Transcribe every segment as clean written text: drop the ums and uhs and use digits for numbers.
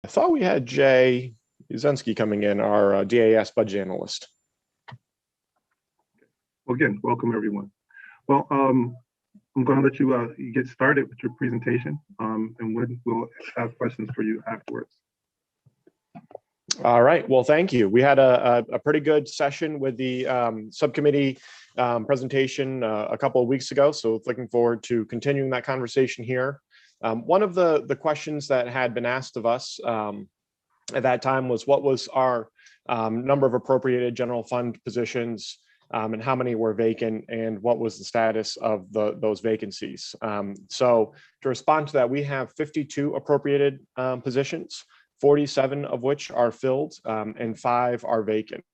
I thought we had Jay Uzensky coming in, our DAS budget analyst. Well, again, welcome everyone. Well, I'm going to let you get started with your presentation, and we'll have questions for you afterwards. All right. Well, thank you. We had a pretty good session with the subcommittee presentation a couple of weeks ago, so looking forward to continuing that conversation here. One of the questions that had been asked of us at that time was what was our number of appropriated general fund positions and how many were vacant and what was the status of those vacancies. So to respond to that, we have 52 appropriated positions, 47 of which are filled and 5 are vacant.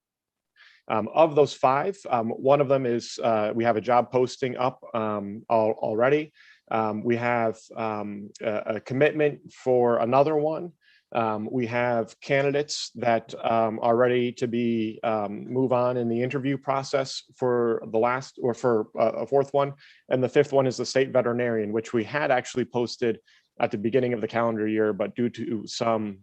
Of those 5, one of them is we have a job posting up already. We have a commitment for another one. We have candidates that are ready to be move on in the interview process for the last or for a 4th one. And the 5th one is the state veterinarian, which we had actually posted at the beginning of the calendar year, but due to some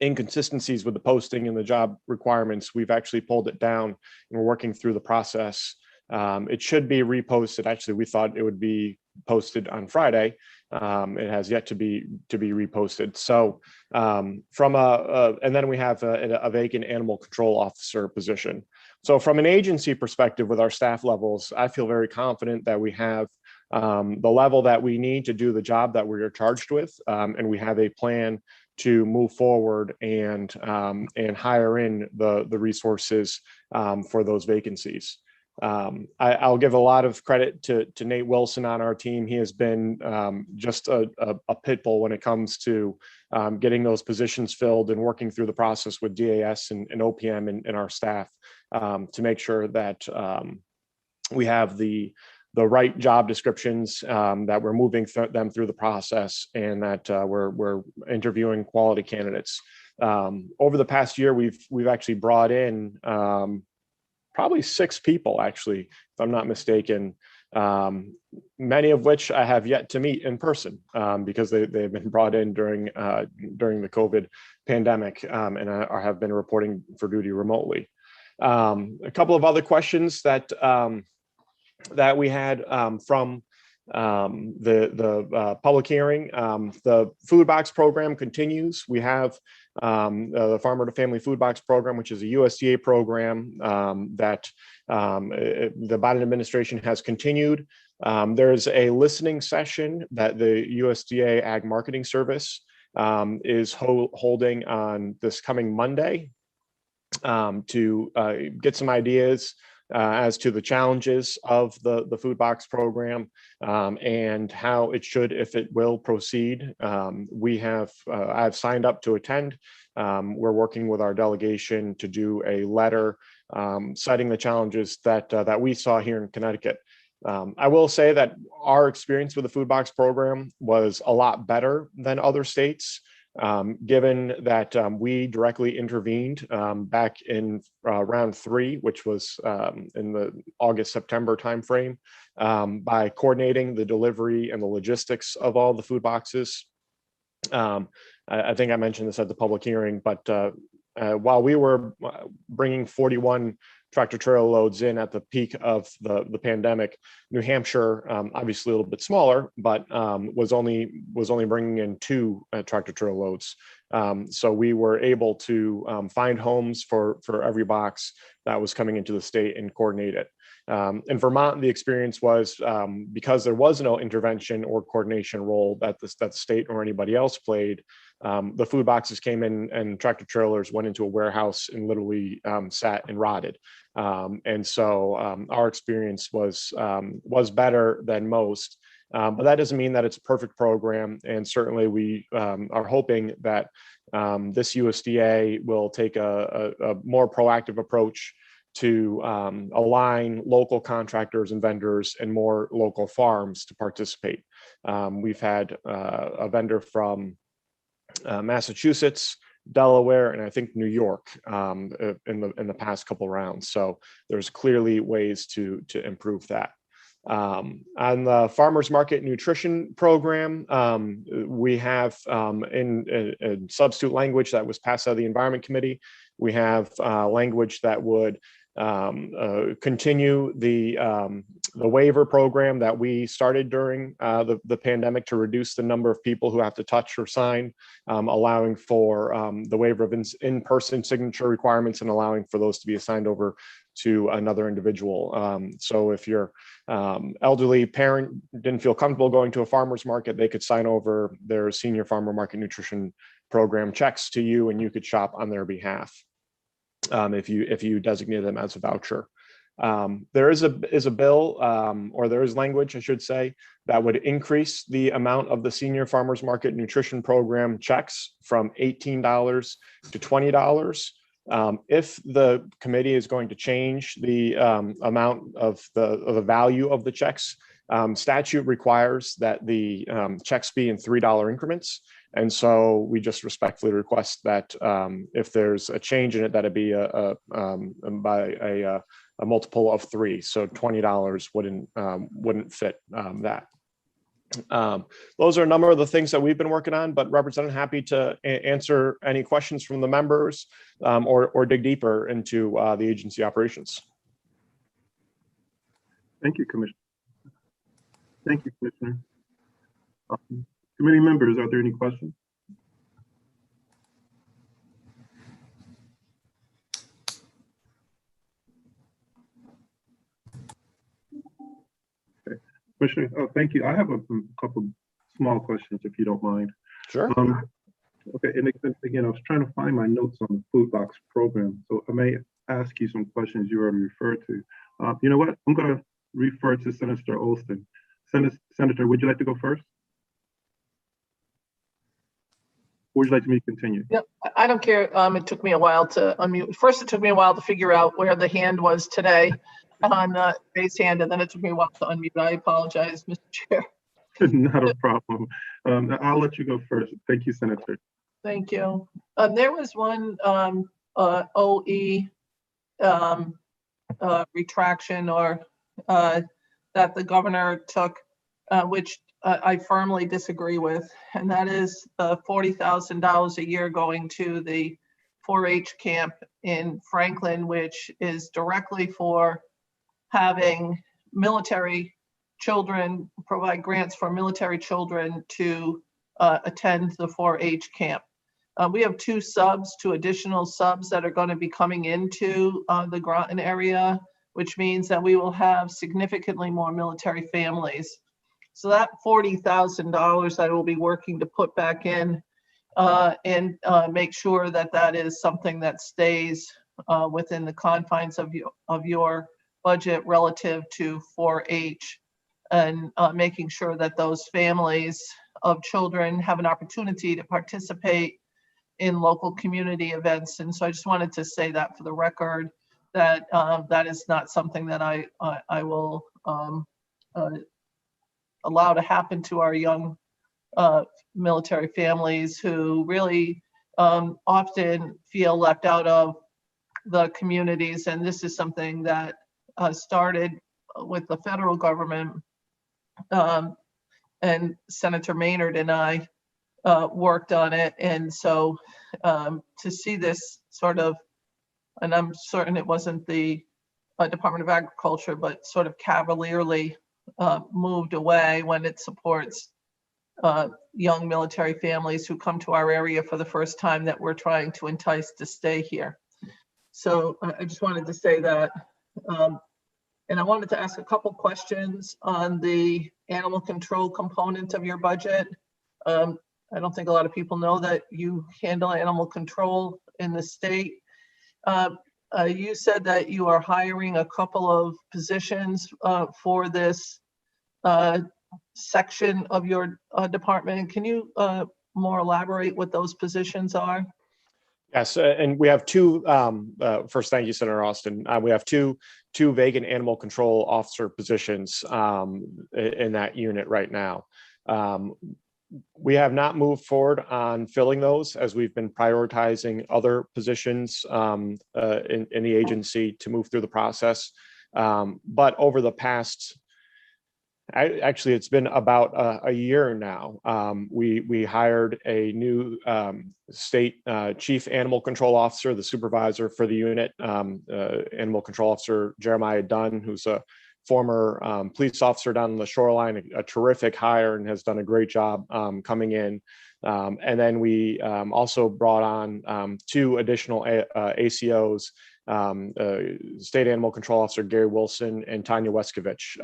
inconsistencies with the posting and the job requirements, we've actually pulled it down and we're working through the process. It should be reposted. Actually, we thought it would be posted on Friday. It has yet to be reposted. So and then we have a vacant animal control officer position. So from an agency perspective with our staff levels, I feel very confident that we have the level that we need to do the job that we are charged with, and we have a plan to move forward and hire in the resources for those vacancies. I'll give a lot of credit to Nate Wilson on our team. He has been just a pit bull when it comes to getting those positions filled and working through the process with DAS and OPM and our staff to make sure that we have the right job descriptions, that we're moving them through the process, and that we're interviewing quality candidates. Over the past year, we've actually brought in probably 6 people, actually, if I'm not mistaken, many of which I have yet to meet in person because they've been brought in during the COVID pandemic and have been reporting for duty remotely. A couple of other questions that we had from the public hearing. The food box program continues. We have the Farmer to Family Food Box Program, which is a USDA program that the Biden administration has continued. There's a listening session that the USDA Ag Marketing Service is holding on this coming Monday to get some ideas as to the challenges of the food box program and how it should, if it will, proceed. I've signed up to attend. We're working with our delegation to do a letter citing the challenges that we saw here in Connecticut. I will say that our experience with the food box program was a lot better than other states. Given that we directly intervened back in round 3, which was in the August-September timeframe, by coordinating the delivery and the logistics of all the food boxes. I think I mentioned this at the public hearing, but while we were bringing 41 tractor trailer loads in at the peak of the pandemic, New Hampshire, obviously a little bit smaller, but was only bringing in 2 tractor trailer loads. So we were able to find homes for every box that was coming into the state and coordinate it. In Vermont, the experience was because there was no intervention or coordination role that the state or anybody else played. The food boxes came in and tractor trailers went into a warehouse and literally sat and rotted. And so our experience was better than most, but that doesn't mean that it's a perfect program. And certainly we are hoping that this USDA will take a more proactive approach to align local contractors and vendors and more local farms to participate. We've had a vendor from Massachusetts, Delaware, and I think New York in the past couple rounds. So there's clearly ways to improve that. On the farmers market nutrition program, we have in substitute language that was passed out of the Environment Committee. We have language that would continue the waiver program that we started during the pandemic to reduce the number of people who have to touch or sign, allowing for the waiver of in-person signature requirements and allowing for those to be assigned over to another individual. So if your elderly parent didn't feel comfortable going to a farmer's market, they could sign over their senior farmer market nutrition program checks to you, and you could shop on their behalf if you designate them as a voucher. There is a bill, or there is language, I should say, that would increase the amount of the senior farmers market nutrition program checks from $18 to $20. If the committee is going to change the amount of the value of the checks, statute requires that the checks be in $3 increments. And so we just respectfully request that if there's a change in it, that it be by a multiple of 3. So $20 wouldn't fit that. Those are a number of the things that we've been working on, but Representative, happy to answer any questions from the members or dig deeper into the agency operations. Thank you, Commissioner. Thank you, Commissioner. Committee members, are there any questions? Okay, Commissioner, thank you. I have a couple small questions, if you don't mind. Sure. Okay, and again, I was trying to find my notes on the food box program, so I may ask you some questions you already referred to. You know what? I'm going to refer to Senator Olson. Senator, would you like to go first? Or would you like me to continue? Yeah, I don't care. It took me a while to unmute. First, it took me a while to figure out where the hand was today on the raised hand, and then it took me a while to unmute. I apologize, Mr. Chair. Not a problem. I'll let you go first. Thank you, Senator. Thank you. There was one OE retraction or that the governor took, which I firmly disagree with, and that is $40,000 a year going to the 4-H camp in Franklin, which is directly for having military children, provide grants for military children to attend the 4-H camp. We have two additional subs that are going to be coming into the Groton area, which means that we will have significantly more military families. So that $40,000 that we'll be working to put back in and make sure that that is something that stays within the confines of your budget relative to 4-H, and making sure that those families of children have an opportunity to participate in local community events. And so I just wanted to say that for the record, that that is not something that I will allow to happen to our young military families who really often feel left out of the communities. And this is something that started with the federal government, and Senator Maynard and I worked on it. And so to see this sort of, and I'm certain it wasn't the Department of Agriculture, but sort of cavalierly moved away when it supports young military families who come to our area for the first time that we're trying to entice to stay here. So I just wanted to say that. And I wanted to ask a couple questions on the animal control component of your budget. I don't think a lot of people know that you handle animal control in the state. You said that you are hiring a couple of positions for this section of your department. Can you more elaborate what those positions are? Yes, and we have two. First, thank you, Senator Austin. We have two vacant animal control officer positions in that unit right now. We have not moved forward on filling those, as we've been prioritizing other positions in the agency to move through the process. But over the past Actually, it's been about a year now. We hired a new state chief animal control officer, the supervisor for the unit, animal control officer Jeremiah Dunn, who's a former police officer down on the shoreline, a terrific hire, and has done a great job coming in. And then we also brought on 2 additional ACOs, State Animal Control Officer Gary Wilson and Tanya Weskovich.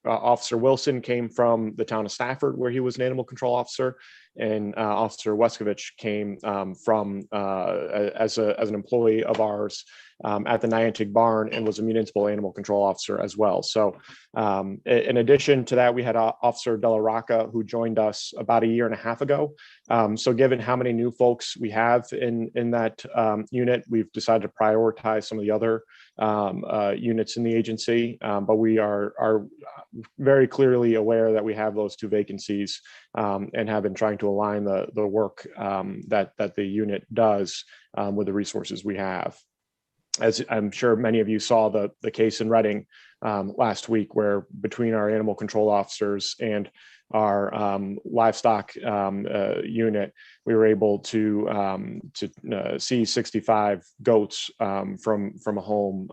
Officer Wilson came from the town of Stafford, where he was an animal control officer, and Officer Weskovich came from as an employee of ours at the Niantic barn, and was a municipal animal control officer as well. So in addition to that, we had Officer Della Rocca, who joined us about a year and a half ago. So given how many new folks we have in that unit, we've decided to prioritize some of the other units in the agency, but we are very clearly aware that we have those 2 vacancies, and have been trying to align the work that the unit does with the resources we have. As I'm sure many of you saw the case in Reading last week, where between our animal control officers and our livestock unit, we were able to see 65 goats from a home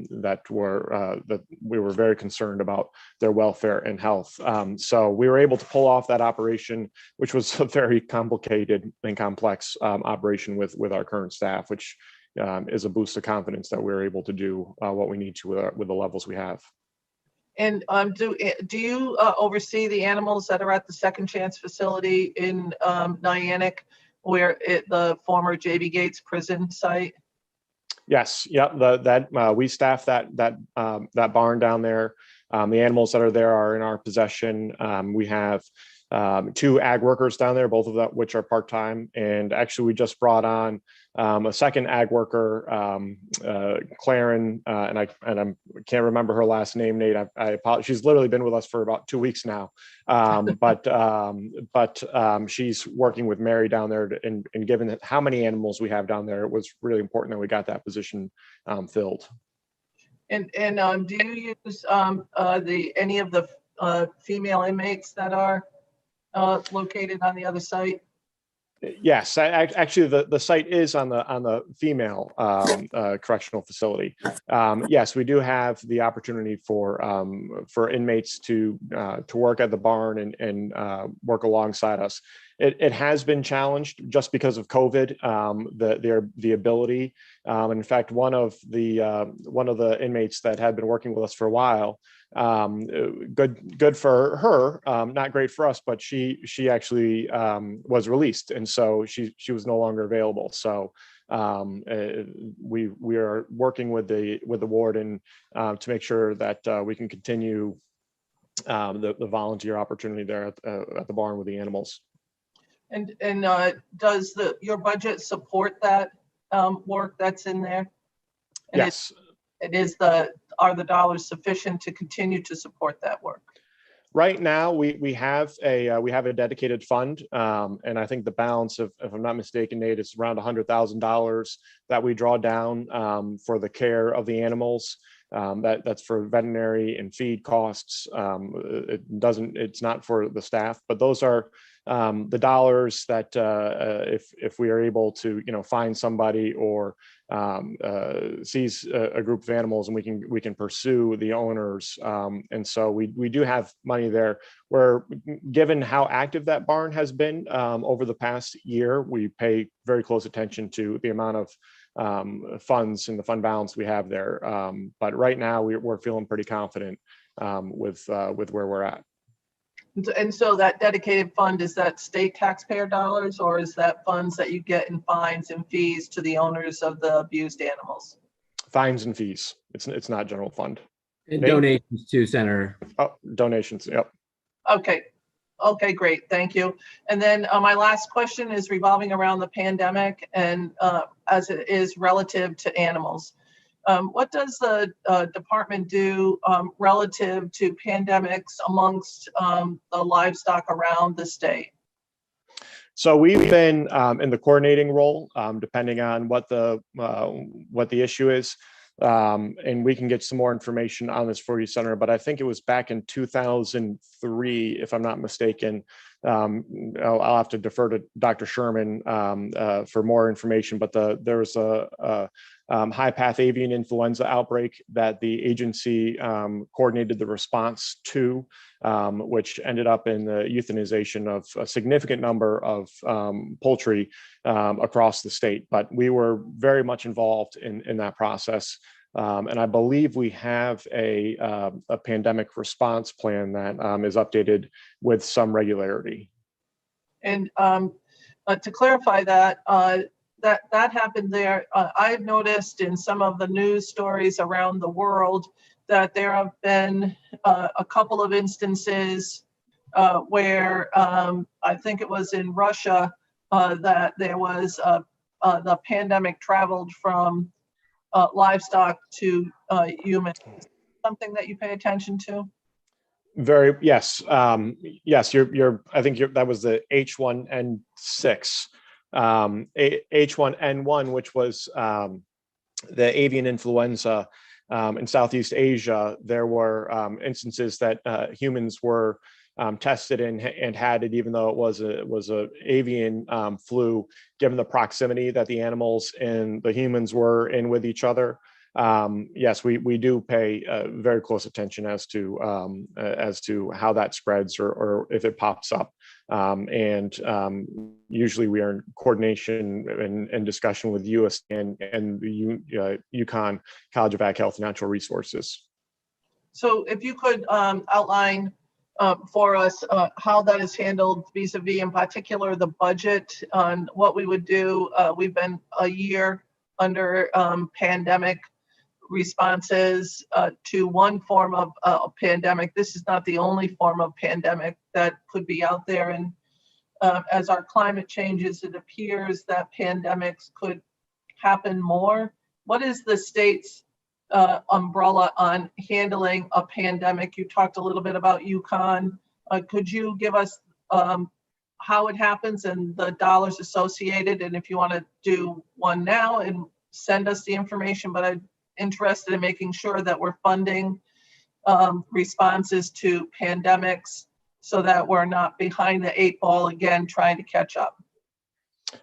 that we were very concerned about their welfare and health. So we were able to pull off that operation, which was a very complicated and complex operation with our current staff, which is a boost of confidence that we're able to do what we need to with the levels we have. And do you oversee the animals that are at the Second Chance facility in Niantic, where the former J.B. Gates prison site? Yes, yeah, we staff that barn down there. The animals that are there are in our possession. We have 2 ag workers down there, both of them which are part-time, and actually we just brought on a second ag worker, Claren, and I can't remember her last name, Nate. I apologize. She's literally been with us for about 2 weeks now, but she's working with Mary down there, and given how many animals we have down there, it was really important that we got that position filled. And do you use any of the female inmates that are located on the other site? Yes, actually, the site is on the female correctional facility. Yes, we do have the opportunity for inmates to work at the barn and work alongside us. It has been challenged just because of COVID, the ability. And in fact, one of the inmates that had been working with us for a while, good for her, not great for us, but she actually was released, and so she was no longer available. So we are working with the warden to make sure that we can continue the volunteer opportunity there at the barn with the animals. And does your budget support that work that's in there? And yes. Are the dollars sufficient to continue to support that work? Right now, we have a dedicated fund, and I think the balance, if I'm not mistaken, Nate, is around $100,000 that we draw down for the care of the animals. That's for veterinary and feed costs. It's not for the staff, but those are the dollars that if we are able to find somebody or seize a group of animals, and we can pursue the owners, and so we do have money there, where given how active that barn has been over the past year, we pay very close attention to the amount of funds and the fund balance we have there, but right now we're feeling pretty confident with where we're at. And so that dedicated fund, is that state taxpayer dollars, or is that funds that you get in fines and fees to the owners of the abused animals? Fines and fees. It's not general fund. And donations to center. Oh, donations. Yep. Okay, great. Thank you. And then my last question is revolving around the pandemic and as it is relative to animals. What does the department do relative to pandemics amongst the livestock around the state? So we've been in the coordinating role, depending on what the issue is. And we can get some more information on this for you, Senator, but I think it was back in 2003, if I'm not mistaken. I'll have to defer to Dr. Sherman for more information, but there was a high path avian influenza outbreak that the agency coordinated the response to, which ended up in the euthanization of a significant number of poultry across the state. But we were very much involved in that process. And I believe we have a pandemic response plan that is updated with some regularity. And to clarify that, that happened there. I've noticed in some of the news stories around the world that there have been a couple of instances where I think it was in Russia that there was the pandemic traveled from livestock to humans. Something that you pay attention to? Yes. Yes, I think that was the H1N6. H1N1, which was the avian influenza in Southeast Asia. There were instances that humans were tested and had it, even though it was a avian flu, given the proximity that the animals and the humans were in with each other. Yes, we do pay very close attention as to how that spreads or if it pops up. And usually we are in coordination and discussion with US and the UConn College of Ag Health and Natural Resources. So if you could outline for us how that is handled vis-a-vis, in particular, the budget on what we would do. We've been a year under pandemic responses to one form of pandemic. This is not the only form of pandemic that could be out there. And as our climate changes, it appears that pandemics could happen more. What is the state's umbrella on handling a pandemic? You talked a little bit about UConn. Could you give us how it happens and the dollars associated? And if you want to do one now and send us the information, but I'm interested in making sure that we're funding responses to pandemics so that we're not behind the 8 ball again, trying to catch up.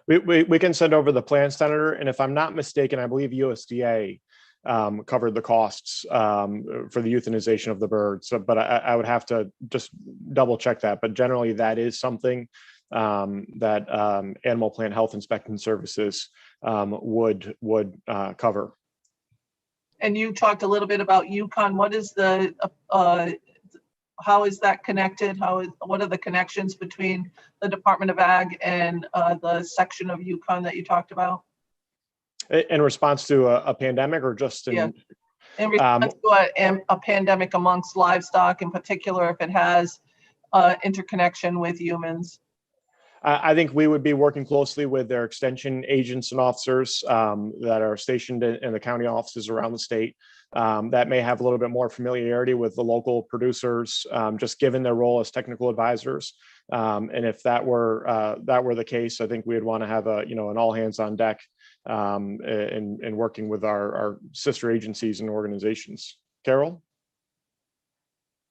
We can send over the plan, Senator. And if I'm not mistaken, I believe USDA covered the costs for the euthanization of the birds. So, but I would have to just double check that. But generally, that is something that Animal Plant Health Inspection Services would cover. And you talked a little bit about UConn. What is the how is that connected? What are the connections between the Department of Ag and the section of UConn that you talked about? In response to a pandemic, or just in response to a pandemic amongst livestock, in particular, if it has interconnection with humans? I think we would be working closely with their extension agents and officers that are stationed in the county offices around the state that may have a little bit more familiarity with the local producers, just given their role as technical advisors. And if that were the case, I think we would want to have an all hands on deck in working with our sister agencies and organizations. Carol?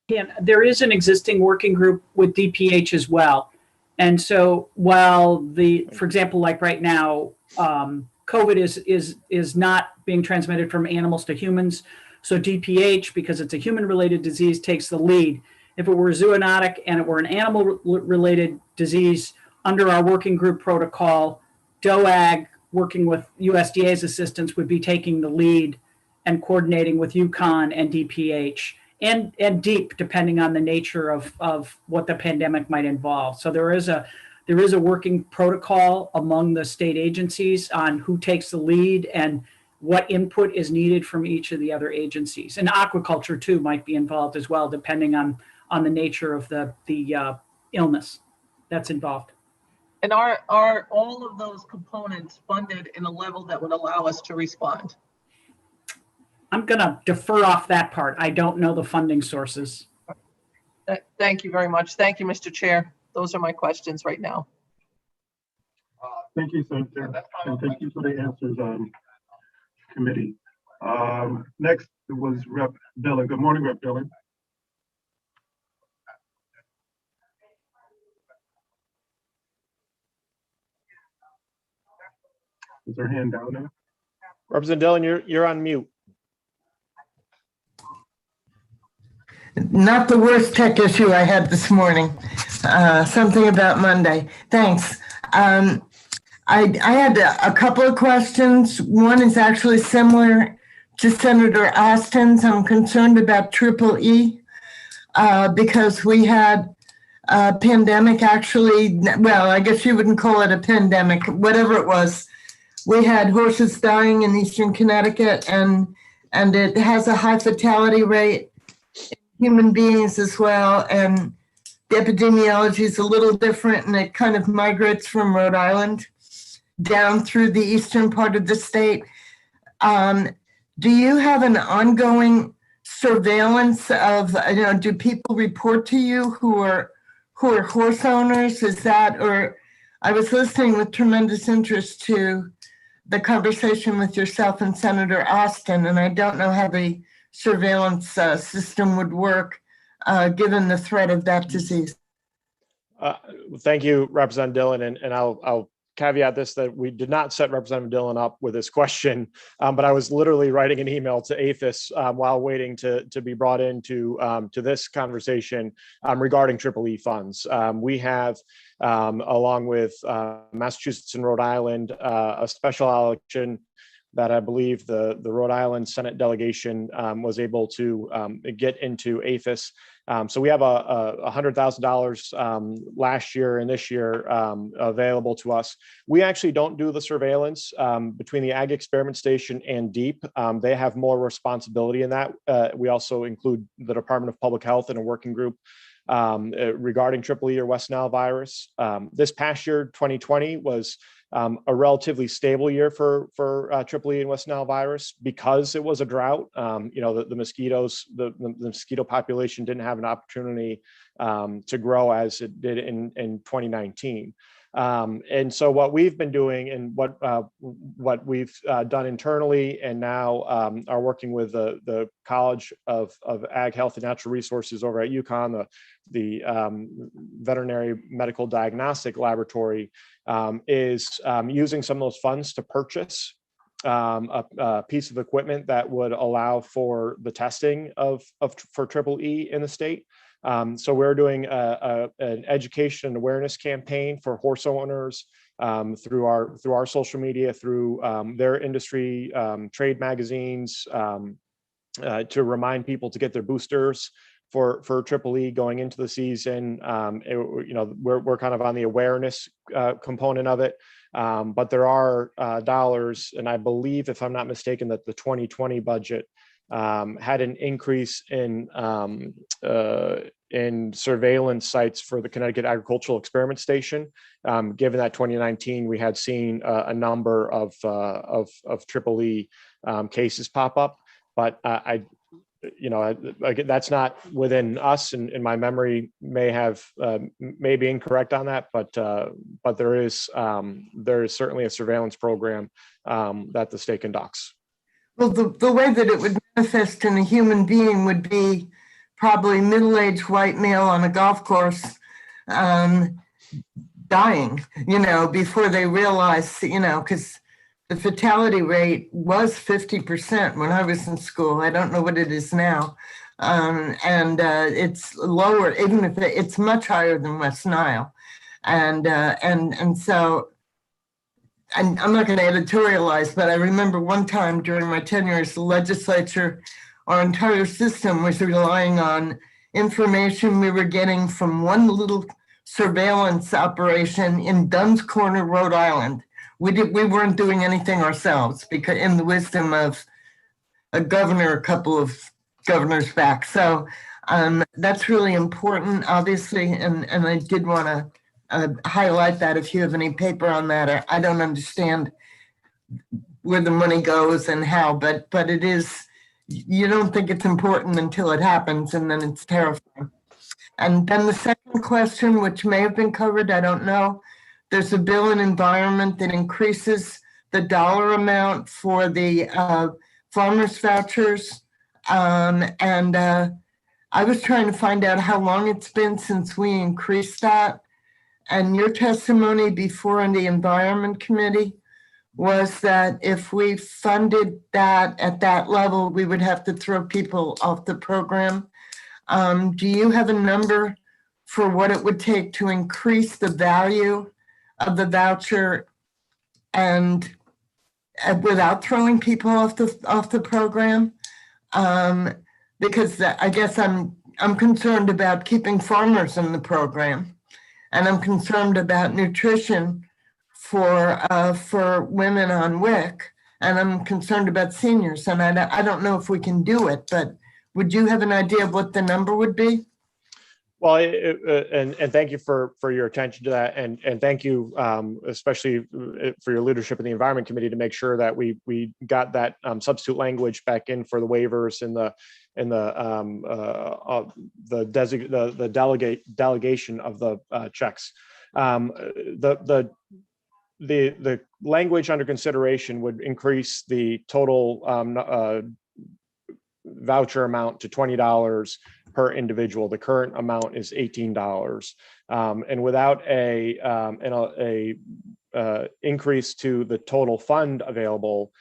Yeah, there is an existing working group with DPH as well. And so while for example, like right now, COVID is not being transmitted from animals to humans. So DPH, because it's a human-related disease, takes the lead. If it were zoonotic and it were an animal-related disease, under our working group protocol, DOAG, working with USDA's assistance, would be taking the lead and coordinating with UConn and DPH. And DEEP, depending on the nature of what the pandemic might involve. So there is a working protocol among the state agencies on who takes the lead and what input is needed from each of the other agencies. And aquaculture too might be involved as well, depending on the nature of the illness that's involved. And are all of those components funded in a level that would allow us to respond? I'm going to defer off that part. I don't know the funding sources. Thank you very much. Thank you, Mr. Chair. Those are my questions right now. Thank you, Senator, and thank you for the answers, committee. Next was Rep. Dillon. Good morning, Rep. Dillon. Is her hand down now? Representative Dillon, you're on mute. Not the worst tech issue I had this morning. Something about Monday. Thanks. I had a couple of questions. One is actually similar to Senator Austin's. I'm concerned about EEE because we had a pandemic actually, well, I guess you wouldn't call it a pandemic, whatever it was. We had horses dying in Eastern Connecticut and it has a high fatality rate in human beings as well. And the epidemiology is a little different and it kind of migrates from Rhode Island down through the eastern part of the state. Do you have an ongoing surveillance of, do people report to you who are horse owners? Is that, or I was listening with tremendous interest to the conversation with yourself and Senator Austin, and I don't know how the surveillance system would work given the threat of that disease. Thank you, Representative Dillon, and I'll caveat this that we did not set Representative Dillon up with this question, but I was literally writing an email to APHIS while waiting to be brought into to this conversation regarding EEE funds. We have, along with Massachusetts and Rhode Island, a special allocation that I believe the Rhode Island Senate delegation was able to get into APHIS. So we have $100,000 last year and this year available to us. We actually don't do the surveillance between the Ag Experiment Station and DEEP. They have more responsibility in that. We also include the Department of Public Health in a working group regarding EEE or West Nile virus. This past year, 2020, was a relatively stable year for EEE and West Nile virus because it was a drought. The mosquitoes, the mosquito population didn't have an opportunity to grow as it did in 2019. And so what we've been doing and what we've done internally and now are working with the College of Ag Health and Natural Resources over at UConn, the Veterinary Medical Diagnostic Laboratory, is using some of those funds to purchase a piece of equipment that would allow for the testing for EEE in the state. So we're doing an education and awareness campaign for horse owners through our social media, through their industry trade magazines, to remind people to get their boosters for EEE going into the season. We're kind of on the awareness component of it, but there are dollars, and I believe, if I'm not mistaken, that the 2020 budget had an increase in surveillance sites for the Connecticut Agricultural Experiment Station. Given that 2019 we had seen a number of EEE cases pop up, but that's not within us, and my memory may be incorrect on that, but there is certainly a surveillance program that the state conducts. Well, the way that it would manifest in a human being would be probably middle-aged white male on a golf course dying, before they realize, because the fatality rate was 50% when I was in school. I don't know what it is now. And it's lower, even if it's much higher than West Nile. And so, and I'm not going to editorialize, but I remember one time during my tenure as the legislature, our entire system was relying on information we were getting from one little surveillance operation in Dunn's Corner, Rhode Island. We weren't doing anything ourselves because in the wisdom of a governor, a couple of governors back. So that's really important, obviously, and I did want to highlight that if you have any paper on that. I don't understand where the money goes and how, but it is, you don't think it's important until it happens, and then it's terrifying. And then the second question, which may have been covered, I don't know, there's a bill in environment that increases the dollar amount for the farmers vouchers. And I was trying to find out how long it's been since we increased that. And your testimony before in the Environment Committee was that if we funded that at that level, we would have to throw people off the program. Do you have a number for what it would take to increase the value of the voucher and without throwing people off the program? Because I guess I'm concerned about keeping farmers in the program, and I'm concerned about nutrition for women on WIC, and I'm concerned about seniors. And I don't know if we can do it, but would you have an idea of what the number would be? Well, and thank you for your attention to that, and thank you especially for your leadership in the Environment Committee to make sure that we got that substitute language back in for the waivers and the delegation of the checks. The language under consideration would increase the total voucher amount to $20 per individual. The current amount is $18, and without a increase to the total fund available,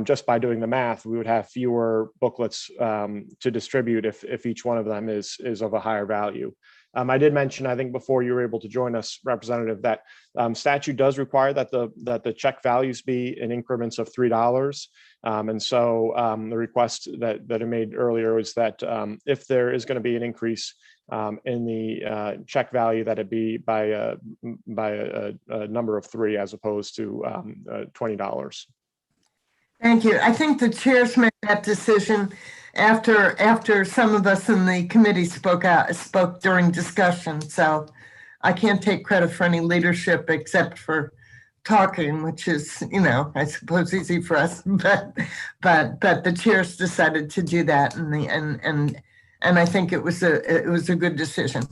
just by doing the math, we would have fewer booklets to distribute if each one of them is of a higher value. I did mention, I think before you were able to join us, Representative, that statute does require that the check values be in increments of $3. And so the request that I made earlier was that if there is going to be an increase in the check value, that it be by a number of 3 as opposed to $20. Thank you. I think the chairs made that decision after some of us in the committee spoke during discussion. So I can't take credit for any leadership except for talking, which is, I suppose easy for us, but the chairs decided to do that, and I think it was a good decision.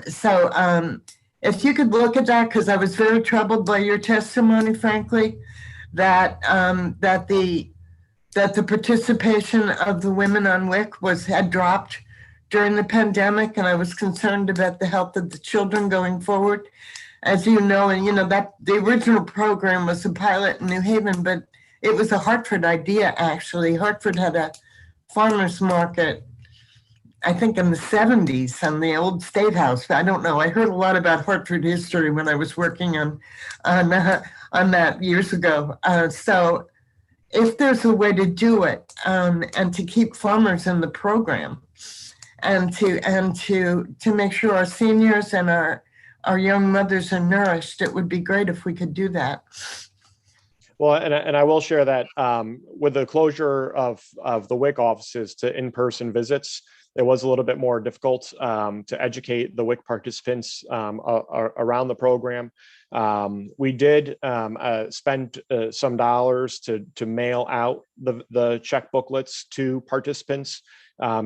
So if you could look at that, because I was very troubled by your testimony, frankly, that the participation of the women on WIC had dropped during the pandemic, and I was concerned about the health of the children going forward. As you know, and that the original program was a pilot in New Haven, but it was a Hartford idea, actually. Hartford had a farmer's market, I think in the 70s on the old State House. I don't know. I heard a lot about Hartford history when I was working on that years ago. So if there's a way to do it and to keep farmers in the program and to make sure our seniors and our young mothers are nourished, it would be great if we could do that. Well, and I will share that with the closure of the WIC offices to in-person visits, it was a little bit more difficult to educate the WIC participants around the program. We did spend some dollars to mail out the check booklets to participants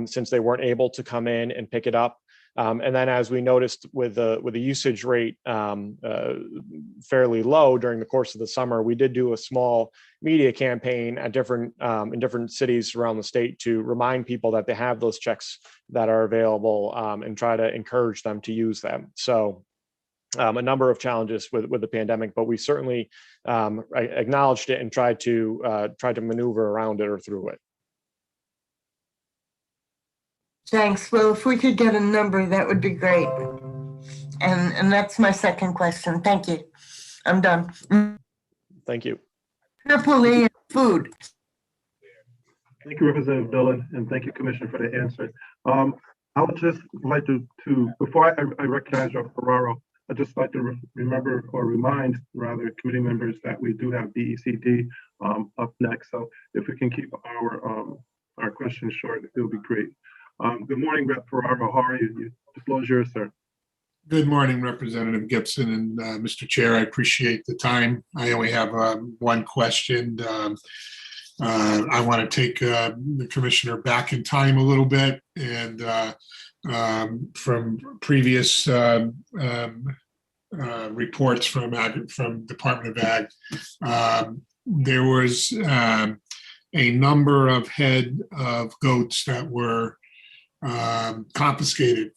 since they weren't able to come in and pick it up. And then, as we noticed with the usage rate fairly low during the course of the summer, we did do a small media campaign at in different cities around the state to remind people that they have those checks that are available and try to encourage them to use them. So a number of challenges with the pandemic, but we certainly acknowledged it and tried to maneuver around it or through it. Thanks. Well, if we could get a number, that would be great. And that's my second question. Thank you. I'm done. Thank you. Tripoli food. Thank you, Representative Dillon, and thank you, Commissioner, for the answer. I would just like to before I recognize Dr. Ferraro, I'd just like to remind committee members that we do have DECD up next. So if we can keep our questions short, it would be great. Good morning, Rep. Ferraro. How are you? The floor is yours, sir. Good morning, Representative Gibson and Mr. Chair. I appreciate the time. I only have one question. I want to take the commissioner back in time a little bit, and from previous reports from Department of Ag, there was a number of head of goats that were confiscated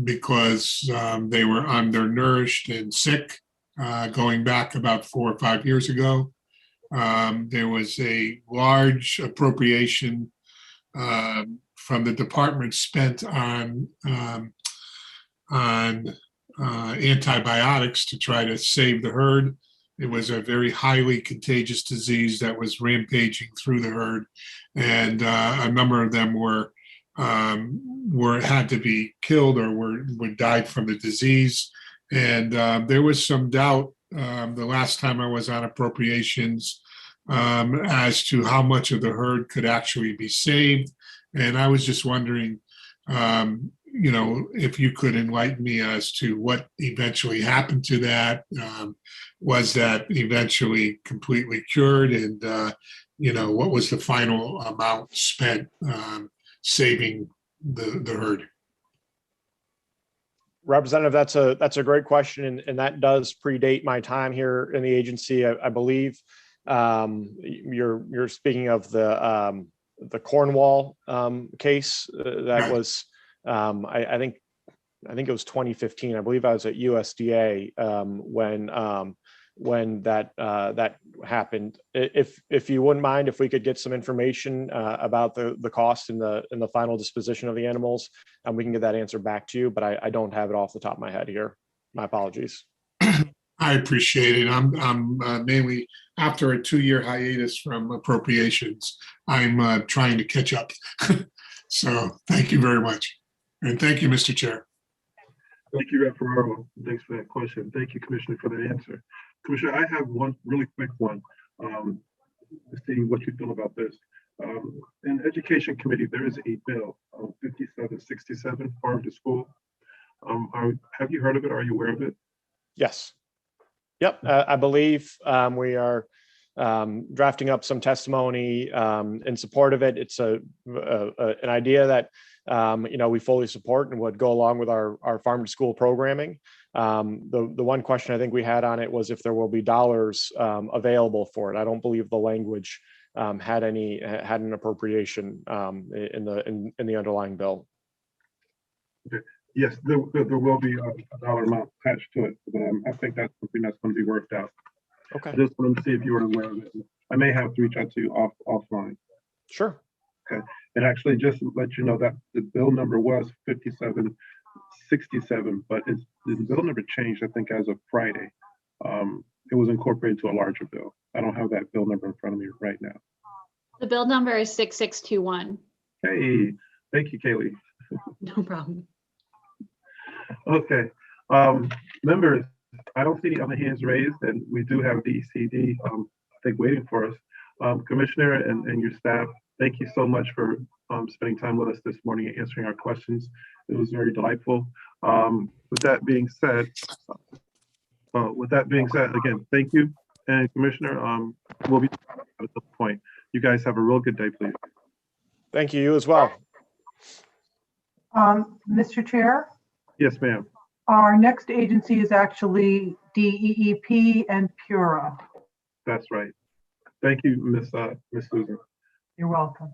because they were undernourished and sick going back about 4 or 5 years ago. There was a large appropriation from the department spent on antibiotics to try to save the herd. It was a very highly contagious disease that was rampaging through the herd, and a number of them were had to be killed or were died from the disease. And there was some doubt the last time I was on appropriations as to how much of the herd could actually be saved. And I was just wondering, if you could enlighten me as to what eventually happened to that. Was that eventually completely cured? And, what was the final amount spent saving the herd? Representative, that's a great question, and that does predate my time here in the agency. I believe you're speaking of the Cornwall case that was I think it was 2015. I believe I was at USDA when that happened. If you wouldn't mind, if we could get some information about the cost and the final disposition of the animals, and we can get that answer back to you. But I don't have it off the top of my head here. My apologies. I appreciate it. I'm mainly after a 2-year hiatus from appropriations. I'm trying to catch up. So thank you very much. And thank you, Mr. Chair. Thank you, Rep. Ferraro. Thanks for that question. Thank you, Commissioner, for that answer. Commissioner, I have one really quick one. To see what you feel about this. In Education Committee, there is a bill, 5767, Farm to School. Have you heard of it? Are you aware of it? Yes. Yep. I believe we are drafting up some testimony in support of it. It's an idea that we fully support and would go along with our farm to school programming. The one question I think we had on it was if there will be dollars available for it. I don't believe the language had an appropriation in the underlying bill. Okay. Yes, there will be a dollar amount attached to it. I think that's something that's going to be worked out. Okay. I just wanted to see if you were aware of it. I may have to reach out to you offline. Sure. Okay. And actually, just to let you know that the bill number was 5767, but the bill number changed, I think, as of Friday. It was incorporated to a larger bill. I don't have that bill number in front of me right now. The bill number is 6621. Hey, thank you, Kaylee. No problem. Okay. Members, I don't see any other hands raised, and we do have DCD, I think, waiting for us. Commissioner and your staff, thank you so much for spending time with us this morning and answering our questions. It was very delightful. With that being said, again, thank you. And Commissioner, we'll be at this point. You guys have a real good day, please. Thank you. You as well. Mr. Chair, Yes, ma'am. our next agency is actually DEEP and PURA. That's right. Thank you, Miss Susan. You're welcome.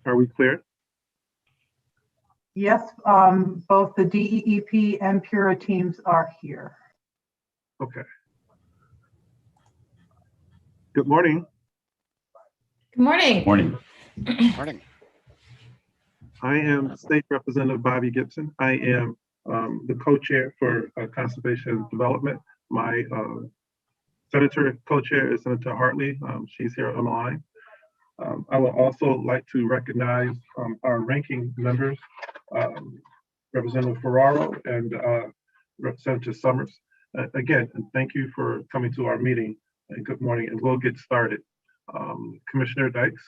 Are we clear? Yes, both the DEEP and PURA teams are here. Okay. Good morning. Good morning. Morning. Morning. I am State Representative Bobby Gibson. I am the co-chair for Conservation and Development. My Senator co-chair is Senator Hartley. She's here on the line. I would also like to recognize our ranking members, Representative Ferraro and Senator Summers. Again, and thank you for coming to our meeting. And good morning, and we'll get started. Commissioner Dykes.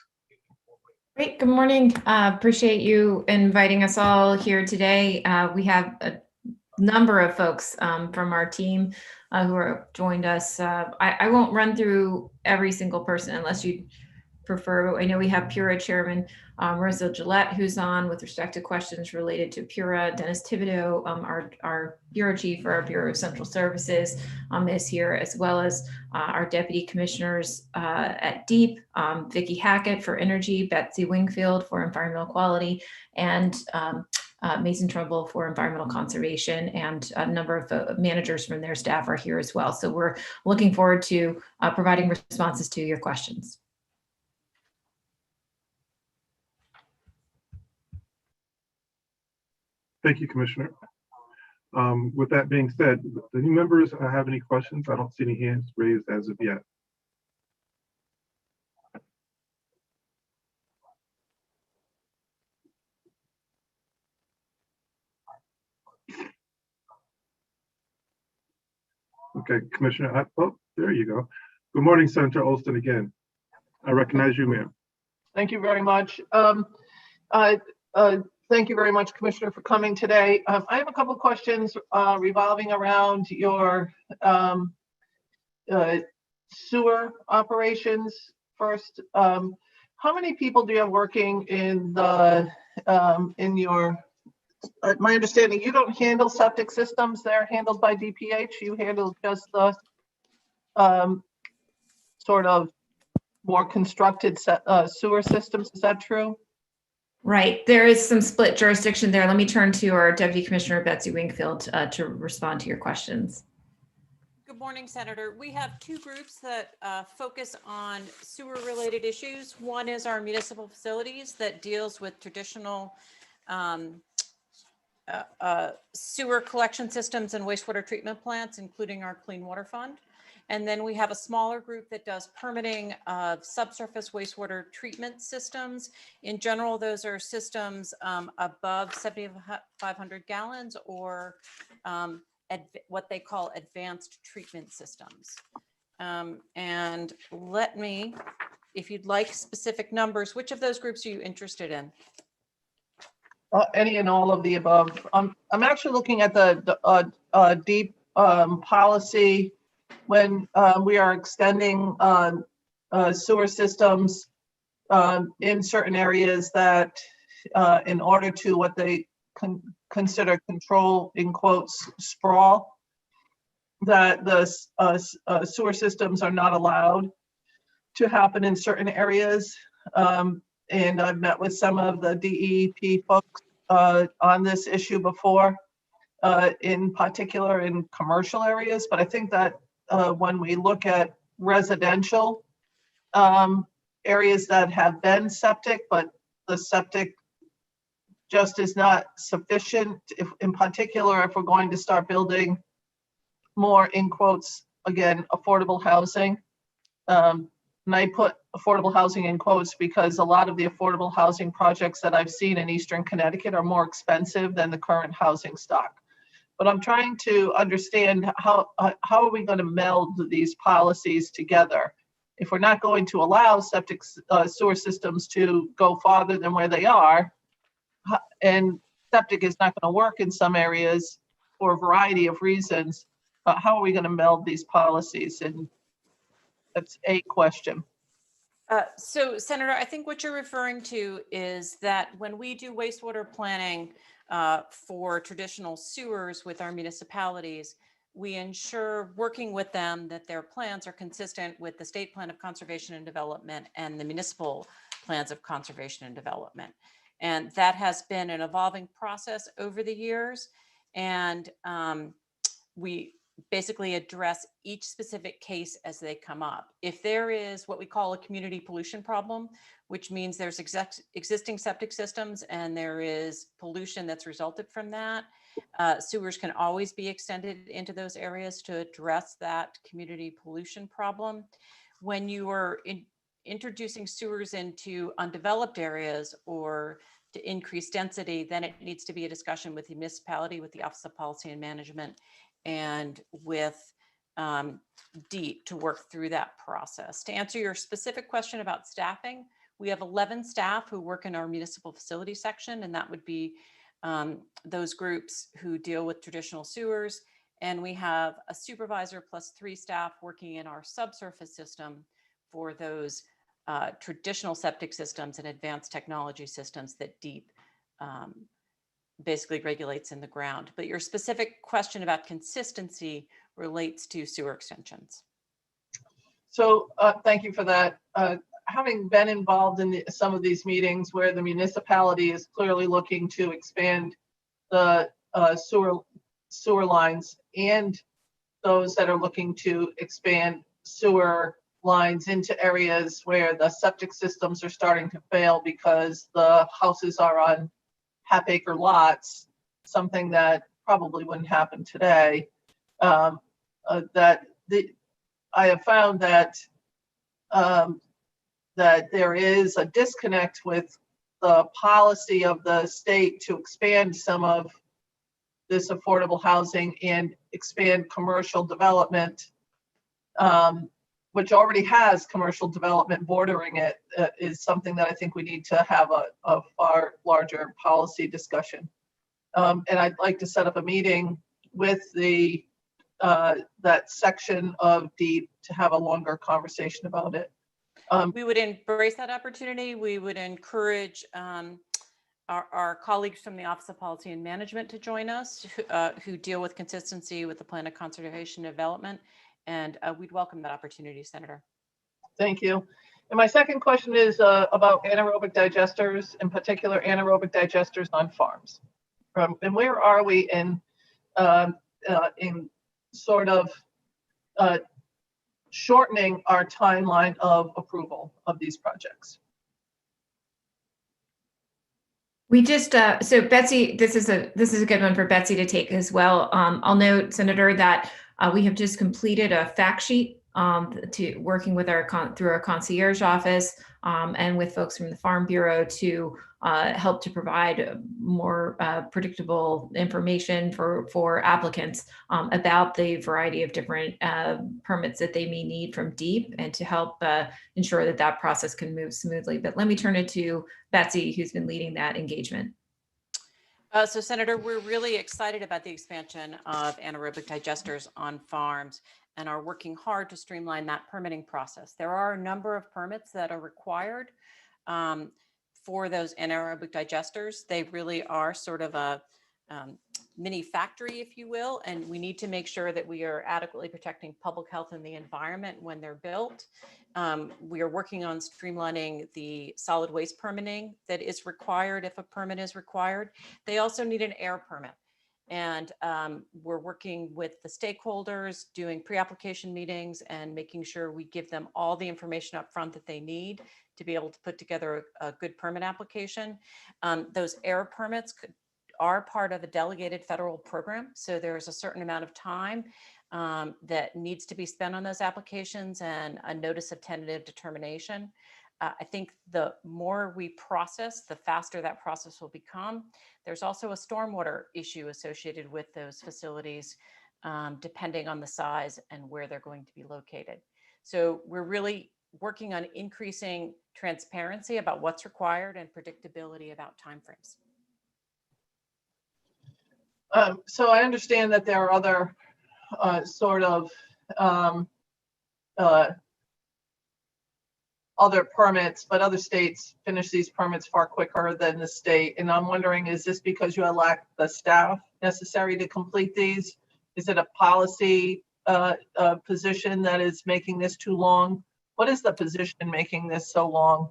Great. Good morning. Appreciate you inviting us all here today. We have a number of folks from our team who are joined us. I won't run through every single person unless you prefer. I know we have PURA Chairman Marissa Gillette, who's on with respect to questions related to PURA. Dennis Thibodeau, our Bureau Chief for our Bureau of Central Services, is here, as well as our Deputy Commissioners at DEEP, Vicki Hackett for Energy, Betsy Wingfield for Environmental Quality, and Mason Trumbull for Environmental Conservation, and a number of managers from their staff are here as well. So we're looking forward to providing responses to your questions. Thank you, Commissioner. With that being said, do any members have any questions? I don't see any hands raised as of yet. Okay, Commissioner, oh, there you go. Good morning, Senator Olson again. I recognize you, ma'am. Thank you very much. Thank you very much, Commissioner, for coming today. I have a couple of questions revolving around your sewer operations. First, how many people do you have working in the in your? My understanding, you don't handle septic systems; they're handled by DPH. You handle just the sort of more constructed sewer systems. Is that true? Right. There is some split jurisdiction there. Let me turn to our Deputy Commissioner, Betsy Wingfield, to respond to your questions. Good morning, Senator. We have two groups that focus on sewer-related issues. One is our municipal facilities that deals with traditional sewer collection systems and wastewater treatment plants, including our Clean Water Fund. And then we have a smaller group that does permitting of subsurface wastewater treatment systems. In general, those are systems above 7,500 gallons or what they call advanced treatment systems. And let me, if you'd like specific numbers, which of those groups are you interested in? Any and all of the above. I'm actually looking at the DEEP policy when we are extending sewer systems in certain areas that in order to what they consider control, in quotes, sprawl, that the sewer systems are not allowed to happen in certain areas. And I've met with some of the DEP folks on this issue before, in particular in commercial areas. But I think that when we look at residential areas that have been septic, but the septic just is not sufficient, if, in particular, if we're going to start building more, in quotes, again, affordable housing. And I put affordable housing in quotes because a lot of the affordable housing projects that I've seen in Eastern Connecticut are more expensive than the current housing stock. But I'm trying to understand how are we going to meld these policies together? If we're not going to allow septic sewer systems to go farther than where they are, and septic is not going to work in some areas for a variety of reasons, how are we going to meld these policies? And that's a question. So, Senator, I think what you're referring to is that when we do wastewater planning for traditional sewers with our municipalities, we ensure, working with them, that their plans are consistent with the state plan of conservation and development and the municipal plans of conservation and development. And that has been an evolving process over the years. And we basically address each specific case as they come up. If there is what we call a community pollution problem, which means there's existing septic systems and there is pollution that's resulted from that, sewers can always be extended into those areas to address that community pollution problem. When you are introducing sewers into undeveloped areas or to increase density, then it needs to be a discussion with the municipality, with the Office of Policy and Management, and with DEEP to work through that process. To answer your specific question about staffing, we have 11 staff who work in our municipal facility section, and that would be those groups who deal with traditional sewers. And we have a supervisor plus 3 staff working in our subsurface system for those traditional septic systems and advanced technology systems that DEEP basically regulates in the ground. But your specific question about consistency relates to sewer extensions. So thank you for that. Having been involved in some of these meetings where the municipality is clearly looking to expand the sewer lines, and those that are looking to expand sewer lines into areas where the septic systems are starting to fail because the houses are on half-acre lots, something that probably wouldn't happen today. I have found that that there is a disconnect with the policy of the state to expand some of this affordable housing and expand commercial development, which already has commercial development bordering it, is something that I think we need to have a far larger policy discussion. And I'd like to set up a meeting with the that section of DEEP to have a longer conversation about it. We would embrace that opportunity. We would encourage our colleagues from the Office of Policy and Management to join us, who deal with consistency with the Plan of Conservation and Development. And we'd welcome that opportunity, Senator. Thank you. And my second question is about anaerobic digesters, in particular anaerobic digesters on farms. And where are we in sort of shortening our timeline of approval of these projects? We just so Betsy, this is a good one for Betsy to take as well. I'll note, Senator, that we have just completed a fact sheet to working with through our concierge office and with folks from the Farm Bureau to help to provide more predictable information for applicants about the variety of different permits that they may need from DEEP, and to help ensure that that process can move smoothly. But let me turn it to Betsy, who's been leading that engagement. So Senator, we're really excited about the expansion of anaerobic digesters on farms and are working hard to streamline that permitting process. There are a number of permits that are required for those anaerobic digesters. They really are sort of a mini factory, if you will, and we need to make sure that we are adequately protecting public health and the environment when they're built. We are working on streamlining the solid waste permitting that is required if a permit is required. They also need an air permit. And we're working with the stakeholders, doing pre-application meetings and making sure we give them all the information up front that they need to be able to put together a good permit application. Those air permits are part of a delegated federal program. So there's a certain amount of time that needs to be spent on those applications and a notice of tentative determination. I think the more we process, the faster that process will become. There's also a stormwater issue associated with those facilities, depending on the size and where they're going to be located. So we're really working on increasing transparency about what's required and predictability about timeframes. So I understand that there are other sort of other permits, but other states finish these permits far quicker than the state. And I'm wondering, is this because you lack the staff necessary to complete these? Is it a policy position that is making this too long? What is the position making this so long?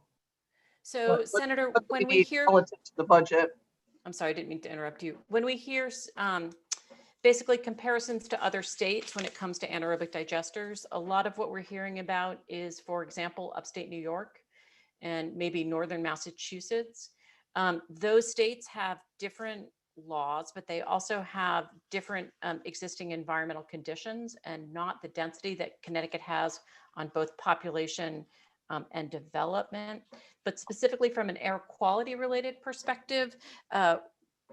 So Senator, when we hear relative to the budget. I'm sorry, I didn't mean to interrupt you. When we hear basically comparisons to other states when it comes to anaerobic digesters, a lot of what we're hearing about is, for example, upstate New York and maybe northern Massachusetts. Those states have different laws, but they also have different existing environmental conditions and not the density that Connecticut has on both population and development. But specifically from an air quality related perspective,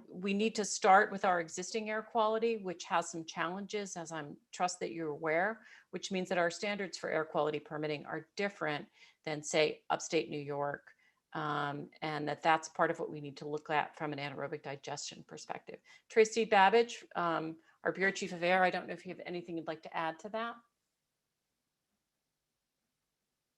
we need to start with our existing air quality, which has some challenges, as I trust that you're aware, which means that our standards for air quality permitting are different than, say, upstate New York, and that's part of what we need to look at from an anaerobic digestion perspective. Tracy Babbage, our Bureau Chief of Air, I don't know if you have anything you'd like to add to that.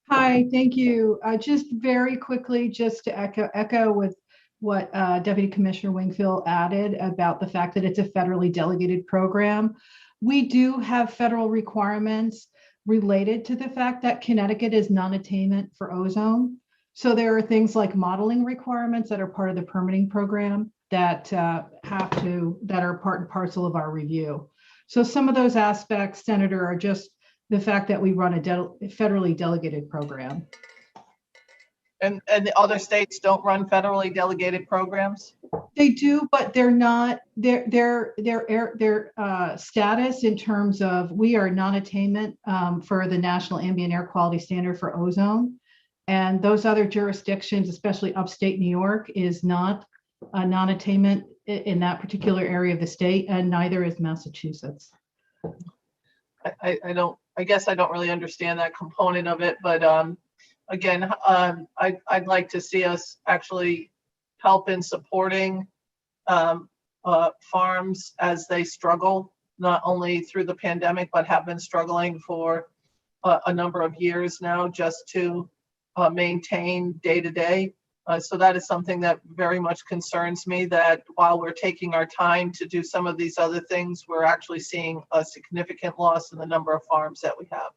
Hi, thank you. Just very quickly, just to echo with what Deputy Commissioner Wingfield added about the fact that it's a federally delegated program. We do have federal requirements related to the fact that Connecticut is non-attainment for ozone. So there are things like modeling requirements that are part of the permitting program that that are part and parcel of our review. So some of those aspects, Senator, are just the fact that we run a federally delegated program. And the other states don't run federally delegated programs? They do, but they're not, their status in terms of, we are non-attainment for the National Ambient Air Quality Standard for ozone. And those other jurisdictions, especially upstate New York, is not a non-attainment in that particular area of the state, and neither is Massachusetts. I guess I don't really understand that component of it, but again, I'd like to see us actually help in supporting farms as they struggle, not only through the pandemic, but have been struggling for a number of years now just to maintain day to day. So that is something that very much concerns me, that while we're taking our time to do some of these other things, we're actually seeing a significant loss in the number of farms that we have.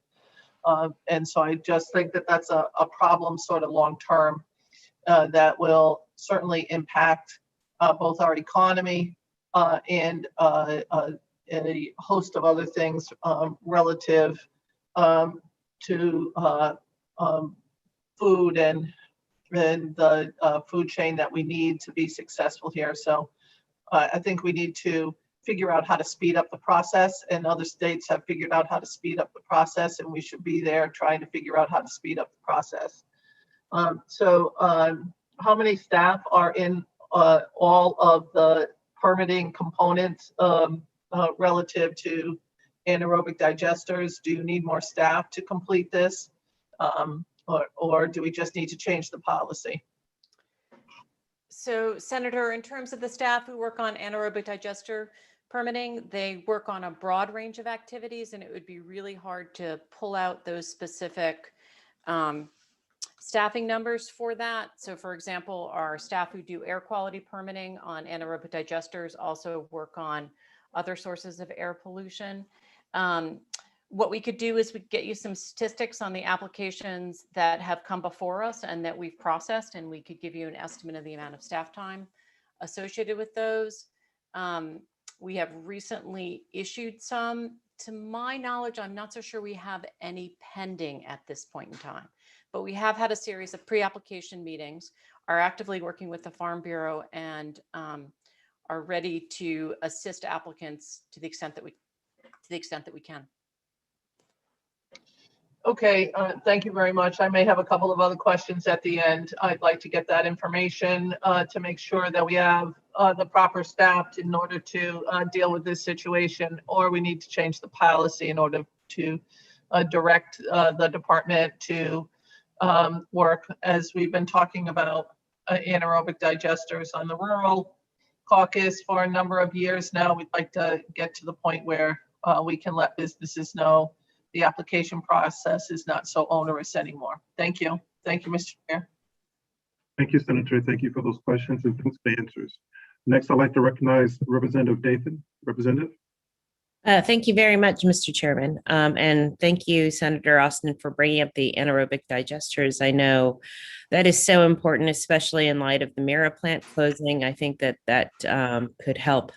And so I just think that that's a problem sort of long term that will certainly impact both our economy and a host of other things relative to food and the food chain that we need to be successful here. So I think we need to figure out how to speed up the process, and other states have figured out how to speed up the process, and we should be there trying to figure out how to speed up the process. So how many staff are in all of the permitting components relative to anaerobic digesters? Do you need more staff to complete this? Or do we just need to change the policy? So Senator, in terms of the staff who work on anaerobic digester permitting, they work on a broad range of activities, and it would be really hard to pull out those specific staffing numbers for that. So for example, our staff who do air quality permitting on anaerobic digesters also work on other sources of air pollution. What we could do is we get you some statistics on the applications that have come before us and that we've processed, and we could give you an estimate of the amount of staff time associated with those. We have recently issued some. To my knowledge, I'm not so sure we have any pending at this point in time, but we have had a series of pre-application meetings, are actively working with the Farm Bureau, and are ready to assist applicants to the extent that we can. Okay, thank you very much. I may have a couple of other questions at the end. I'd like to get that information to make sure that we have the proper staff in order to deal with this situation, or we need to change the policy in order to direct the department to work, as we've been talking about anaerobic digesters on the rural caucus for a number of years now. We'd like to get to the point where we can let businesses know the application process is not so onerous anymore. Thank you. Thank you, Mr. Chair. Thank you, Senator. Thank you for those questions and thanks for the answers. Next, I'd like to recognize Representative Dathan. Representative. Thank you very much, Mr. Chairman. And thank you, Senator Austin, for bringing up the anaerobic digesters. I know that is so important, especially in light of the Mira plant closing. I think that could help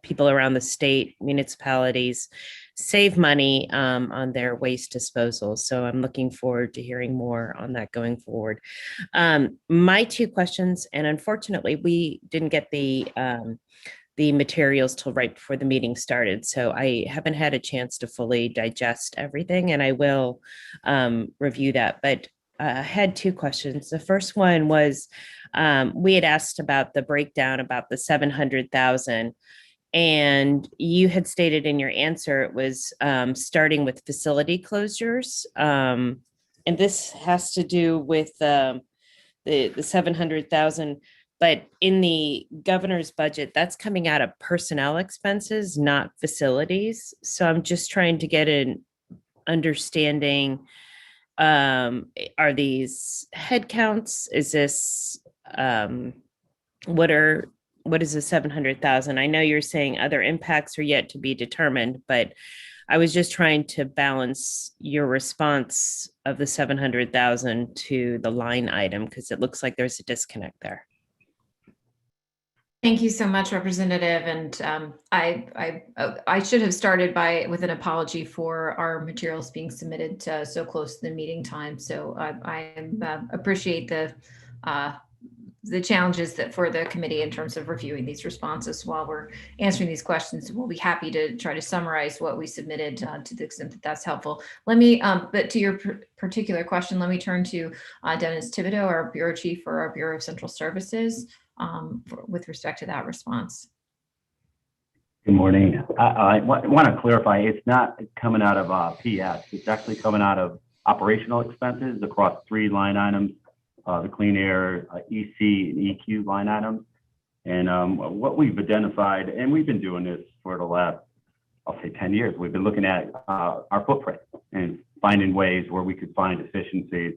people around the state, municipalities, save money on their waste disposal. So I'm looking forward to hearing more on that going forward. My two questions, and unfortunately, we didn't get the materials till right before the meeting started. So I haven't had a chance to fully digest everything, and I will review that. But I had two questions. The first one was, we had asked about the breakdown about the 700,000. And you had stated in your answer, it was starting with facility closures. And this has to do with the 700,000, but in the governor's budget, that's coming out of personnel expenses, not facilities. So I'm just trying to get an understanding Are these head counts? Is this, what is the 700,000? I know you're saying other impacts are yet to be determined, but I was just trying to balance your response of the 700,000 to the line item, because it looks like there's a disconnect there. Thank you so much, Representative. And I should have started with an apology for our materials being submitted so close to the meeting time. So I appreciate the challenges that for the committee in terms of reviewing these responses while we're answering these questions. We'll be happy to try to summarize what we submitted to the extent that that's helpful. Let me, but to your particular question, let me turn to Dennis Thibodeau, our Bureau Chief for our Bureau of Central Services, with respect to that response. Good morning. I want to clarify, it's not coming out of PS, it's actually coming out of operational expenses across 3 line items. The clean air, EC, and EQ line items. And what we've identified, and we've been doing this for the last, I'll say 10 years, we've been looking at our footprint and finding ways where we could find efficiencies.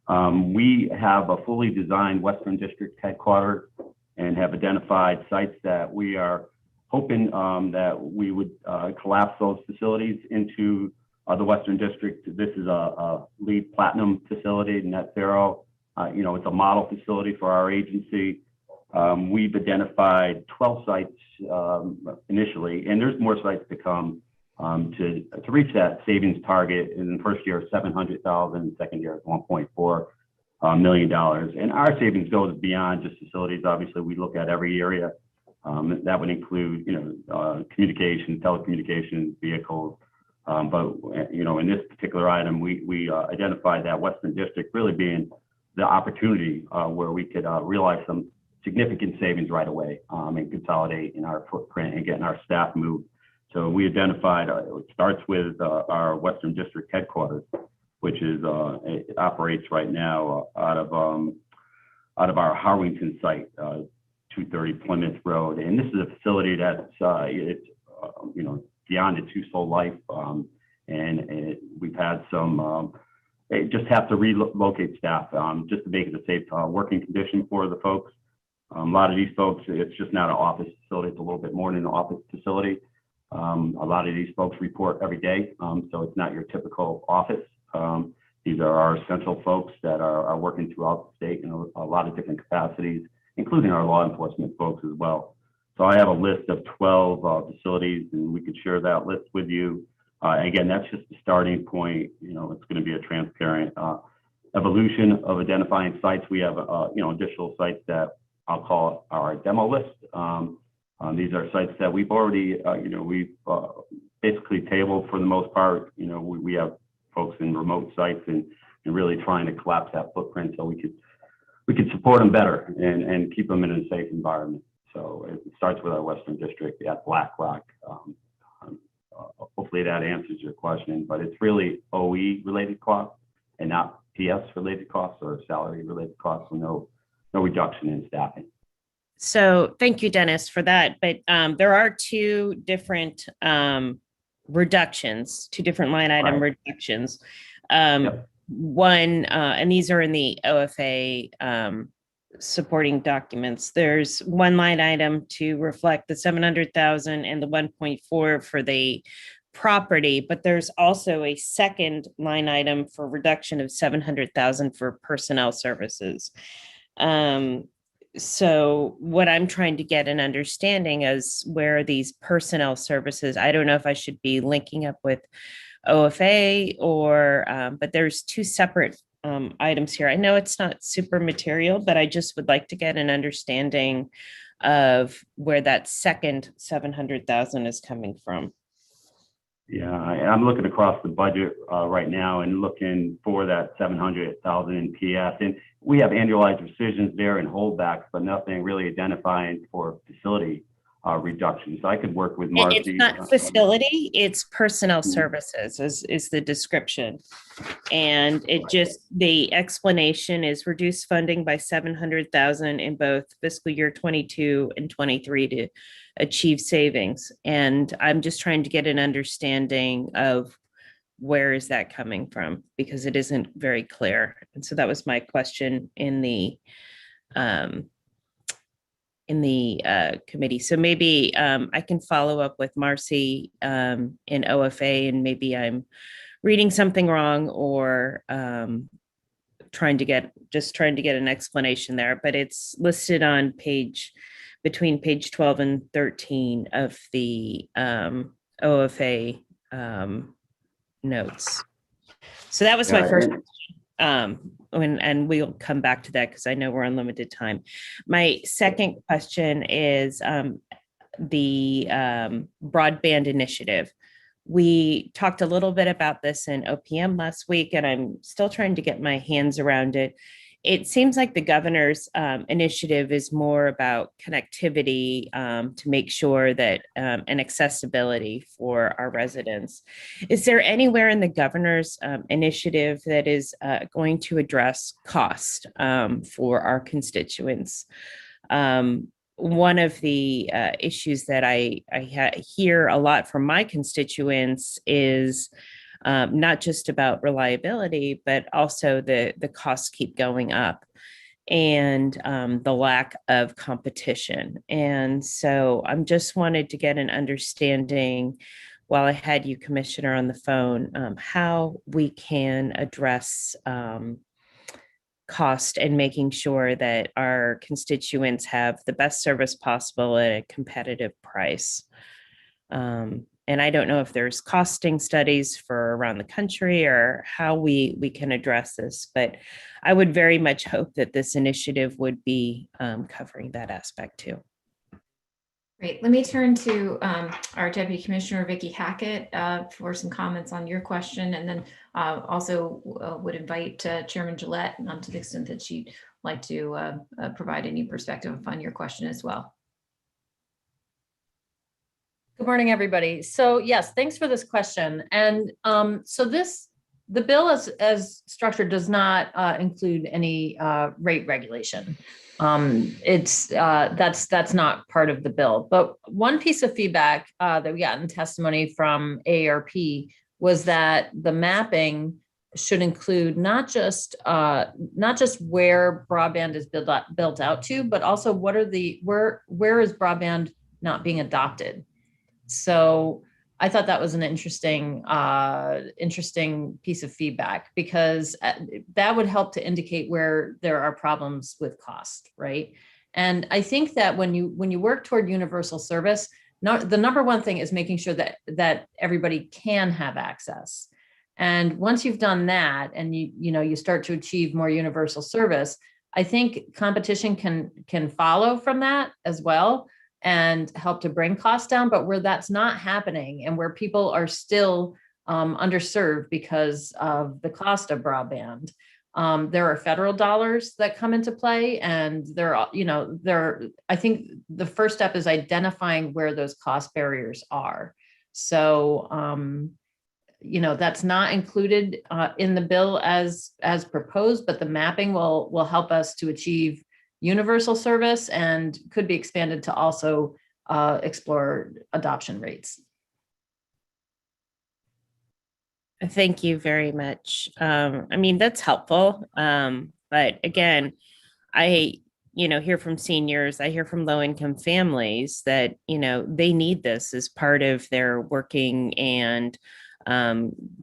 We have a fully designed Western District headquarters and have identified sites that we are hoping that we would collapse those facilities into the Western District. This is a LEED Platinum facility, net zero. It's a model facility for our agency. We've identified 12 sites initially, and there's more sites to come to reach that savings target. In the first year, 700,000, second year, $1.4 million. And our savings goes beyond just facilities. Obviously, we look at every area. That would include, communication, telecommunications, vehicles. But in this particular item, we identified that Western District really being the opportunity where we could realize some significant savings right away and consolidate in our footprint and getting our staff moved. So we identified, it starts with our Western District headquarters, which is, it operates right now out of our Harwington site, 230 Plymouth Road. And this is a facility that's, it's beyond its useful life. We've had some, just have to relocate staff just to make it a safe working condition for the folks. A lot of these folks, it's just not an office facility, it's a little bit more than an office facility. A lot of these folks report every day, so it's not your typical office. These are our essential folks that are working throughout the state in a lot of different capacities, including our law enforcement folks as well. So I have a list of 12 facilities, and we could share that list with you. Again, that's just the starting point. It's going to be a transparent evolution of identifying sites. We have, additional sites that I'll call our demo list. These are sites that we've already, we've basically tabled for the most part. We have folks in remote sites and really trying to collapse that footprint so we could support them better and keep them in a safe environment. So it starts with our Western District at Black Rock. Hopefully that answers your question, but it's really OE related costs and not PS related costs or salary related costs. So no reduction in staffing. So thank you, Dennis, for that. But there are 2 different reductions, 2 different line item reductions. Yep. One, and these are in the OFA supporting documents. There's one line item to reflect the 700,000 and the 1.4 for the property, but there's also a second line item for reduction of 700,000 for personnel services. So what I'm trying to get an understanding is where these personnel services, I don't know if I should be linking up with OFA or, but there's 2 separate items here. I know it's not super material, but I just would like to get an understanding of where that second 700,000 is coming from. Yeah, I'm looking across the budget right now and looking for that 700,000 in PS. And we have annualized rescissions there and holdbacks, but nothing really identifying for facility reduction. So I could work with Marcy. It's not facility, it's personnel services is the description. And it just, the explanation is reduced funding by 700,000 in both fiscal year 22 and 23 to achieve savings. And I'm just trying to get an understanding of where is that coming from? Because it isn't very clear. And so that was my question in the committee. So maybe I can follow up with Marcy in OFA, and maybe I'm reading something wrong, or trying to get an explanation there, but it's listed on between page 12 and 13 of the OFA notes. So that was my first and we'll come back to that because I know we're on limited time. My second question is the broadband initiative. We talked a little bit about this in OPM last week, and I'm still trying to get my hands around it. It seems like the governor's initiative is more about connectivity to make sure that and accessibility for our residents. Is there anywhere in the governor's initiative that is going to address cost for our constituents? One of the issues that I hear a lot from my constituents is not just about reliability, but also the costs keep going up, and the lack of competition. And so I'm just wanted to get an understanding, while I had you, Commissioner, on the phone, how we can address cost and making sure that our constituents have the best service possible at a competitive price. And I don't know if there's costing studies for around the country or how we can address this, but I would very much hope that this initiative would be covering that aspect too. Great. Let me turn to our Deputy Commissioner, Vicki Hackett, for some comments on your question, and then also would invite Chairman Gillette to the extent that she'd like to provide any perspective on your question as well. Good morning, everybody. So yes, thanks for this question. And so the bill as structured does not include any rate regulation. That's not part of the bill. But one piece of feedback that we got in testimony from AARP was that the mapping should include not just where broadband is built out to, but also where is broadband not being adopted. So I thought that was an interesting piece of feedback, because that would help to indicate where there are problems with cost, right? And I think that when you work toward universal service, the number one thing is making sure that everybody can have access. And once you've done that, and you start to achieve more universal service, I think competition can follow from that as well and help to bring costs down. But where that's not happening, and where people are still underserved because of the cost of broadband, there are federal dollars that come into play, and I think the first step is identifying where those cost barriers are. So that's not included in the bill as proposed, but the mapping will help us to achieve universal service, and could be expanded to also explore adoption rates. Thank you very much. I mean, that's helpful. But again, I hear from seniors, I hear from low-income families that, they need this as part of their working and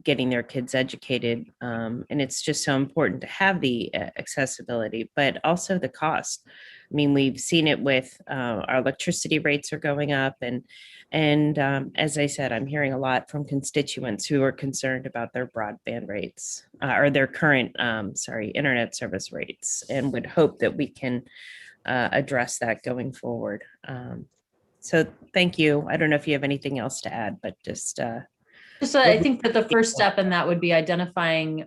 getting their kids educated. And it's just so important to have the accessibility, but also the cost. I mean, we've seen it with our electricity rates are going up, and as I said, I'm hearing a lot from constituents who are concerned about their broadband rates or their current, internet service rates, and would hope that we can address that going forward. So thank you. I don't know if you have anything else to add, but just I think that the first step in that would be identifying,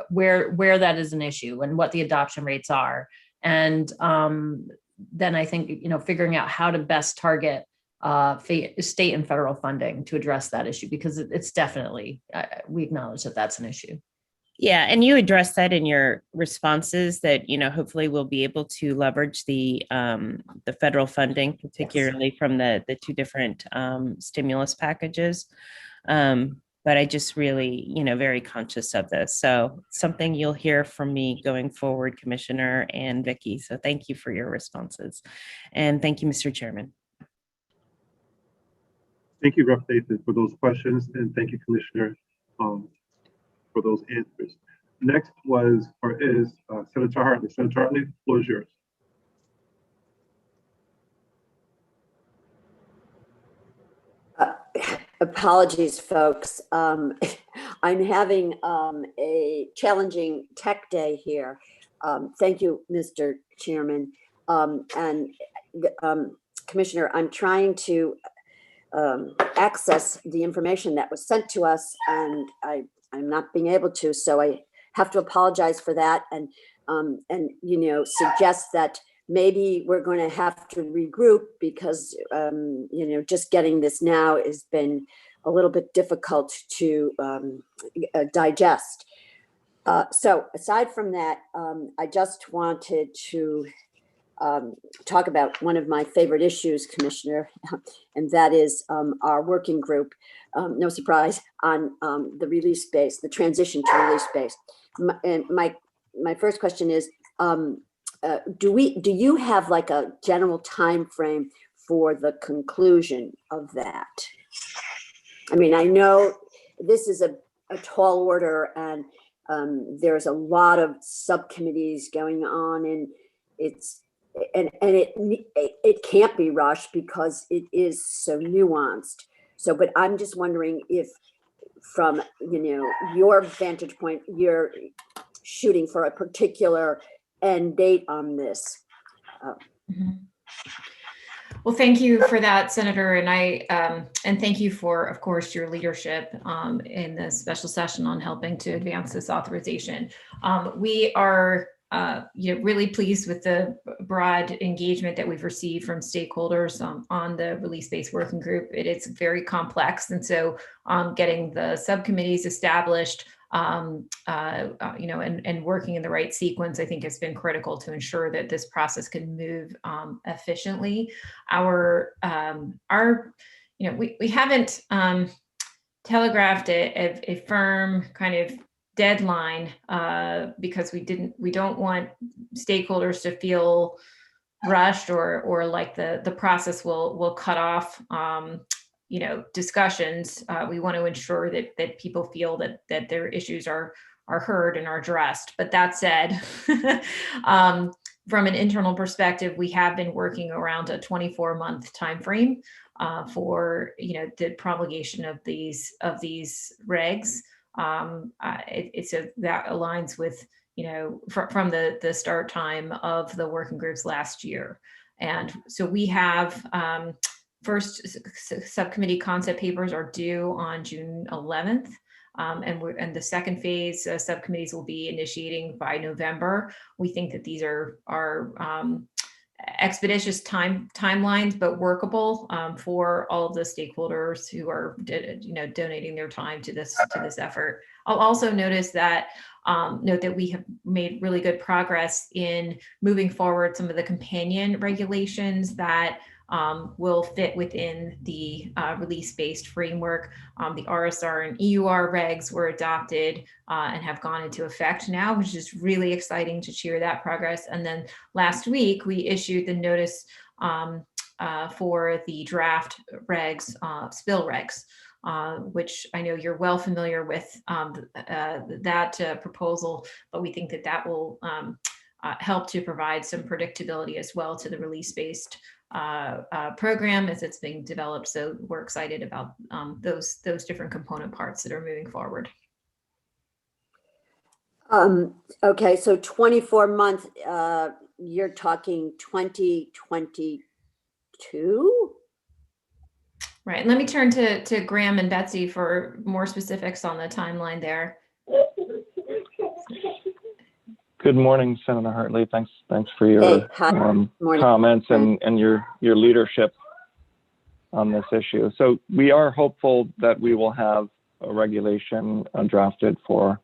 where that is an issue and what the adoption rates are. And then I think, figuring out how to best target state and federal funding to address that issue, because it's definitely, we acknowledge that that's an issue. Yeah, and you addressed that in your responses that, hopefully we'll be able to leverage the federal funding, particularly from the two different stimulus packages. but I just really, very conscious of this. So something you'll hear from me going forward, Commissioner and Vicky. So thank you for your responses. And thank you, Mr. Chairman. Thank you, Rep. Nathan, for those questions, and thank you, Commissioner, for those answers. Next is Senator Hartley. Senator Hartley, the floor is yours. Apologies, folks. I'm having a challenging tech day here. Thank you, Mr. Chairman. Commissioner, I'm trying to access the information that was sent to us, and I'm not being able to, so I have to apologize for that, and suggest that maybe we're going to have to regroup because just getting this now has been a little bit difficult to digest. So aside from that, I just wanted to talk about one of my favorite issues, Commissioner, and that is our working group, no surprise, on the release base, the transition to release base. And my first question is, do you have like a general time frame for the conclusion of that? I mean, I know this is a tall order, and there's a lot of subcommittees going on, and it can't be rushed because it is so nuanced. So, but I'm just wondering if, from your vantage point, you're shooting for a particular end date on this. Well, thank you for that, Senator, and thank you for, of course, your leadership in the special session on helping to advance this authorization. We are really pleased with the broad engagement that we've received from stakeholders on the release-based working group. It is very complex, and so getting the subcommittees established, and working in the right sequence, I think has been critical to ensure that this process can move efficiently. We haven't telegraphed a firm kind of deadline because we don't want stakeholders to feel rushed or like the process will cut off discussions. We want to ensure that people feel that their issues are heard and are addressed. But that said, from an internal perspective, we have been working around a 24-month timeframe for the promulgation of these regs. That aligns with from the start time of the working groups last year, and so we have first subcommittee concept papers are due on June 11th. And the second phase subcommittees will be initiating by November. We think that these are expeditious timelines, but workable for all of the stakeholders who are donating their time to this effort. I'll also note that we have made really good progress in moving forward some of the companion regulations that will fit within the release-based framework. The RSR and EUR regs were adopted and have gone into effect now, which is really exciting to share that progress. And then last week, we issued the notice for the draft regs, spill regs, which I know you're well familiar with that proposal, but we think that will help to provide some predictability as well to the release-based program as it's being developed. So we're excited about those different component parts that are moving forward. Okay, so 24-month, you're talking 2022? Right, and let me turn to Graham and Betsy for more specifics on the timeline there. Good morning, Senator Hartley. Thanks for your comments and your leadership on this issue. So we are hopeful that we will have a regulation drafted for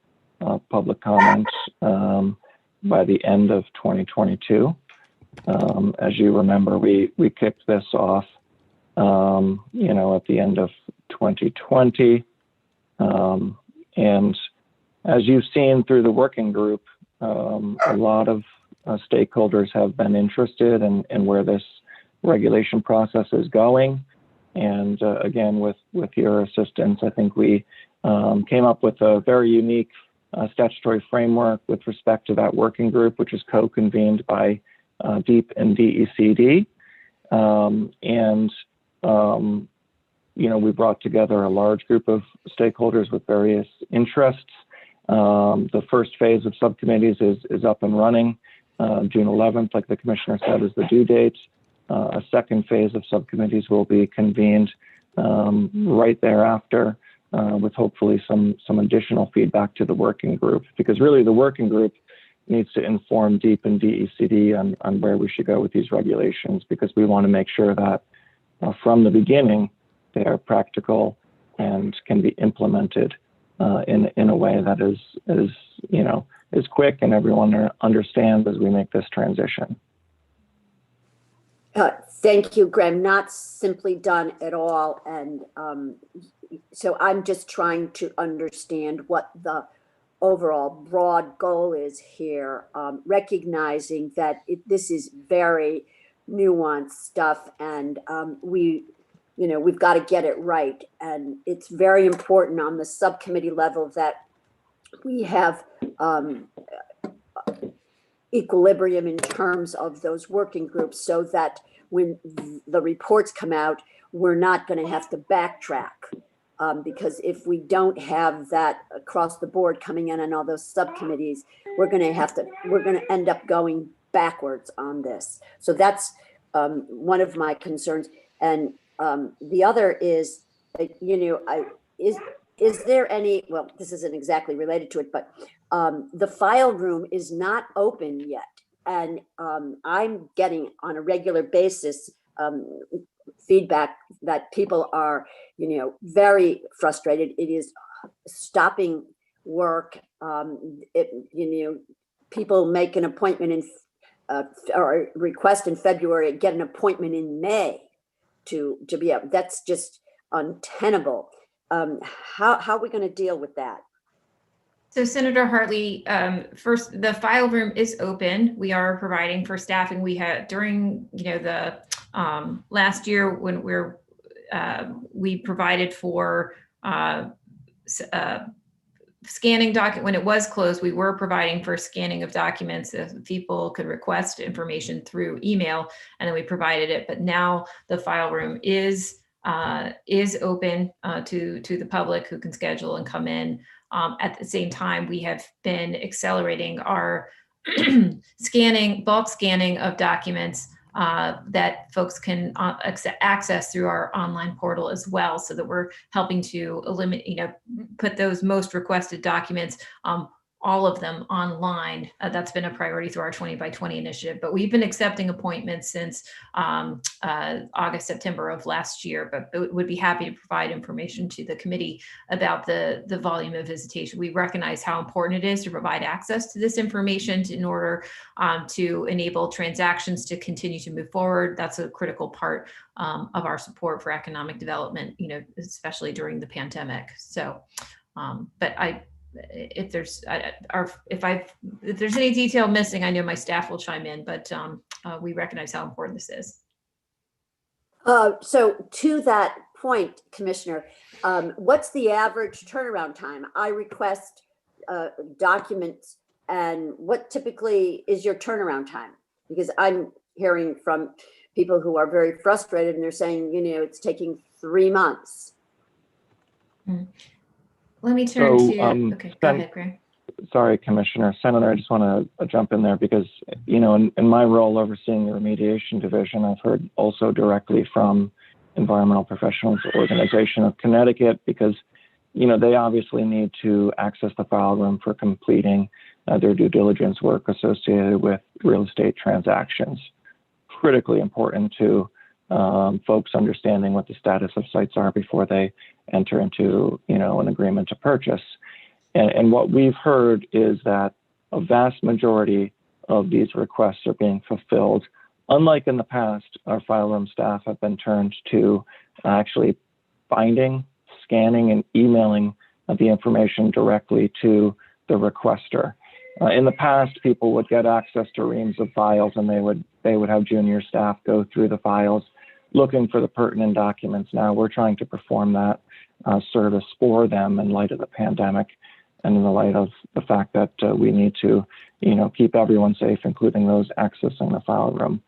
public comments by the end of 2022. As you remember, we kicked this off, at the end of 2020. And as you've seen through the working group, a lot of stakeholders have been interested in where this regulation process is going. And again, with your assistance, I think we came up with a very unique statutory framework with respect to that working group, which is co-convened by DEEP and DECD. We brought together a large group of stakeholders with various interests. The first phase of subcommittees is up and running. June 11th, like the commissioner said, is the due date. A second phase of subcommittees will be convened right thereafter, with hopefully some additional feedback to the working group, because really the working group needs to inform DEEP and DECD on where we should go with these regulations, because we want to make sure that from the beginning they are practical and can be implemented in a way that is quick and everyone understands as we make this transition. Thank you, Graham. Not simply done at all. And so I'm just trying to understand what the overall broad goal is here, recognizing that this is very nuanced stuff, and we've got to get it right. And it's very important on the subcommittee level that we have equilibrium in terms of those working groups, so that when the reports come out, we're not going to have to backtrack. Because if we don't have that across the board coming in on all those subcommittees, we're going to end up going backwards on this. So that's one of my concerns. And the other is, is there any, well, this isn't exactly related to it, but the file room is not open yet. And I'm getting on a regular basis feedback that people are, very frustrated. It is stopping work. People make an appointment or request in February, get an appointment in May to be up. That's just untenable. How are we going to deal with that? So Senator Hartley, first, the file room is open. We are providing for staffing. We had during, the last year when we provided for scanning document when it was closed, we were providing for scanning of documents if people could request information through email, and then we provided it. But now the file room is open to the public who can schedule and come in. At the same time, we have been accelerating our bulk scanning of documents that folks can access through our online portal as well, so that we're helping to eliminate, put those most requested documents, all of them online. That's been a priority through our 20 by 20 initiative, but we've been accepting appointments since August, September of last year, but would be happy to provide information to the committee about the volume of visitation. We recognize how important it is to provide access to this information in order to enable transactions to continue to move forward. That's a critical part of our support for economic development, especially during the pandemic. So, but if there's any detail missing, I know my staff will chime in, but we recognize how important this is. So to that point, Commissioner, what's the average turnaround time? I request documents, and what typically is your turnaround time? Because I'm hearing from people who are very frustrated, and they're saying, it's taking 3 months. Let me turn to, okay, go ahead, Graham. Sorry, Commissioner. Senator, I just want to jump in there because, in my role overseeing the remediation division, I've heard also directly from Environmental Professionals Organization of Connecticut, because, they obviously need to access the file room for completing their due diligence work associated with real estate transactions. Critically important to folks understanding what the status of sites are before they enter into, an agreement to purchase. And what we've heard is that a vast majority of these requests are being fulfilled. Unlike in the past, our file room staff have been turned to actually finding, scanning, and emailing the information directly to the requester. In the past, people would get access to reams of files, and they would have junior staff go through the files looking for the pertinent documents. Now we're trying to perform that service for them in light of the pandemic and in the light of the fact that we need to, keep everyone safe, including those accessing the file room.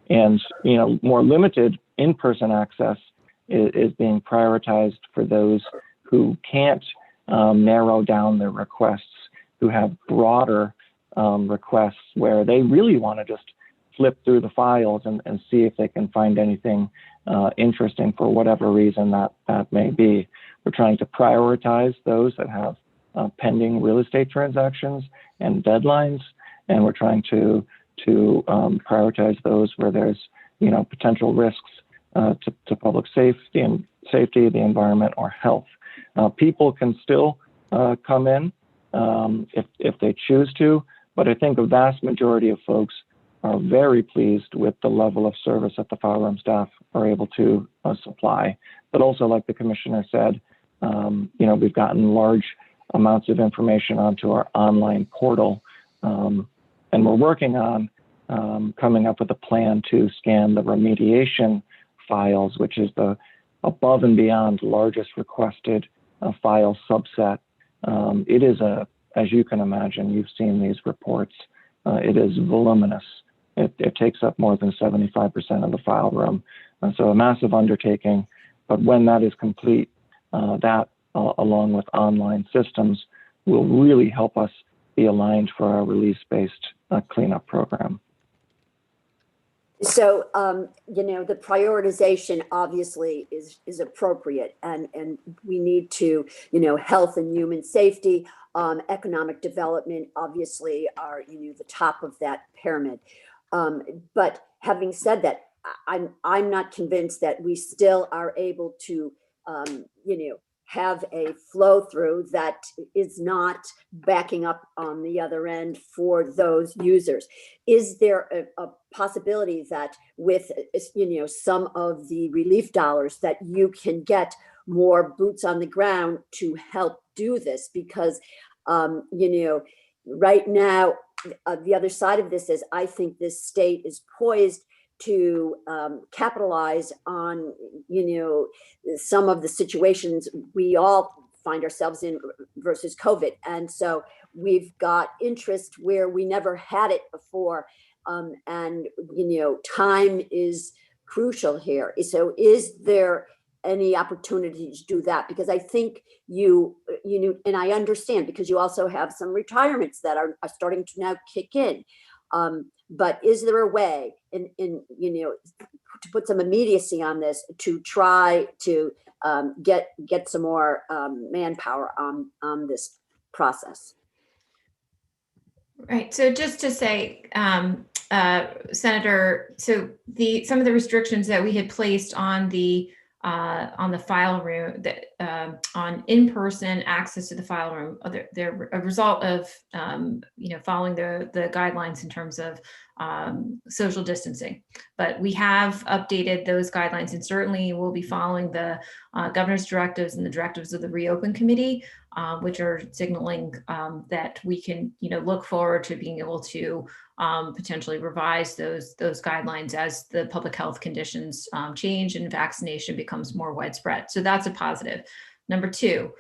And, more limited in-person access is being prioritized for those who can't narrow down their requests, who have broader requests where they really want to just flip through the files and see if they can find anything interesting for whatever reason that may be. We're trying to prioritize those that have pending real estate transactions and deadlines, and we're trying to prioritize those where there's potential risks to public safety, the environment, or health. People can still come in if they choose to, but I think a vast majority of folks are very pleased with the level of service that the file room staff are able to supply. But also, like the commissioner said, we've gotten large amounts of information onto our online portal, and we're working on coming up with a plan to scan the remediation files, which is the above and beyond largest requested file subset. It is as you can imagine, you've seen these reports, it is voluminous. It takes up more than 75% of the file room. And so a massive undertaking, but when that is complete, that along with online systems will really help us be aligned for our release-based cleanup program. So, the prioritization obviously is appropriate, and we need to, health and human safety, economic development obviously are, the top of that pyramid. But having said that, I'm not convinced that we still are able to, have a flow through that is not backing up on the other end for those users. Is there a possibility that with, some of the relief dollars that you can get more boots on the ground to help do this? Because, right now, the other side of this is I think this state is poised to capitalize on, some of the situations we all find ourselves in versus COVID. And so we've got interest where we never had it before. And, time is crucial here. So is there any opportunity to do that? Because I think and I understand because you also have some retirements that are starting to now kick in. But is there a way to put some immediacy on this to try to get some more manpower on this process? Right. So just to say, Senator, so some of the restrictions that we had placed on the file room, that on in-person access to the file room, they're a result of following the guidelines in terms of social distancing. But we have updated those guidelines, and certainly we'll be following the governor's directives and the directives of the Reopen Committee, which are signaling that we can look forward to being able to potentially revise those guidelines as the public health conditions change and vaccination becomes more widespread. So that's a positive. Number two,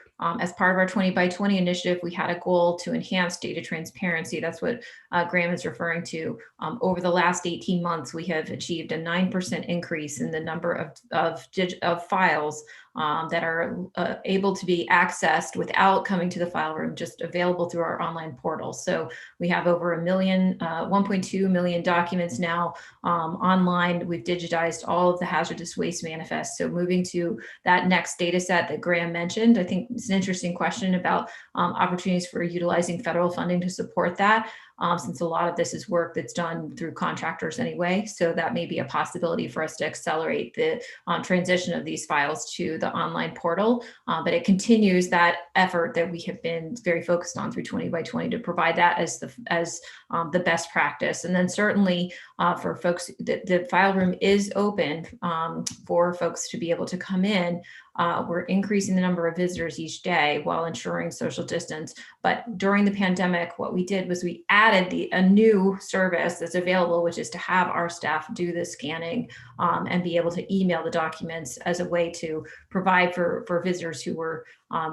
as part of our 20 by 20 initiative, we had a goal to enhance data transparency. That's what Graham is referring to. Over the last 18 months, we have achieved a 9% increase in the number of files that are able to be accessed without coming to the file room, just available through our online portal. So we have over 1.2 million documents now online. We've digitized all of the hazardous waste manifests. So moving to that next data set that Graham mentioned, I think it's an interesting question about opportunities for utilizing federal funding to support that. since a lot of this is work that's done through contractors anyway. So that may be a possibility for us to accelerate the transition of these files to the online portal. But it continues that effort that we have been very focused on through 20 by 20 to provide that as the best practice. And then certainly for folks, the file room is open for folks to be able to come in. We're increasing the number of visitors each day while ensuring social distance. But during the pandemic, what we did was we added a new service that's available, which is to have our staff do the scanning and be able to email the documents as a way to provide for visitors who were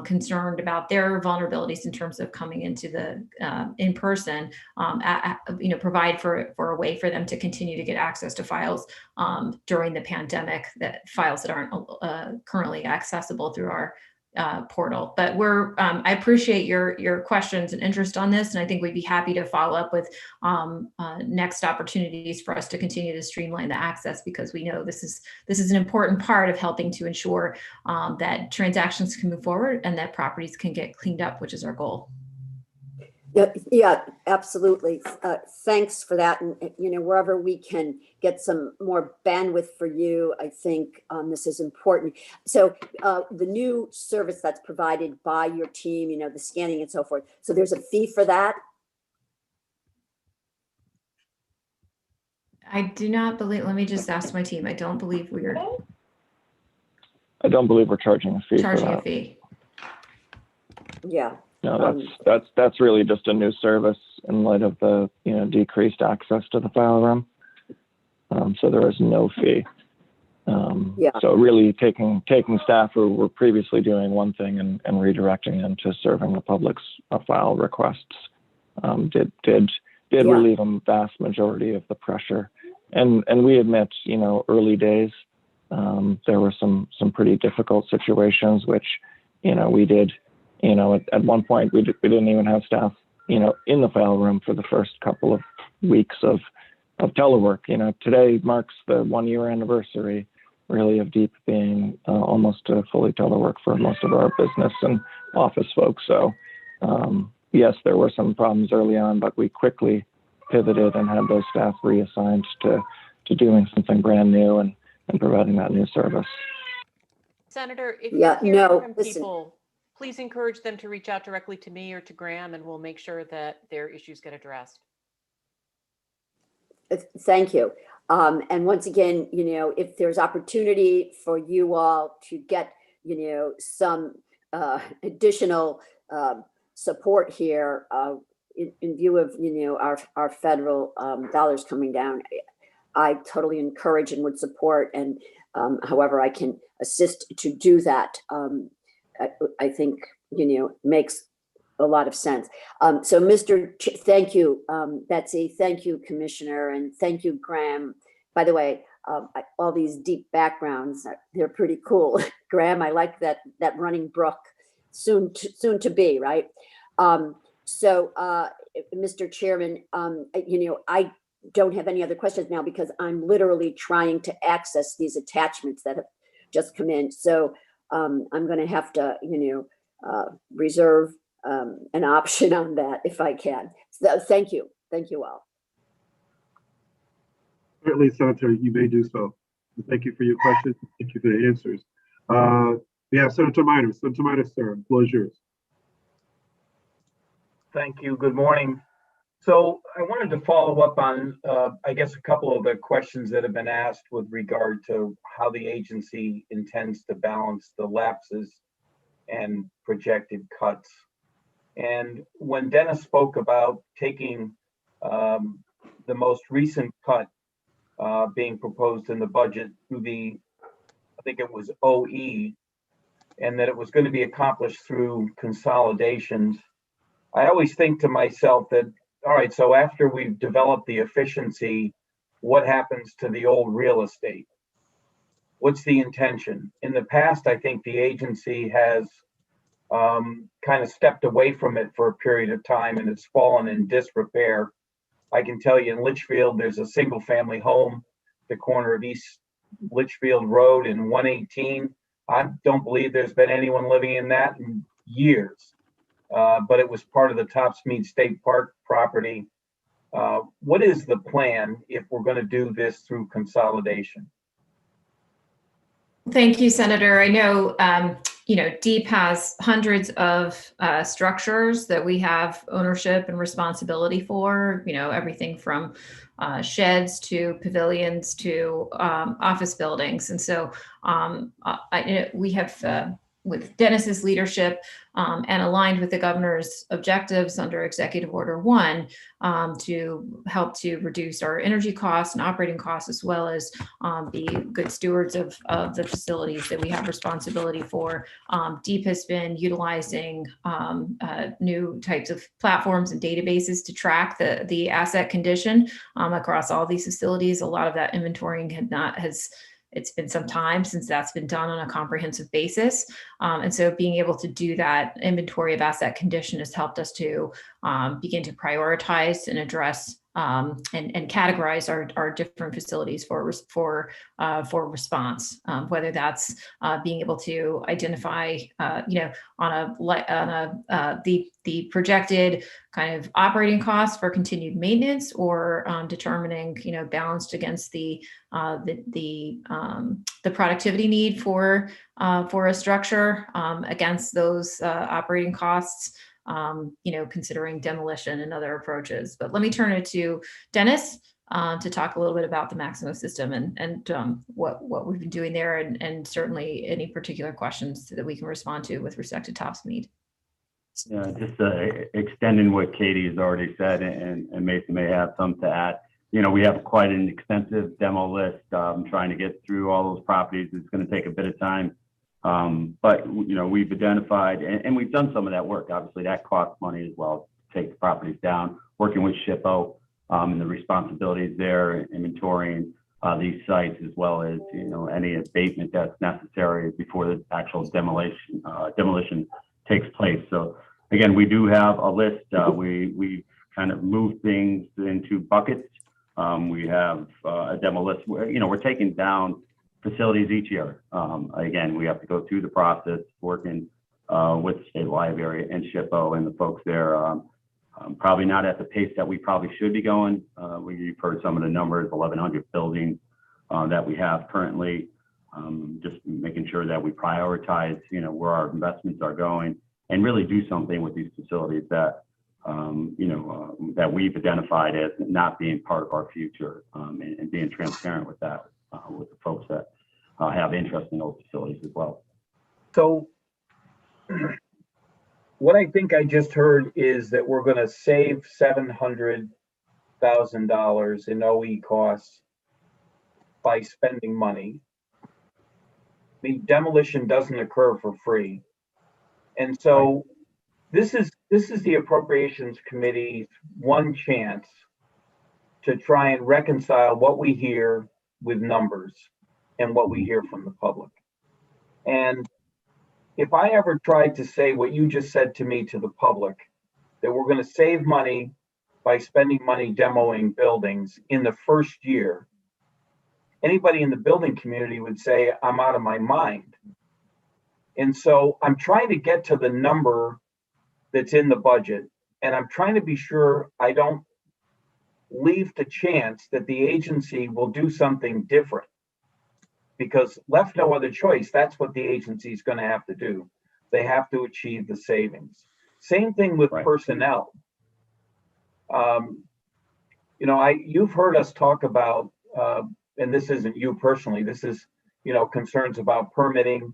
concerned about their vulnerabilities in terms of coming into the in person, provide for a way for them to continue to get access to files during the pandemic, that files that aren't currently accessible through our portal. But I appreciate your questions and interest on this, and I think we'd be happy to follow up with next opportunities for us to continue to streamline the access, because we know this is an important part of helping to ensure that transactions can move forward and that properties can get cleaned up, which is our goal. Yeah, absolutely. Thanks for that. And, wherever we can get some more bandwidth for you, I think this is important. So the new service that's provided by your team, the scanning and so forth. So there's a fee for that? I do not believe, let me just ask my team. I don't believe we're charging a fee. Charging a fee. Yeah. No, that's really just a new service in light of the decreased access to the file room. So there is no fee. So really taking staff who were previously doing one thing and redirecting them to serving the public's file requests did relieve a vast majority of the pressure. And we admit, early days there were some pretty difficult situations, which we did. At one point we didn't even have staff, in the file room for the first couple of weeks of telework. Today marks the 1-year anniversary, really, of Deep being almost fully telework for most of our business and office folks. So yes, there were some problems early on, but we quickly pivoted and had those staff reassigned to doing something brand new and providing that new service. Senator, if you hear from people, please encourage them to reach out directly to me or to Graham, and we'll make sure that their issues get addressed. Thank you. And once again, if there's opportunity for you all to get, some additional support here in view of, our federal dollars coming down, I totally encourage and would support. And however I can assist to do that, I think, makes a lot of sense. So thank you, Betsy. Thank you, Commissioner. And thank you, Graham. By the way, all these deep backgrounds, they're pretty cool. Graham, I like that running brook, soon to be, right? So Mr. Chairman, I don't have any other questions now because I'm literally trying to access these attachments that have just come in. So I'm going to have to, reserve an option on that if I can. So thank you. Thank you all. Certainly, Senator, you may do so. Thank you for your questions. Thank you for the answers. We have Senator Minor. Senator Minor, sir, the floor is yours. Thank you. Good morning. So I wanted to follow up on, I guess, a couple of the questions that have been asked with regard to how the agency intends to balance the lapses and projected cuts. And when Dennis spoke about taking the most recent cut being proposed in the budget through I think it was OE, and that it was going to be accomplished through consolidations, I always think to myself that, all right, so after we've developed the efficiency, what happens to the old real estate? What's the intention? In the past, I think the agency has kind of stepped away from it for a period of time and it's fallen in disrepair. I can tell you in Litchfield, there's a single family home, the corner of East Litchfield Road and 118. I don't believe there's been anyone living in that in years. But it was part of the Topsmead State Park property what is the plan if we're going to do this through consolidation? Thank you, Senator. I know, DEEP has hundreds of structures that we have ownership and responsibility for, everything from sheds to pavilions to office buildings. And so we have, with Dennis's leadership and aligned with the governor's objectives under Executive Order 1, to help to reduce our energy costs and operating costs, as well as be good stewards of the facilities that we have responsibility for. DEEP has been utilizing new types of platforms and databases to track the asset condition across all these facilities. A lot of that inventorying it's been some time since that's been done on a comprehensive basis. And so being able to do that inventory of asset condition has helped us to begin to prioritize and address and categorize our different facilities for response, whether that's being able to identify, the projected kind of operating costs for continued maintenance, or determining, balanced against the productivity need for a structure against those operating costs. Considering demolition and other approaches. But let me turn it to Dennis to talk a little bit about the Maximo system and what we've been doing there, and certainly any particular questions that we can respond to with respect to top speed. Yeah, just extending what Katie has already said, and Mason may have some to add. We have quite an extensive demo list. Trying to get through all those properties is going to take a bit of time. But we've identified, and we've done some of that work. Obviously, that costs money as well to take the properties down, working with SHPO and the responsibilities there, inventorying these sites, as well as any abatement that's necessary before the actual demolition takes place. So again, we do have a list. We kind of move things into buckets. We have a demo list where we're taking down facilities each year. Again, we have to go through the process, working with State Library and SHPO and the folks there. Probably not at the pace that we probably should be going. You've heard some of the numbers, 1,100 buildings that we have currently. Just making sure that we prioritize, where our investments are going, and really do something with these facilities that, that we've identified as not being part of our future, and being transparent with that, with the folks that have interest in those facilities as well. So what I think I just heard is that we're going to save $700,000 in OE costs by spending money. The demolition doesn't occur for free. And so this is the Appropriations Committee's one chance to try and reconcile what we hear with numbers and what we hear from the public. And if I ever tried to say what you just said to me to the public, that we're going to save money by spending money demoing buildings in the first year, anybody in the building community would say, I'm out of my mind. And so I'm trying to get to the number that's in the budget, and I'm trying to be sure I don't leave the chance that the agency will do something different, because left no other choice, that's what the agency is going to have to do. They have to achieve the savings. Same thing with personnel. You've heard us talk about, and this isn't you personally, this is, concerns about permitting,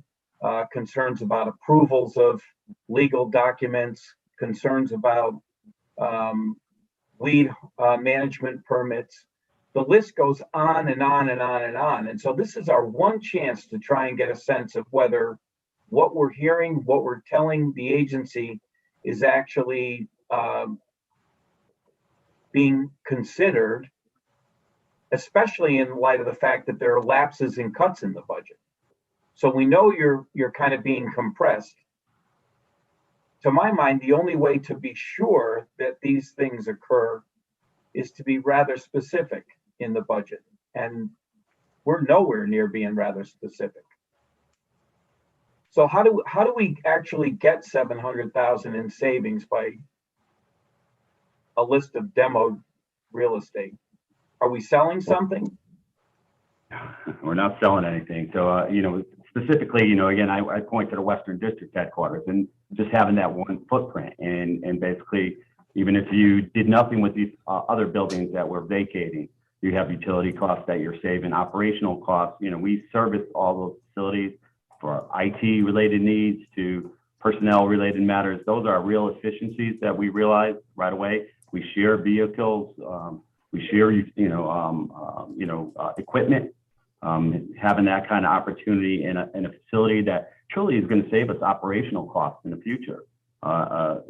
concerns about approvals of legal documents, concerns about weed management permits. The list goes on and on and on and on. And so this is our one chance to try and get a sense of whether what we're hearing, what we're telling the agency is actually being considered, especially in light of the fact that there are lapses and cuts in the budget. So we know you're kind of being compressed. To my mind, the only way to be sure that these things occur is to be rather specific in the budget. And we're nowhere near being rather specific. So how do we actually get 700,000 in savings by a list of demoed real estate? Are we selling something? We're not selling anything. So, specifically, again, I point to the Western District headquarters and just having that one footprint. And basically, even if you did nothing with these other buildings that we're vacating, you have utility costs that you're saving, operational costs. We service all those facilities for IT related needs to personnel related matters. Those are real efficiencies that we realize right away. We share vehicles, we share, equipment. Having that kind of opportunity in a facility that truly is going to save us operational costs in the future. A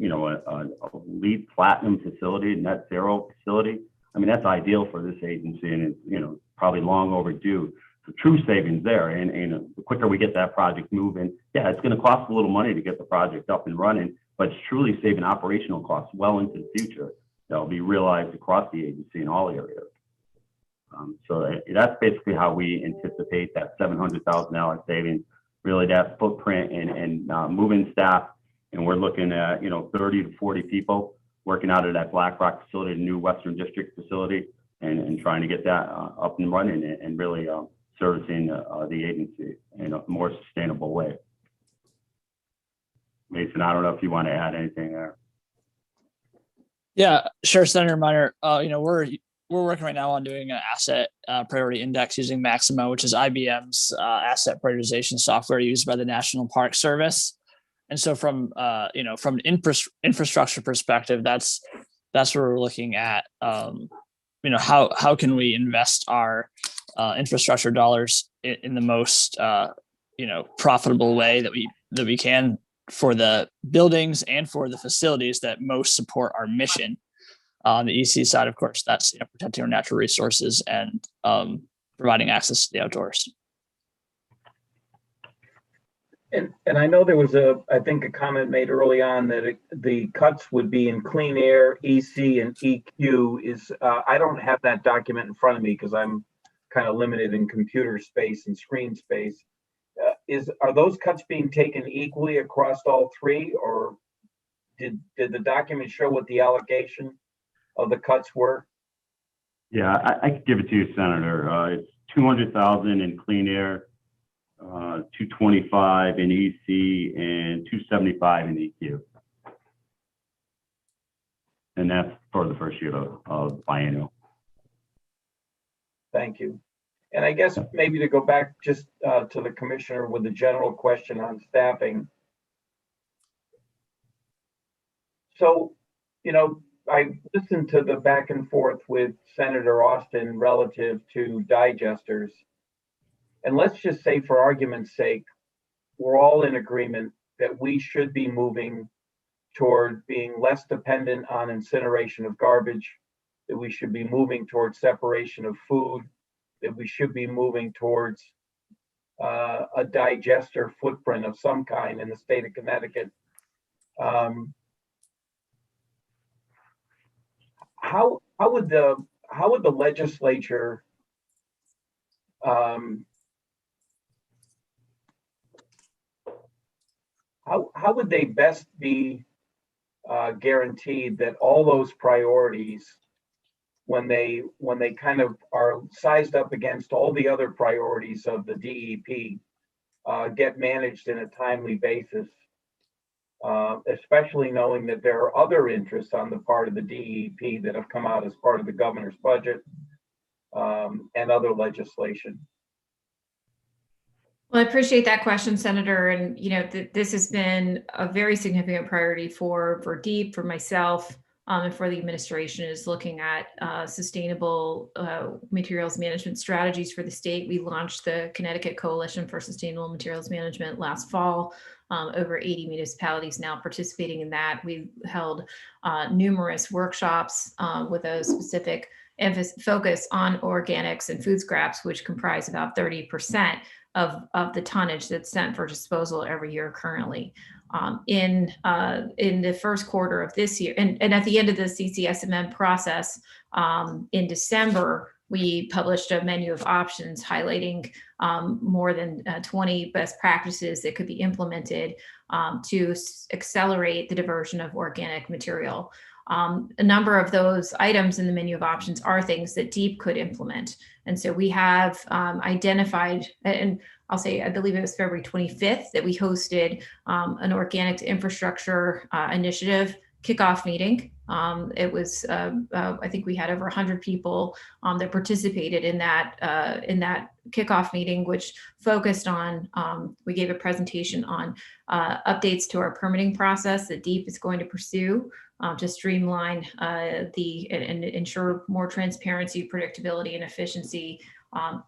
LEED Platinum facility, net zero facility. I mean, that's ideal for this agency, and it's probably long overdue. So true savings there, and the quicker we get that project moving, yeah, it's going to cost a little money to get the project up and running, but it's truly saving operational costs well into the future that will be realized across the agency in all areas. So that's basically how we anticipate that $700,000 savings, really that footprint and moving staff. And we're looking at, 30 to 40 people working out of that Black Rock facility, the new Western District facility, and trying to get that up and running and really servicing the agency in a more sustainable way. Mason, I don't know if you want to add anything there. Yeah, sure, Senator Minor. We're working right now on doing an asset priority index using Maximo, which is IBM's asset prioritization software used by the National Park Service. And so from an infrastructure perspective, that's where we're looking at, how can we invest our infrastructure dollars in the most, profitable way that we can for the buildings and for the facilities that most support our mission. On the EC side, of course, that's protecting our natural resources and providing access to the outdoors. And I know there was I think a comment made early on that the cuts would be in clean air, EC, and EQ. I don't have that document in front of me because I'm kind of limited in computer space and screen space. Are those cuts being taken equally across all three, or did the document show what the allocation of the cuts were? Yeah, I could give it to you, Senator. It's 200,000 in clean air, 225 in EC, and 275 in EQ. And that's for the first year of biennial. Thank you. And I guess maybe to go back just to the commissioner with a general question on staffing. So, I listened to the back and forth with Senator Austin relative to digesters. And let's just say, for argument's sake, we're all in agreement that we should be moving toward being less dependent on incineration of garbage, that we should be moving towards separation of food, that we should be moving towards a digester footprint of some kind in the state of Connecticut. How would the legislature how would they best be guaranteed that all those priorities, when they kind of are sized up against all the other priorities of the DEP, get managed in a timely basis, especially knowing that there are other interests on the part of the DEP that have come out as part of the governor's budget and other legislation? Well, I appreciate that question, Senator. And, this has been a very significant priority for DEEP, for myself, and for the administration, is looking at sustainable materials management strategies for the state. We launched the Connecticut Coalition for Sustainable Materials Management last fall. Over 80 municipalities now participating in that. We held numerous workshops with a specific focus on organics and food scraps, which comprise about 30% of the tonnage that's sent for disposal every year currently. In the first quarter of this year, and at the end of the CCSMM process in December, we published a menu of options highlighting more than 20 best practices that could be implemented to accelerate the diversion of organic material. A number of those items in the menu of options are things that DEEP could implement. And so we have identified, and I'll say, I believe it was February 25th that we hosted an organic infrastructure initiative kickoff meeting. It was, I think we had over 100 people that participated in that kickoff meeting, which focused on, we gave a presentation on updates to our permitting process that DEEP is going to pursue to streamline and ensure more transparency, predictability, and efficiency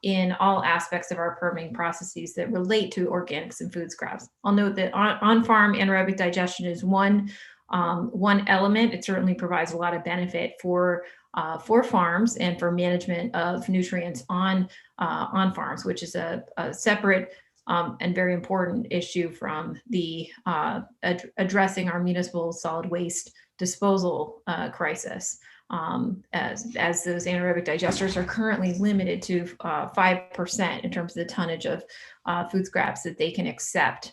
in all aspects of our permitting processes that relate to organics and food scraps. I'll note that on-farm anaerobic digestion is one element. It certainly provides a lot of benefit for farms and for management of nutrients on farms, which is a separate and very important issue from the addressing our municipal solid waste disposal crisis. As those anaerobic digesters are currently limited to 5% in terms of the tonnage of food scraps that they can accept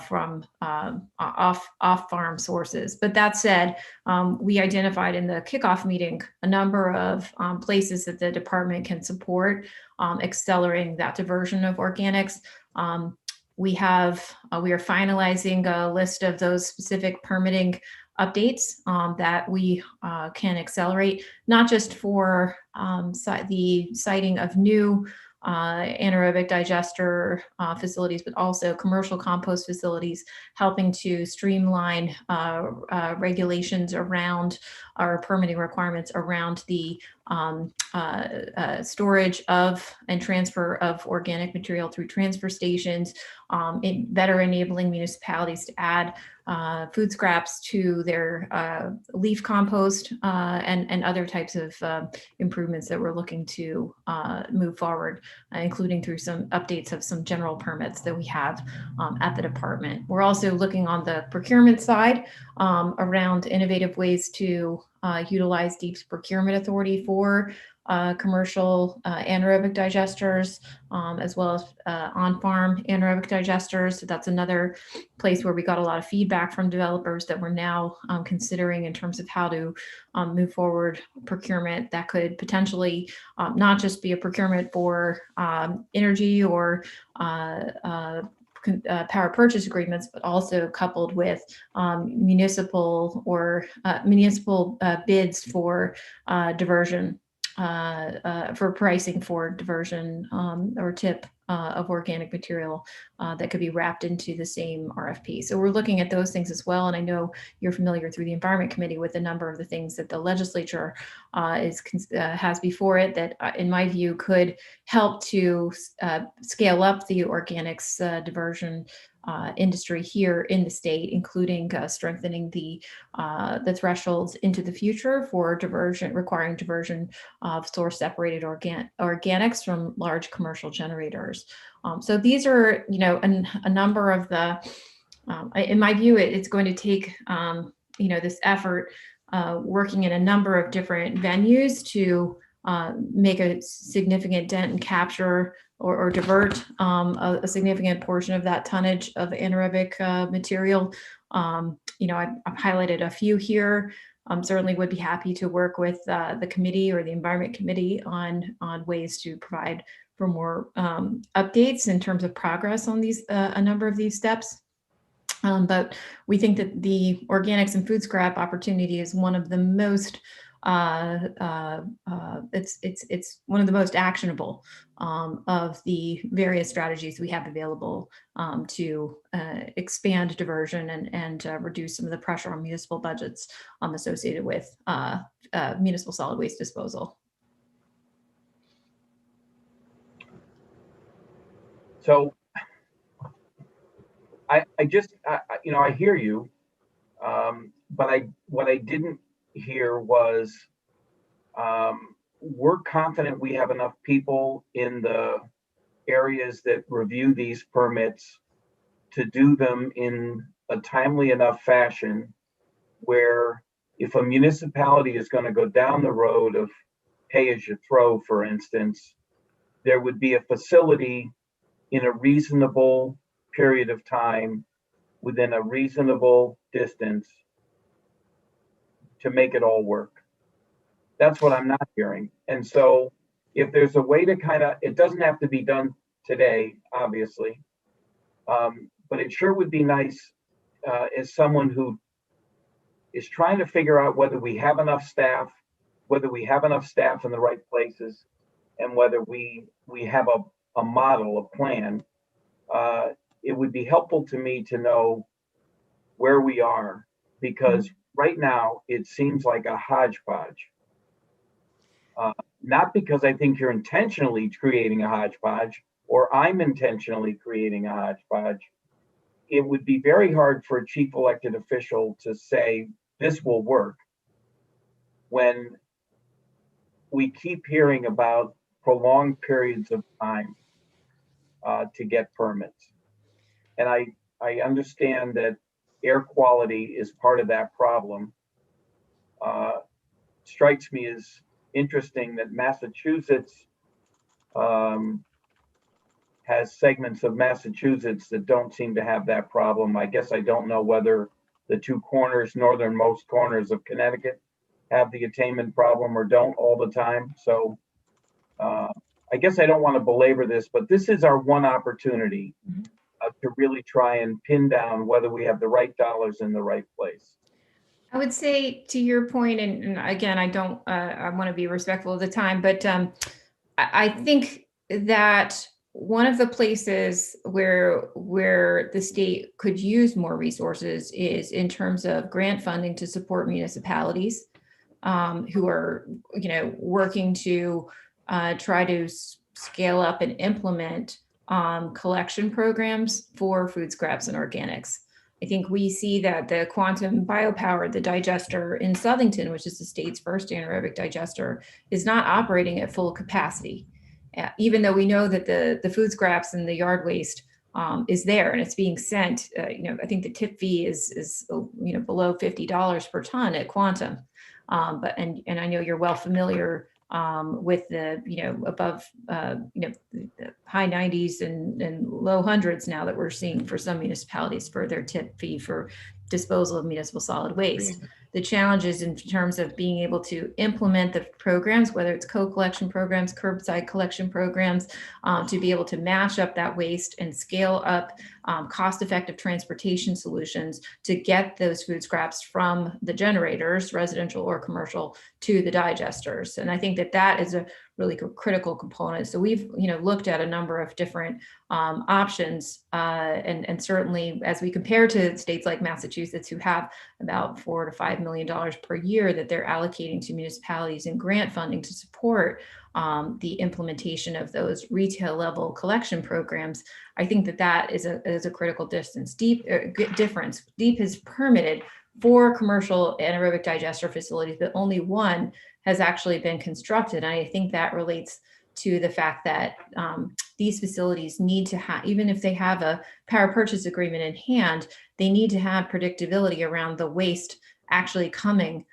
from off-farm sources. But that said, we identified in the kickoff meeting a number of places that the department can support accelerating that diversion of organics. We are finalizing a list of those specific permitting updates that we can accelerate, not just for the siting of new anaerobic digester facilities, but also commercial compost facilities, helping to streamline regulations around our permitting requirements around the storage of and transfer of organic material through transfer stations, better enabling municipalities to add food scraps to their leaf compost and other types of improvements that we're looking to move forward, including through some updates of some general permits that we have at the department. We're also looking on the procurement side around innovative ways to utilize DEEP's procurement authority for commercial anaerobic digesters, as well as on-farm anaerobic digesters. So that's another place where we got a lot of feedback from developers that we're now considering in terms of how to move forward procurement that could potentially not just be a procurement for energy or power purchase agreements, but also coupled with municipal bids for diversion, for pricing for diversion or tip of organic material that could be wrapped into the same RFP. So we're looking at those things as well. And I know you're familiar through the Environment Committee with a number of the things that the legislature has before it that, in my view, could help to scale up the organics diversion industry here in the state, including strengthening the thresholds into the future for diversion, requiring diversion of source separated organics from large commercial generators. So these are, a number of the, in my view, it's going to take, this effort working in a number of different venues to make a significant dent and capture or divert a significant portion of that tonnage of anaerobic material. I've highlighted a few here. Certainly would be happy to work with the committee or the Environment Committee on ways to provide for more updates in terms of progress on these a number of these steps. But we think that the organics and food scrap opportunity is one of the most it's one of the most actionable of the various strategies we have available to expand diversion and reduce some of the pressure on municipal budgets associated with municipal solid waste disposal. So I hear you, but what I didn't hear was we're confident we have enough people in the areas that review these permits to do them in a timely enough fashion where if a municipality is going to go down the road of pay as you throw, for instance, there would be a facility in a reasonable period of time within a reasonable distance to make it all work. That's what I'm not hearing. And so if there's a way to kind of, it doesn't have to be done today, obviously, but it sure would be nice as someone who is trying to figure out whether we have enough staff, whether we have enough staff in the right places, and whether we have a model, a plan. It would be helpful to me to know where we are, because right now it seems like a hodgepodge. Not because I think you're intentionally creating a hodgepodge or I'm intentionally creating a hodgepodge. It would be very hard for a chief elected official to say this will work when we keep hearing about prolonged periods of time to get permits. And I understand that air quality is part of that problem. Strikes me as interesting that Massachusetts has segments of Massachusetts that don't seem to have that problem. I guess I don't know whether the two corners, northernmost corners of Connecticut have the attainment problem or don't all the time. So I guess I don't want to belabor this, but this is our one opportunity to really try and pin down whether we have the right dollars in the right place. I would say to your point, and again, I want to be respectful of the time, but I think that one of the places where the state could use more resources is in terms of grant funding to support municipalities who are, working to try to scale up and implement collection programs for food scraps and organics. I think we see that the quantum biopower, the digester in Southington, which is the state's first anaerobic digester, is not operating at full capacity. Even though we know that the food scraps and the yard waste is there and it's being sent, I think the tip fee is below $50 per ton at Quantum, but I know you're well familiar with the above the high 90s and low hundreds now that we're seeing for some municipalities for their tip fee for disposal of municipal solid waste. The challenges in terms of being able to implement the programs, whether it's co-collection programs, curbside collection programs, to be able to match up that waste and scale up cost-effective transportation solutions to get those food scraps from the generators, residential or commercial, to the digesters. And I think that is a really critical component. So we've looked at a number of different options, and certainly as we compare to states like Massachusetts, who have about $4 to $5 million per year that they're allocating to municipalities and grant funding to support the implementation of those retail level collection programs. I think that is a critical difference. Deep is permitted for commercial anaerobic digester facilities, but only one has actually been constructed. And I think that relates to the fact that these facilities need to have, even if they have a power purchase agreement in hand, they need to have predictability around the waste actually coming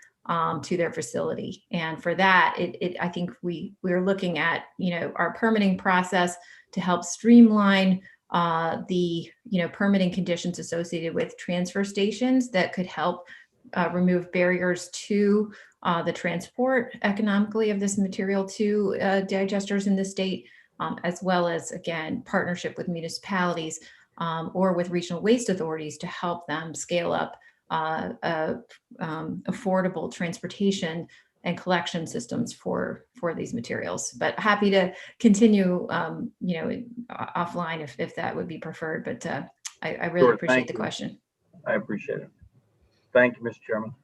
to their facility. And for that, I think we're looking at our permitting process to help streamline the permitting conditions associated with transfer stations that could help remove barriers to the transport economically of this material to digesters in the state, as well as, again, partnership with municipalities or with regional waste authorities to help them scale up affordable transportation and collection systems for these materials. But happy to continue, offline if that would be preferred. But I really appreciate the question. I appreciate it. Thank you, Mr. Chairman.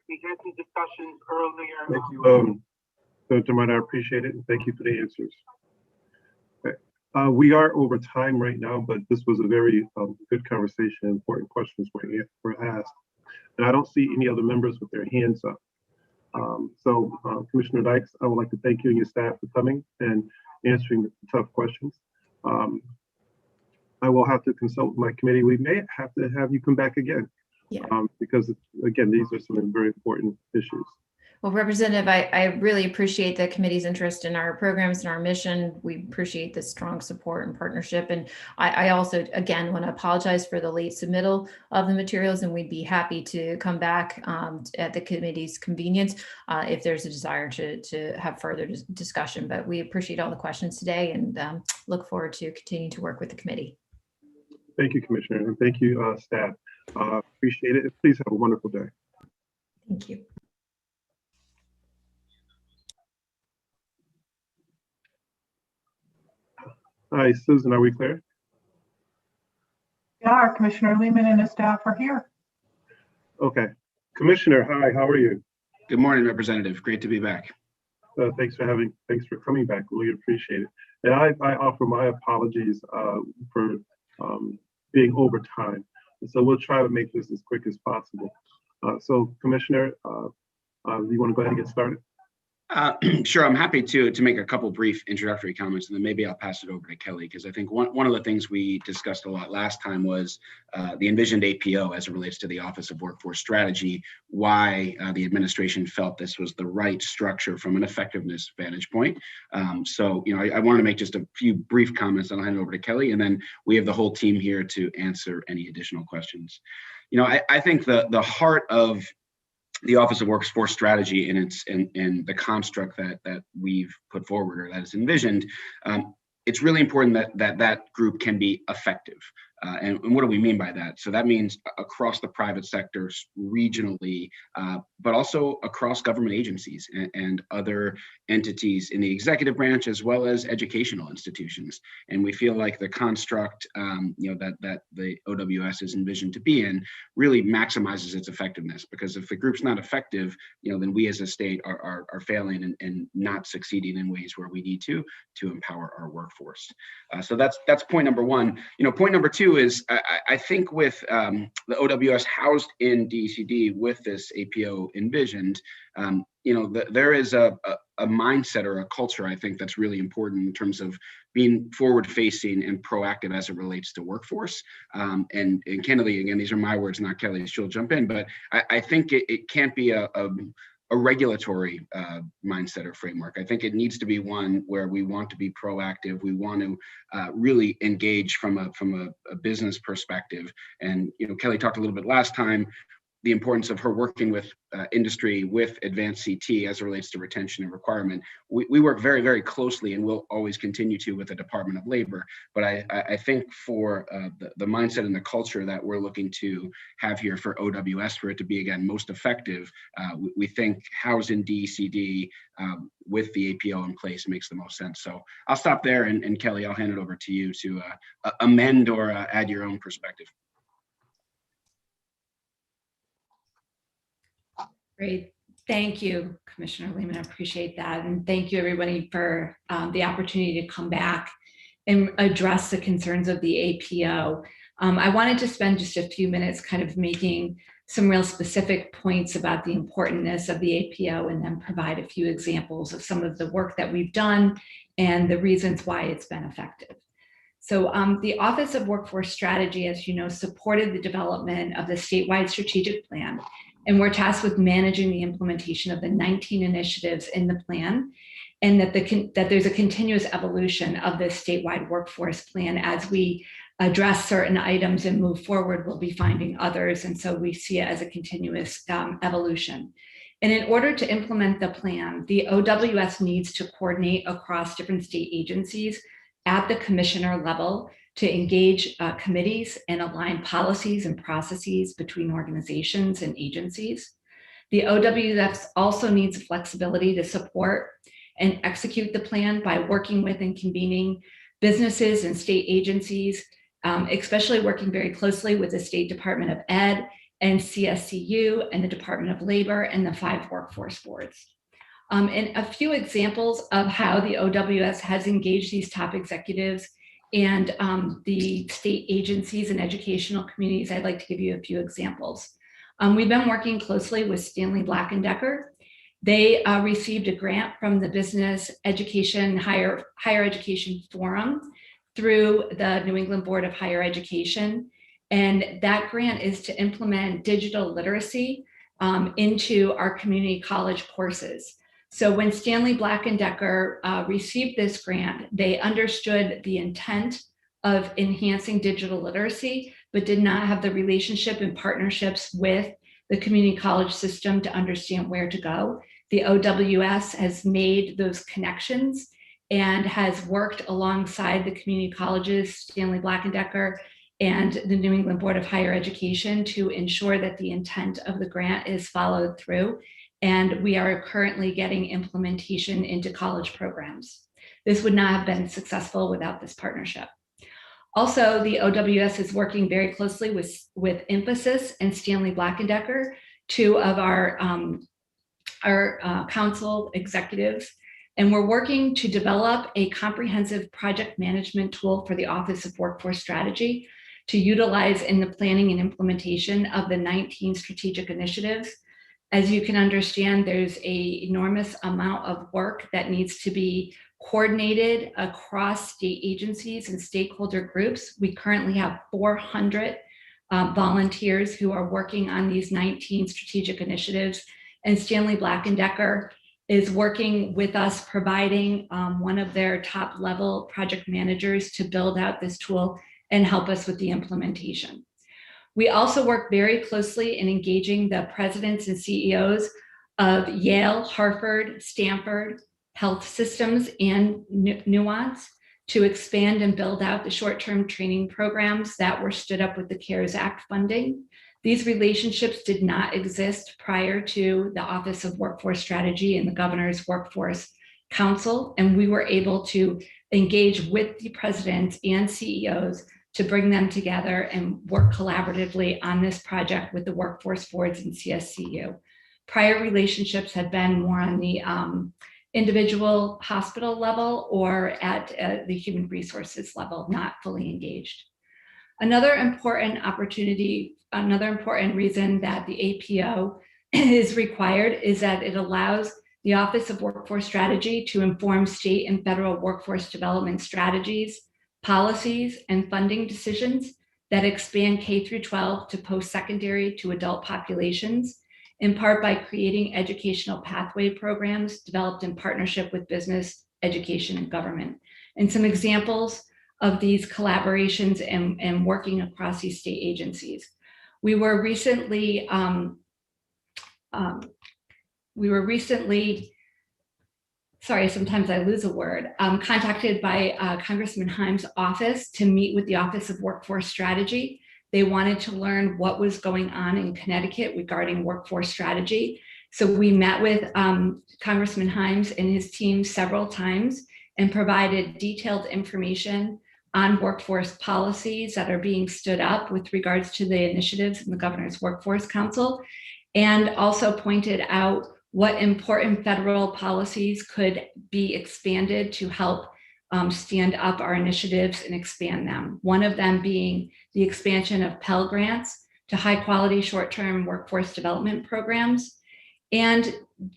We had some discussions earlier. Thank you, Dr. Martin, I appreciate it. And thank you for the answers. Okay. We are over time right now, but this was a very good conversation. Important questions were asked. And I don't see any other members with their hands up. Commissioner Dykes, I would like to thank you and your staff for coming and answering the tough questions. I will have to consult with my committee. We may have to have you come back again. Yeah. Because again, these are some very important issues. Well, Representative, I really appreciate the committee's interest in our programs and our mission. We appreciate the strong support and partnership. And I also, again, want to apologize for the late submittal of the materials, and we'd be happy to come back at the committee's convenience if there's a desire to have further discussion. But we appreciate all the questions today and look forward to continuing to work with the committee. Thank you, Commissioner, and thank you, staff. Appreciate it. Please have a wonderful day. Thank you. Hi, Susan, are we clear? Yeah, Commissioner Lehman and his staff are here. Okay. Commissioner, hi, how are you? Good morning, Representative. Great to be back. Thanks for coming back. Really appreciate it. And I offer my apologies for being over time. And so we'll try to make this as quick as possible. So Commissioner, you want to go ahead and get started? Sure, I'm happy to make a couple brief introductory comments, and then maybe I'll pass it over to Kelly, because I think one of the things we discussed a lot last time was the envisioned APO as it relates to the Office of Workforce Strategy, why the administration felt this was the right structure from an effectiveness vantage point. So, I want to make just a few brief comments, and I'll hand it over to Kelly, and then we have the whole team here to answer any additional questions. I think the heart of the Office of Workforce Strategy and the construct that we've put forward or that is envisioned, it's really important that group can be effective. And what do we mean by that? So that means across the private sectors, regionally, but also across government agencies and other entities in the executive branch, as well as educational institutions. And we feel like the construct, that the OWS is envisioned to be in really maximizes its effectiveness, because if the group's not effective, then we as a state are failing and not succeeding in ways where we need to empower our workforce. So that's point number one. Point number two is I think with the OWS housed in DECD with this APO envisioned, there is a mindset or a culture, I think, that's really important in terms of being forward-facing and proactive as it relates to workforce. And candidly, again, these are my words, not Kelly's. She'll jump in, but I think it can't be a regulatory mindset or framework. I think it needs to be one where we want to be proactive. We want to really engage from a business perspective. And Kelly talked a little bit last time, the importance of her working with industry, with advanced CT as it relates to retention and requirement. We work very, very closely, and will always continue to, with the Department of Labor. But I think for the mindset and the culture that we're looking to have here for OWS, for it to be, again, most effective, we think housed in DECD with the APO in place makes the most sense. So I'll stop there, and Kelly, I'll hand it over to you to amend or add your own perspective. Great. Thank you, Commissioner Lehman. I appreciate that. And thank you, everybody, for the opportunity to come back and address the concerns of the APO. I wanted to spend just a few minutes kind of making some real specific points about the importance of the APO, and then provide a few examples of some of the work that we've done and the reasons why it's been effective. So the Office of Workforce Strategy, as you know, supported the development of the statewide strategic plan. And we're tasked with managing the implementation of the 19 initiatives in the plan, and that there's a continuous evolution of this statewide workforce plan. As we address certain items and move forward, we'll be finding others. And so we see it as a continuous evolution. And in order to implement the plan, the OWS needs to coordinate across different state agencies at the commissioner level to engage committees and align policies and processes between organizations and agencies. The OWS also needs flexibility to support and execute the plan by working with and convening businesses and state agencies, especially working very closely with the State Department of Ed and CSCU and the Department of Labor and the 5 workforce boards. And a few examples of how the OWS has engaged these top executives and the state agencies and educational communities. I'd like to give you a few examples. We've been working closely with Stanley Black & Decker. They received a grant from the Business Education Higher Education Forum through the New England Board of Higher Education. And that grant is to implement digital literacy into our community college courses. So when Stanley Black & Decker received this grant, they understood the intent of enhancing digital literacy, but did not have the relationship and partnerships with the community college system to understand where to go. The OWS has made those connections and has worked alongside the community colleges, Stanley Black & Decker, and the New England Board of Higher Education to ensure that the intent of the grant is followed through. And we are currently getting implementation into college programs. This would not have been successful without this partnership. Also, the OWS is working very closely with Emphasis and Stanley Black & Decker, two of our council executives. And we're working to develop a comprehensive project management tool for the Office of Workforce Strategy to utilize in the planning and implementation of the 19 strategic initiatives. As you can understand, there's an enormous amount of work that needs to be coordinated across state agencies and stakeholder groups. We currently have 400 volunteers who are working on these 19 strategic initiatives, and Stanley Black & Decker is working with us, providing one of their top level project managers to build out this tool and help us with the implementation. We also work very closely in engaging the presidents and CEOs of Yale, Harvard, Stanford health systems and Nuance to expand and build out the short-term training programs that were stood up with the CARES Act funding. These relationships did not exist prior to the Office of Workforce Strategy and the Governor's Workforce Council, and we were able to engage with the presidents and CEOs to bring them together and work collaboratively on this project with the workforce boards and CSCU. Prior relationships had been more on the individual hospital level or at the human resources level, not fully engaged. Another important opportunity, another important reason that the APO is required is that it allows the Office of Workforce Strategy to inform state and federal workforce development strategies, policies, and funding decisions that expand K-12 to post-secondary to adult populations, in part by creating educational pathway programs developed in partnership with business, education, and government. And some examples of these collaborations and working across these state agencies. We were recently sorry, sometimes I lose a word, contacted by Congressman Himes' office to meet with the Office of Workforce Strategy. They wanted to learn what was going on in Connecticut regarding workforce strategy. So we met with Congressman Himes and his team several times and provided detailed information on workforce policies that are being stood up with regards to the initiatives in the Governor's Workforce Council, and also pointed out what important federal policies could be expanded to help stand up our initiatives and expand them. One of them being the expansion of Pell Grants to high quality short-term workforce development programs. And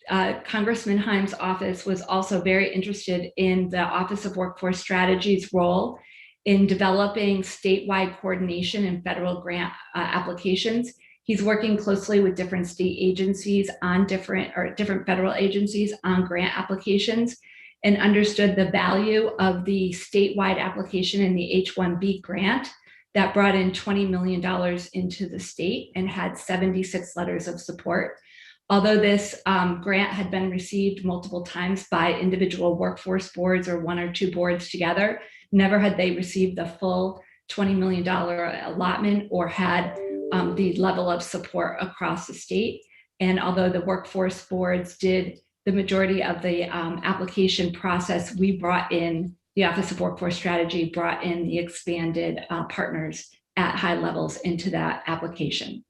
Congressman Himes' office was also very interested in the Office of Workforce Strategy's role in developing statewide coordination and federal grant applications. He's working closely with different state agencies on different federal agencies on grant applications, and understood the value of the statewide application in the H-1B grant that brought in $20 million into the state and had 76 letters of support. Although this grant had been received multiple times by individual workforce boards or one or two boards together, never had they received the full $20 million allotment or had the level of support across the state. And although the workforce boards did the majority of the application process, we brought in, the Office of Workforce Strategy brought in the expanded partners at high levels into that application.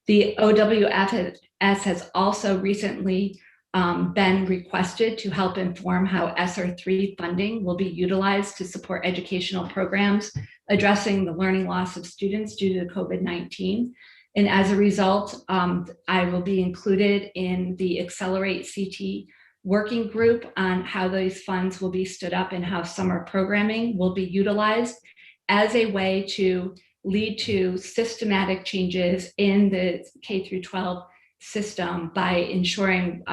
The OWFS has also recently been requested to help inform how ESSER 3 funding will be utilized to support educational programs addressing the learning loss of students due to COVID-19. And as a result, I will be included in the Accelerate CT working group on how those funds will be stood up and how summer programming will be utilized as a way to lead to systematic changes in the K-12 system by ensuring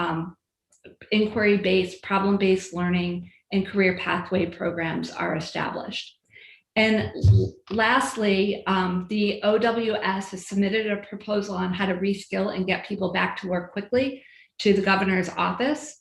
inquiry-based, problem-based learning and career pathway programs are established. And lastly, the OWS has submitted a proposal on how to reskill and get people back to work quickly to the governor's office.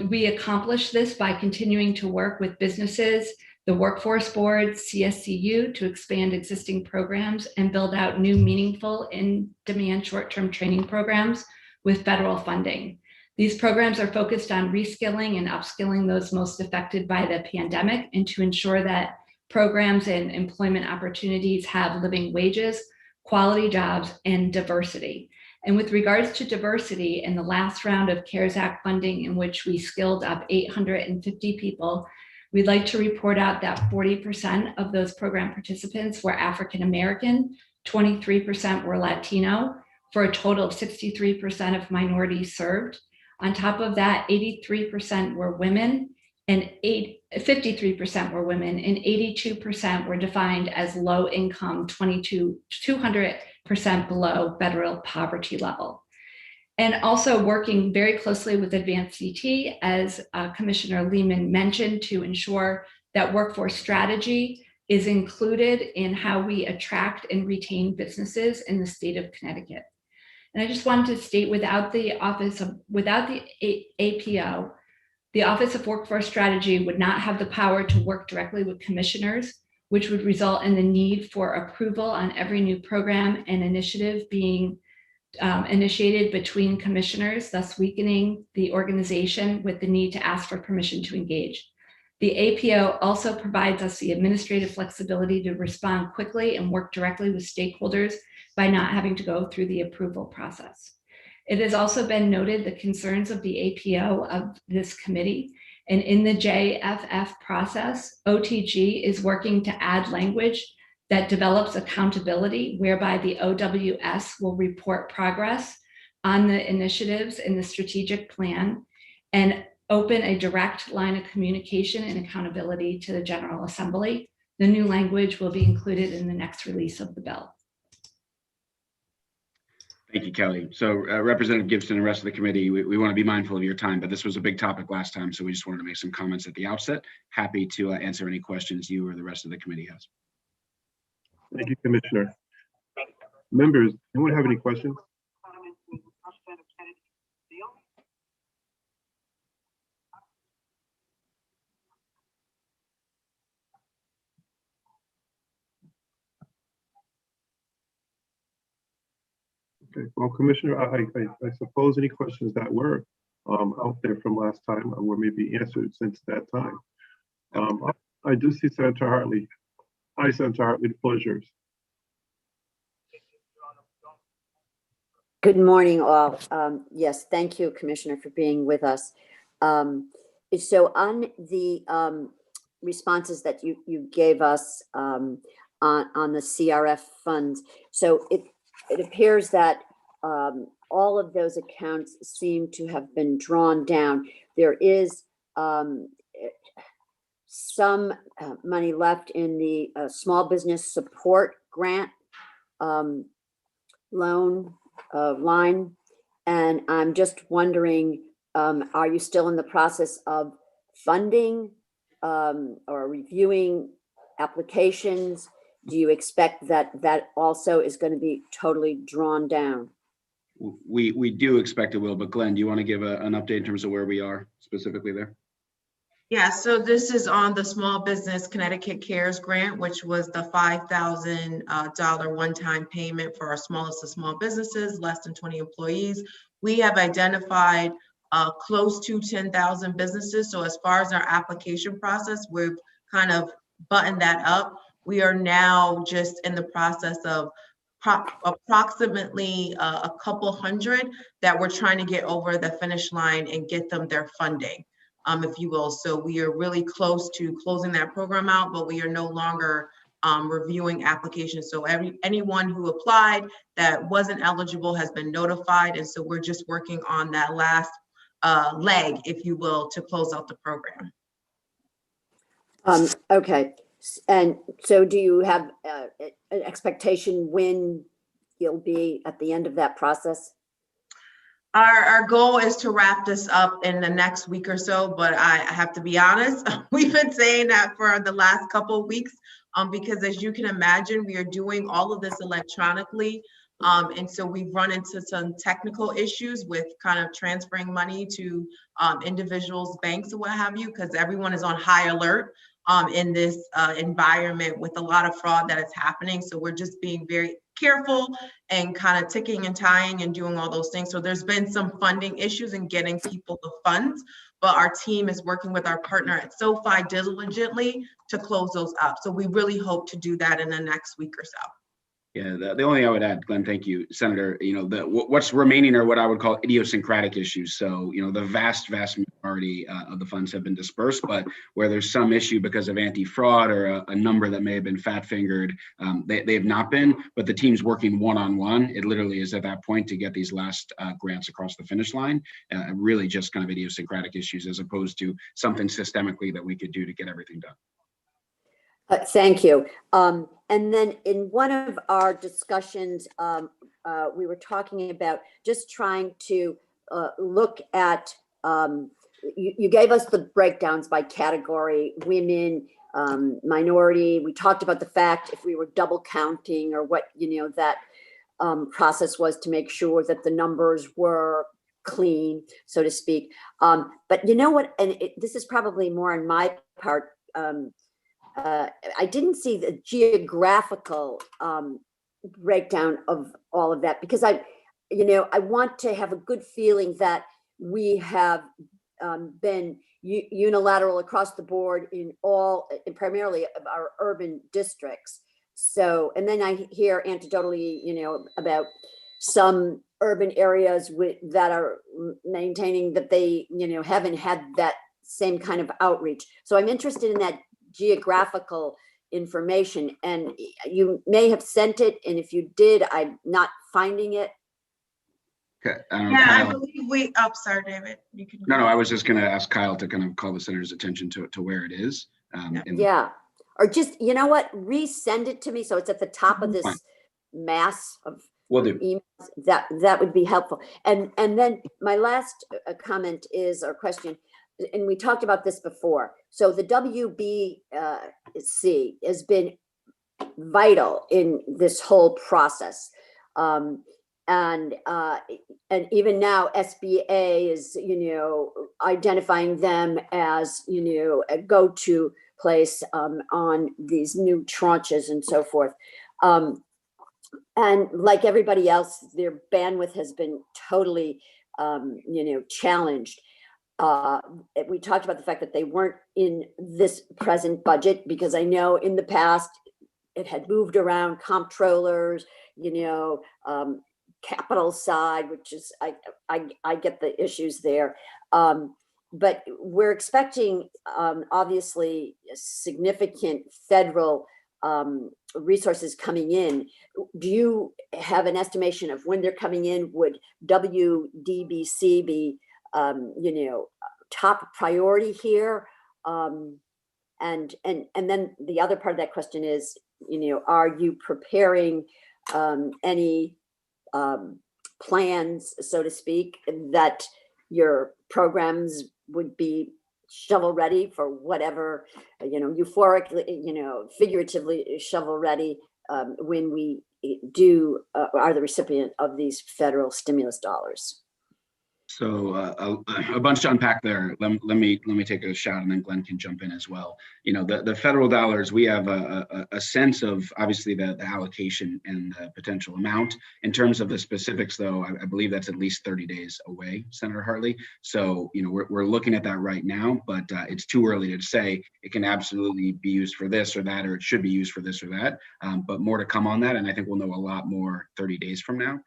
We accomplish this by continuing to work with businesses, the workforce board, CSCU, to expand existing programs and build out new meaningful in-demand short-term training programs with federal funding. These programs are focused on reskilling and upskilling those most affected by the pandemic, and to ensure that programs and employment opportunities have living wages, quality jobs, and diversity. And with regards to diversity, in the last round of CARES Act funding, in which we skilled up 850 people, we'd like to report out that 40% of those program participants were African American, 23% were Latino, for a total of 63% of minorities served. On top of that, 83% were women, and 53% were women, and 82% were defined as low income, 200% below federal poverty level. And also working very closely with Advanced CT, as Commissioner Lehman mentioned, to ensure that workforce strategy is included in how we attract and retain businesses in the state of Connecticut. And I just wanted to state, without the APO, the Office of Workforce Strategy would not have the power to work directly with commissioners, which would result in the need for approval on every new program and initiative being initiated between commissioners, thus weakening the organization with the need to ask for permission to engage. The APO also provides us the administrative flexibility to respond quickly and work directly with stakeholders by not having to go through the approval process. It has also been noted the concerns of the APO of this committee, and in the JFF process, OTG is working to add language that develops accountability, whereby the OWS will report progress on the initiatives in the strategic plan and open a direct line of communication and accountability to the General Assembly. The new language will be included in the next release of the bill. Thank you, Kelly. So Representative Gibson and the rest of the committee, we want to be mindful of your time, but this was a big topic last time, so we just wanted to make some comments at the outset. Happy to answer any questions you or the rest of the committee has. Thank you, Commissioner. Members, anyone have any questions? Okay, well, Commissioner, I suppose any questions that were out there from last time were maybe answered since that time. I do see Senator Hartley. Hi, Senator Hartley, the floor is yours. Good morning, all. Yes, thank you, Commissioner, for being with us. So on the responses that you gave us on the CRF funds, so it appears that all of those accounts seem to have been drawn down. There is some money left in the small business support grant loan line. And I'm just wondering, are you still in the process of funding or reviewing applications? Do you expect that also is going to be totally drawn down? We do expect it will, but Glenn, do you want to give an update in terms of where we are specifically there? Yeah, so this is on the Small Business Connecticut CARES grant, which was the $5,000 one-time payment for our smallest of small businesses, less than 20 employees. We have identified close to 10,000 businesses. So as far as our application process, we've kind of buttoned that up. We are now just in the process of approximately a couple hundred that we're trying to get over the finish line and get them their funding, if you will. So we are really close to closing that program out, but we are no longer reviewing applications. So anyone who applied that wasn't eligible has been notified. And so we're just working on that last leg, if you will, to close out the program. Okay. And so do you have an expectation when you'll be at the end of that process? Our goal is to wrap this up in the next week or so, but I have to be honest, we've been saying that for the last couple of weeks, because as you can imagine, we are doing all of this electronically. And so we've run into some technical issues with kind of transferring money to individuals, banks, or what have you, because everyone is on high alert in this environment with a lot of fraud that is happening. So we're just being very careful and kind of ticking and tying and doing all those things. So there's been some funding issues in getting people the funds, but our team is working with our partner at SoFi diligently to close those up. So we really hope to do that in the next week or so. Yeah, the only thing I would add, Glenn, thank you, Senator, what's remaining are what I would call idiosyncratic issues. So, the vast majority of the funds have been dispersed, but where there's some issue because of anti-fraud or a number that may have been fat-fingered, they have not been, but the team's working one-on-one. It literally is at that point to get these last grants across the finish line, really just kind of idiosyncratic issues as opposed to something systemically that we could do to get everything done. Thank you. And then in one of our discussions, we were talking about just trying to look at, you gave us the breakdowns by category, women, minority. We talked about the fact if we were double counting or what, that process was to make sure that the numbers were clean, so to speak. But you know what, and this is probably more on my part, I didn't see the geographical breakdown of all of that because I want to have a good feeling that we have been unilateral across the board in all, primarily of our urban districts. So, and then I hear anecdotally, about some urban areas that are maintaining that they, haven't had that same kind of outreach. So I'm interested in that geographical information, and you may have sent it, and if you did, I'm not finding it. Okay. I believe sorry, David. You can. No, I was just going to ask Kyle to kind of call the senator's attention to where it is. Or just, resend it to me so it's at the top of this mass of Will do. emails. That would be helpful. And then my last comment is, or question, and we talked about this before. So the WBC has been vital in this whole process. And even now SBA is, identifying them as, a go-to place on these new tranches and so forth. And like everybody else, their bandwidth has been totally, challenged. We talked about the fact that they weren't in this present budget because I know in the past it had moved around comptrollers, capital side, which is, I get the issues there. But we're expecting, obviously, significant federal resources coming in. Do you have an estimation of when they're coming in? Would WDBC be, top priority here? And then the other part of that question is, are you preparing any plans, so to speak, that your programs would be shovel ready for whatever, euphorically, figuratively shovel ready when we are the recipient of these federal stimulus dollars? So a bunch to unpack there. Let me take a shot, and then Glenn can jump in as well. The federal dollars, we have a sense of obviously the allocation and the potential amount. In terms of the specifics, though, I believe that's at least 30 days away, Senator Hartley. So we're looking at that right now, but it's too early to say it can absolutely be used for this or that, or it should be used for this or that. But more to come on that, and I think we'll know a lot more 30 days from now.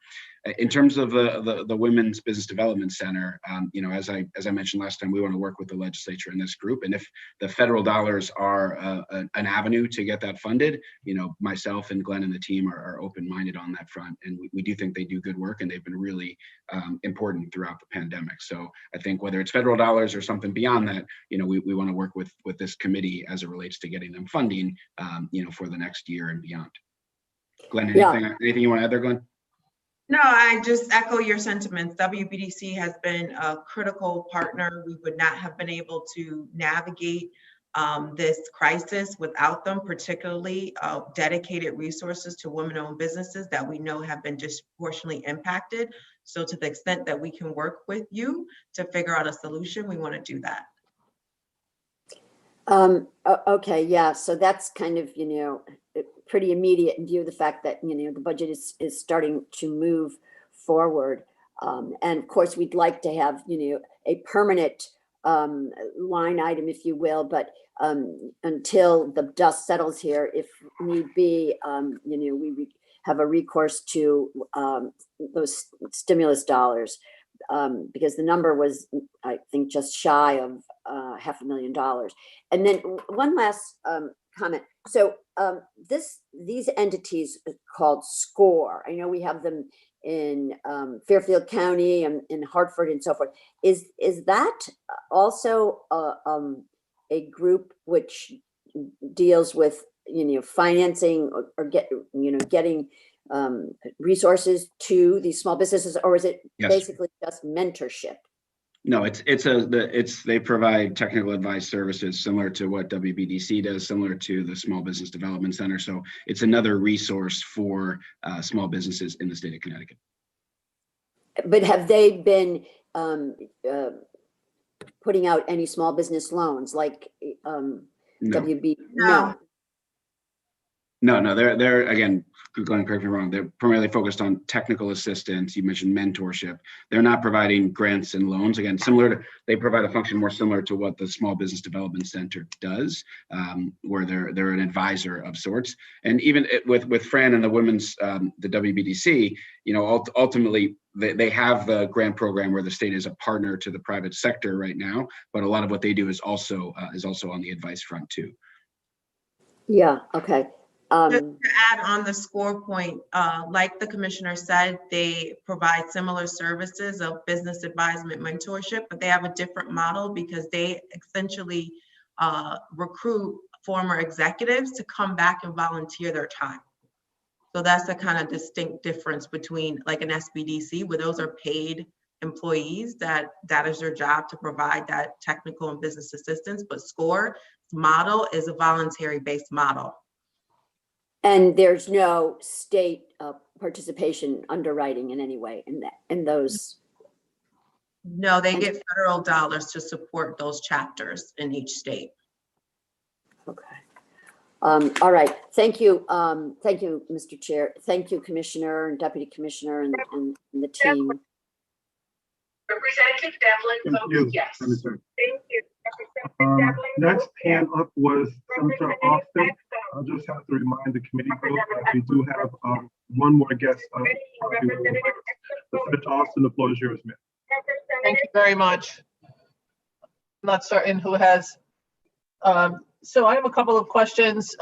In terms of the Women's Business Development Center, as I mentioned last time, we want to work with the legislature in this group. And if the federal dollars are an avenue to get that funded, myself and Glenn and the team are open-minded on that front. And we do think they do good work, and they've been really important throughout the pandemic. So I think whether it's federal dollars or something beyond that, we want to work with this committee as it relates to getting them funding, for the next year and beyond. Glenn, anything you want to add there, Glenn? No, I just echo your sentiments. WBDC has been a critical partner. We would not have been able to navigate this crisis without them, particularly dedicated resources to women-owned businesses that we know have been disproportionately impacted. So to the extent that we can work with you to figure out a solution, we want to do that. Okay, yeah, so that's kind of, pretty immediate in view of the fact that, the budget is starting to move forward. And of course, we'd like to have, a permanent line item, if you will, but until the dust settles here, if need be, we have a recourse to those stimulus dollars. Because the number was, I think, just shy of $500,000. And then one last comment. So these entities called SCORE, I know we have them in Fairfield County and in Hartford and so forth. Is that also a group which deals with financing or getting resources to these small businesses, or is it basically just mentorship? No, they provide technical advice services similar to what WBDC does, similar to the Small Business Development Center. So it's another resource for small businesses in the state of Connecticut. But have they been putting out any small business loans like WB? No, they're again, going correct me wrong. They're primarily focused on technical assistance. You mentioned mentorship. They're not providing grants and loans. Again, they provide a function more similar to what the Small Business Development Center does, where they're an advisor of sorts. And even with Fran and the women's, the WBDC, ultimately they have the grant program where the state is a partner to the private sector right now. But a lot of what they do is also on the advice front too. Yeah. Okay. Just to add on the SCORE point, like the commissioner said, they provide similar services of business advisement mentorship, but they have a different model because they essentially recruit former executives to come back and volunteer their time. So that's the kind of distinct difference between like an SBDC, where those are paid employees that is their job to provide that technical and business assistance, but SCORE model is a voluntary based model. And there's no state participation underwriting in any way in those? No, they get federal dollars to support those chapters in each state. Okay. All right. Thank you. Thank you, Mr. Chair. Thank you, Commissioner and Deputy Commissioner and the team. Representative Devlin votes yes. Senator. Thank you. Next hand up was Senator Austin. I'll just have to remind the committee that we do have one more guest. Senator Austin, the floor is yours, ma'am. Thank you very much. I'm not certain who has. So I have a couple of questions,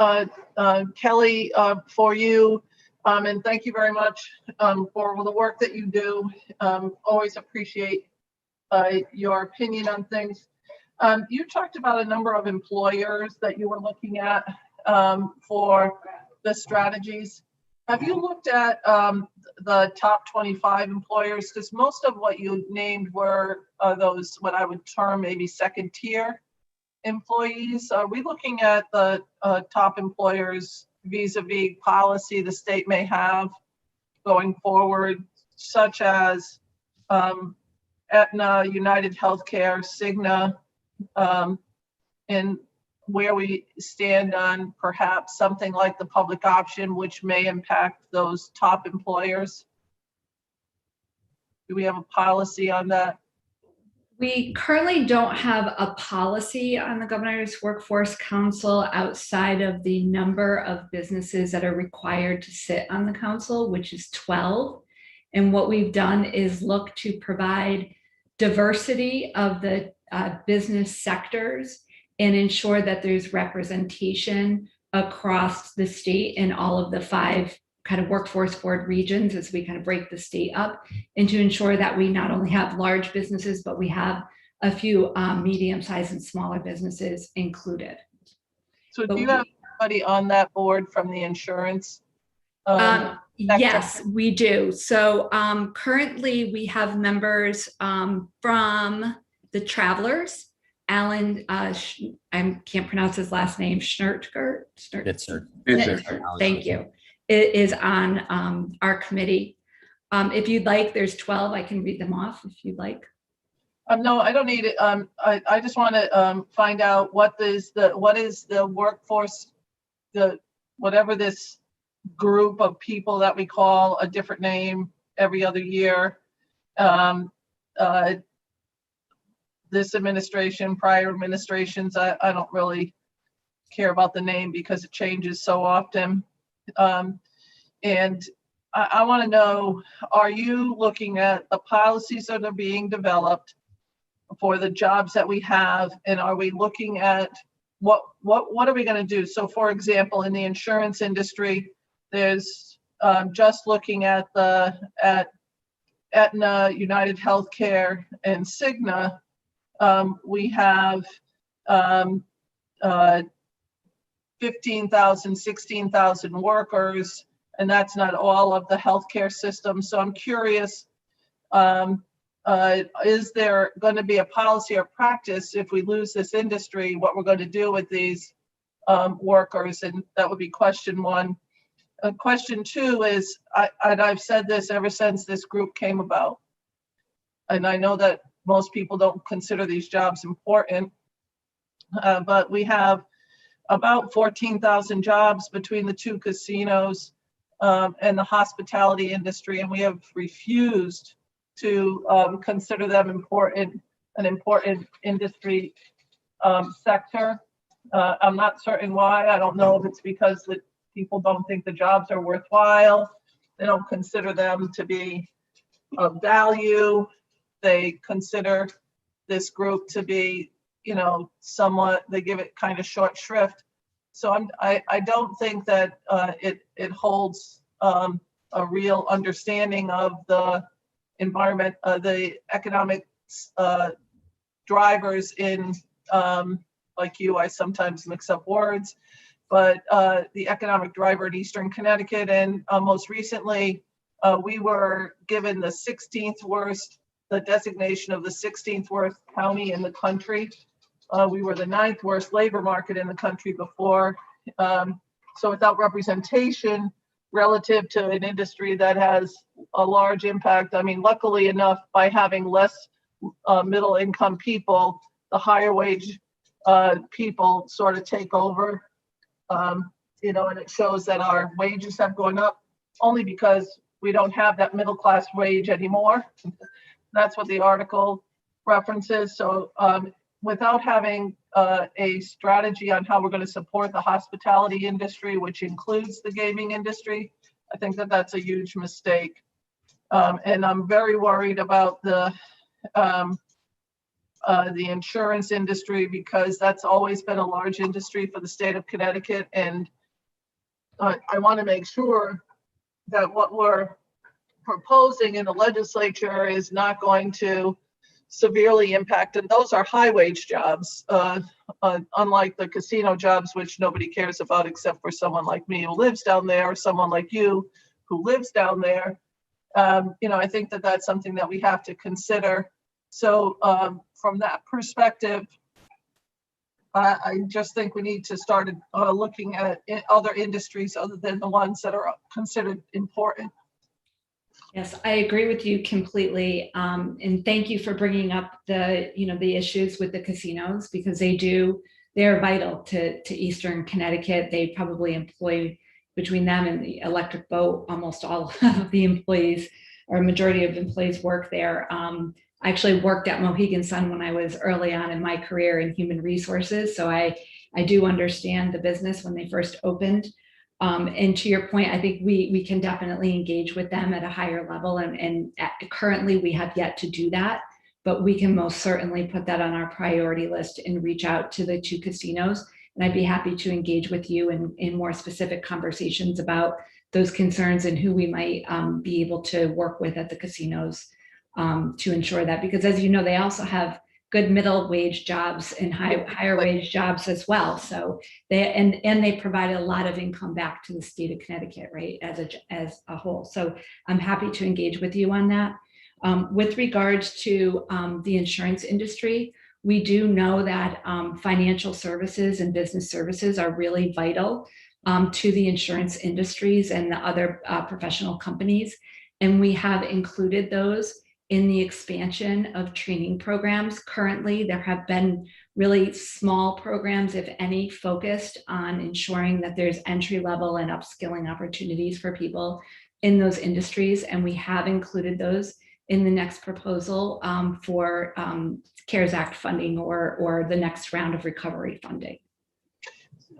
Kelly, for you. And thank you very much for the work that you do. Always appreciate your opinion on things. You talked about a number of employers that you were looking at for the strategies. Have you looked at the top 25 employers? Because most of what you named were those, what I would term maybe second tier employees. Are we looking at the top employers vis-a-vis policy the state may have going forward, such as Aetna, United Healthcare, Cigna, and where we stand on perhaps something like the public option, which may impact those top employers? Do we have a policy on that? We currently don't have a policy on the Governor's Workforce Council outside of the number of businesses that are required to sit on the council, which is 12. And what we've done is look to provide diversity of the business sectors and ensure that there's representation across the state in all of the 5 kind of workforce board regions as we kind of break the state up, and to ensure that we not only have large businesses, but we have a few medium-sized and smaller businesses included. So do you have anybody on that board from the insurance sector? Yes, we do. So currently we have members from the Travelers. Alan, I can't pronounce his last name, Schnurtger. Thank you. It is on our committee. If you'd like, there's 12. I can read them off if you'd like. No, I don't need it. I just want to find out what is the workforce, whatever this group of people that we call a different name every other year. This administration, prior administrations, I don't really care about the name because it changes so often. And I want to know, are you looking at the policies that are being developed for the jobs that we have, and are we looking at what are we going to do? So for example, in the insurance industry, there's just looking at Aetna, United Healthcare, and Cigna. We have 15,000, 16,000 workers, and that's not all of the healthcare system. So I'm curious, is there going to be a policy or practice if we lose this industry, what we're going to do with these workers? And that would be question one. Question two is, and I've said this ever since this group came about, and I know that most people don't consider these jobs important, but we have about 14,000 jobs between the two casinos and the hospitality industry, and we have refused to consider them an important industry sector. I'm not certain why. I don't know if it's because the people don't think the jobs are worthwhile. They don't consider them to be of value. They consider this group to be, somewhat, they give it kind of short shrift. So I don't think that it holds a real understanding of the environment, the economic drivers in, like you, I sometimes mix up words, but the economic driver in Eastern Connecticut. And most recently, we were given the 16th worst, the designation of the 16th worst county in the country. We were the 9th worst labor market in the country before. So without representation relative to an industry that has a large impact, I mean, luckily enough, by having less middle income people, the higher wage people sort of take over, and it shows that our wages have gone up only because we don't have that middle class wage anymore. That's what the article references. So without having a strategy on how we're going to support the hospitality industry, which includes the gaming industry, I think that that's a huge mistake. And I'm very worried about the insurance industry, because that's always been a large industry for the state of Connecticut. And I want to make sure that what we're proposing in the legislature is not going to severely impact, and those are high wage jobs, unlike the casino jobs, which nobody cares about except for someone like me who lives down there, or someone like you who lives down there. I think that that's something that we have to consider. So from that perspective, I just think we need to start looking at other industries other than the ones that are considered important. Yes, I agree with you completely. And thank you for bringing up the issues with the casinos, because they're vital to Eastern Connecticut. They probably employ, between them and the electric boat, almost all of the employees, or a majority of employees work there. I actually worked at Mohegan Sun when I was early on in my career in human resources. So I do understand the business when they first opened. And to your point, I think we can definitely engage with them at a higher level. And currently we have yet to do that, but we can most certainly put that on our priority list and reach out to the two casinos. And I'd be happy to engage with you in more specific conversations about those concerns and who we might be able to work with at the casinos to ensure that, because as you know, they also have good middle wage jobs and higher wage jobs as well. So they provide a lot of income back to the state of Connecticut, right, as a whole. So I'm happy to engage with you on that. With regards to the insurance industry, we do know that financial services and business services are really vital to the insurance industries and the other professional companies. And we have included those in the expansion of training programs. Currently, there have been really small programs, if any, focused on ensuring that there's entry level and upskilling opportunities for people in those industries. And we have included those in the next proposal for CARES Act funding or the next round of recovery funding.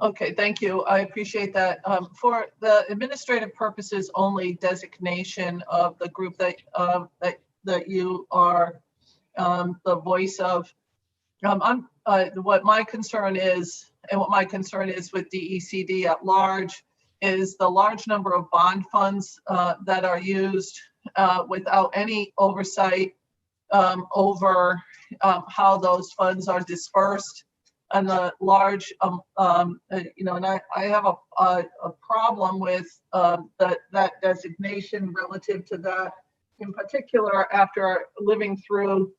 Okay, thank you. I appreciate that. For the administrative purposes only designation of the group that you are the voice of, what my concern is, and what my concern is with DECD at large, is the large number of bond funds that are used without any oversight over how those funds are dispersed, and the large, and I have a problem with that designation relative to that, in particular, after living through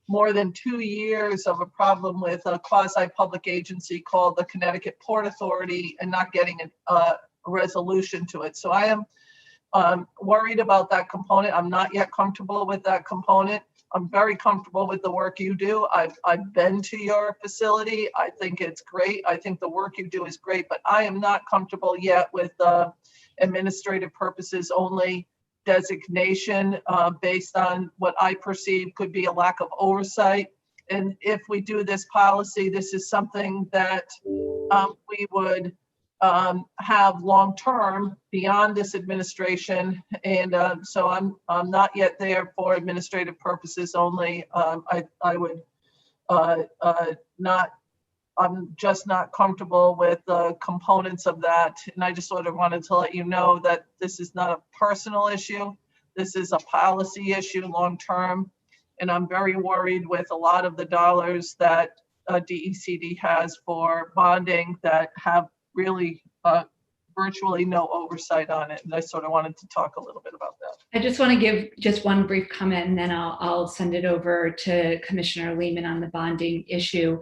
more than 2 years of a problem with a quasi-public agency called the Connecticut Port Authority and not getting a resolution to it. So I am worried about that component. I'm not yet comfortable with that component. I'm very comfortable with the work you do. I've been to your facility. I think it's great. I think the work you do is great, but I am not comfortable yet with the administrative purposes only designation based on what I perceive could be a lack of oversight. And if we do this policy, this is something that we would have long-term beyond this administration. And so I'm not yet there for administrative purposes only. I would not, I'm just not comfortable with the components of that. And I just sort of wanted to let you know that this is not a personal issue. This is a policy issue long-term. And I'm very worried with a lot of the dollars that DECD has for bonding that have really virtually no oversight on it. And I sort of wanted to talk a little bit about that. I just want to give just one brief comment, and then I'll send it over to Commissioner Lehman on the bonding issue.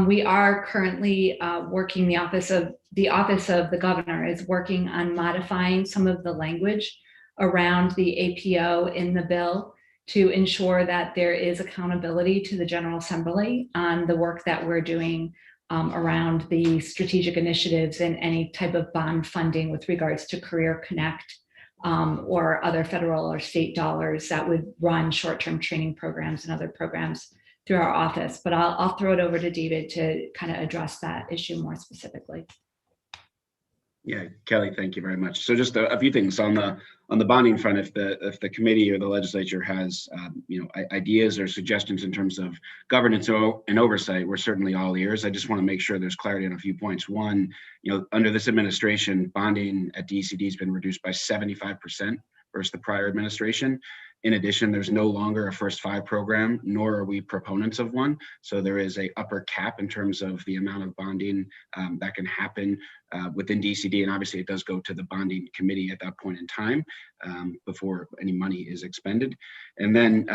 We are currently working, the office of the governor is working on modifying some of the language around the APO in the bill to ensure that there is accountability to the General Assembly on the work that we're doing around the strategic initiatives and any type of bond funding with regards to Career Connect or other federal or state dollars that would run short-term training programs and other programs through our office. But I'll throw it over to David to kind of address that issue more specifically. Yeah, Kelly, thank you very much. So just a few things on the bonding front. If the committee or the legislature has ideas or suggestions in terms of governance and oversight, we're certainly all ears. I just want to make sure there's clarity on a few points. One, under this administration, bonding at DECD has been reduced by 75% versus the prior administration. In addition, there's no longer a first five program, nor are we proponents of one. So there is a upper cap in terms of the amount of bonding that can happen within DECD. And obviously it does go to the bonding committee at that point in time before any money is expended. And then,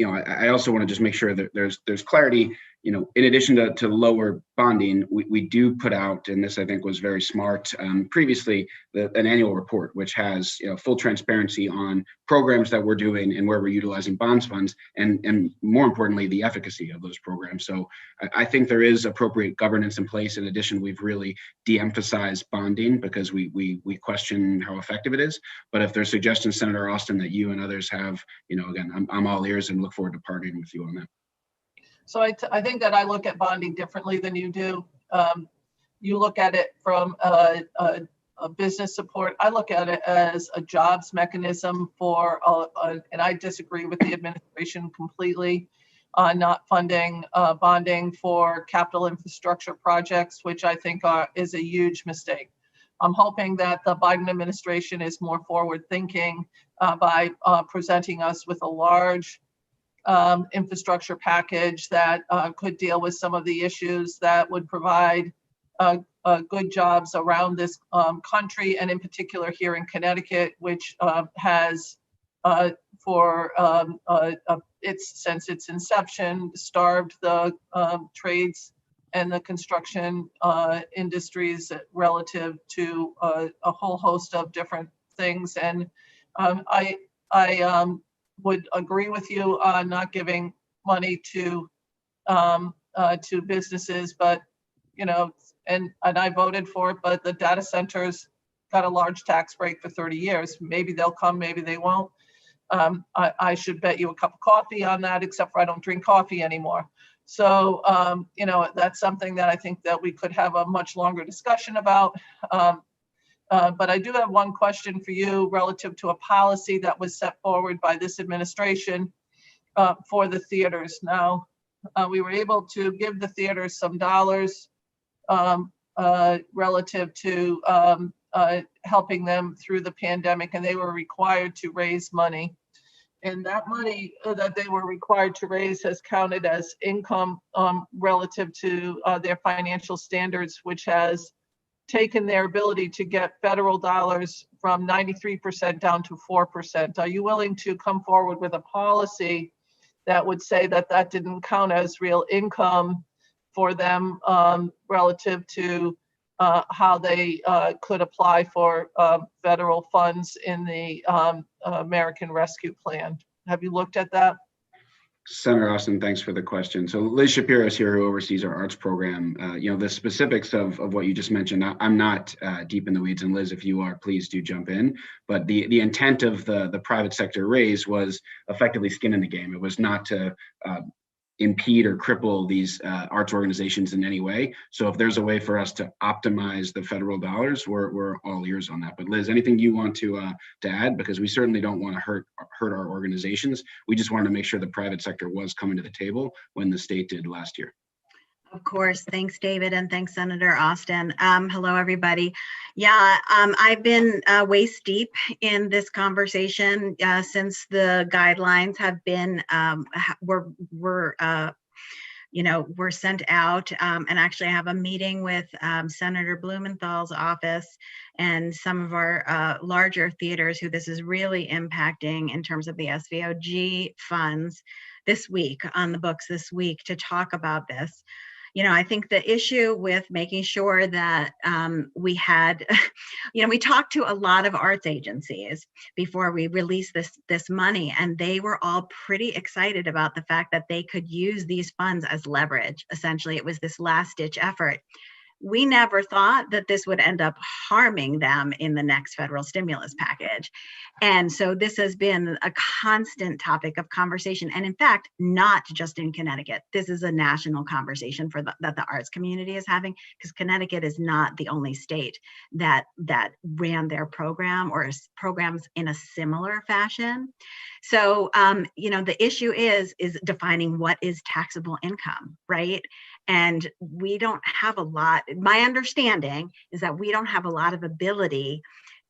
I also want to just make sure that there's clarity. In addition to lower bonding, we do put out, and this I think was very smart previously, an annual report, which has full transparency on programs that we're doing and where we're utilizing bonds funds, and more importantly, the efficacy of those programs. So I think there is appropriate governance in place. In addition, we've really de-emphasized bonding because we question how effective it is. But if there's suggestions, Senator Austin, that you and others have, again, I'm all ears and look forward to partnering with you on that. So I think that I look at bonding differently than you do. You look at it from a business support. I look at it as a jobs mechanism for, and I disagree with the administration completely on not funding bonding for capital infrastructure projects, which I think is a huge mistake. I'm hoping that the Biden administration is more forward thinking by presenting us with a large infrastructure package that could deal with some of the issues that would provide good jobs around this country, and in particular here in Connecticut, which has since its inception starved the trades and the construction industries relative to a whole host of different things. And I would agree with you on not giving money to businesses, but and I voted for it, but the data centers got a large tax break for 30 years. Maybe they'll come, maybe they won't. I should bet you a cup of coffee on that, except for I don't drink coffee anymore. So, that's something that I think that we could have a much longer discussion about. But I do have one question for you relative to a policy that was set forward by this administration for the theaters. Now, we were able to give the theaters some dollars relative to helping them through the pandemic, and they were required to raise money. And that money that they were required to raise has counted as income relative to their financial standards, which has taken their ability to get federal dollars from 93% down to 4%. Are you willing to come forward with a policy that would say that that didn't count as real income for them relative to how they could apply for federal funds in the American Rescue Plan? Have you looked at that? Senator Austin, thanks for the question. So Liz Shapiro is here, who oversees our arts program. The specifics of what you just mentioned, I'm not deep in the weeds, and Liz, if you are, please do jump in. But the intent of the private sector raise was effectively skin in the game. It was not to impede or cripple these arts organizations in any way. So if there's a way for us to optimize the federal dollars, we're all ears on that. But Liz, anything you want to add? Because we certainly don't want to hurt our organizations. We just wanted to make sure the private sector was coming to the table when the state did last year. Of course. Thanks, David, and thanks, Senator Austin. Hello, everybody. Yeah, I've been waist deep in this conversation since the guidelines have been were sent out. And actually, I have a meeting with Senator Blumenthal's office and some of our larger theaters who this is really impacting in terms of the SVOG funds this week, on the books this week, to talk about this. I think the issue with making sure that we had, we talked to a lot of arts agencies before we released this money, and they were all pretty excited about the fact that they could use these funds as leverage. Essentially, it was this last ditch effort. We never thought that this would end up harming them in the next federal stimulus package. And so this has been a constant topic of conversation. And in fact, not just in Connecticut. This is a national conversation that the arts community is having, because Connecticut is not the only state that ran their program or programs in a similar fashion. So, the issue is defining what is taxable income, right? And we don't have a lot. My understanding is that we don't have a lot of ability,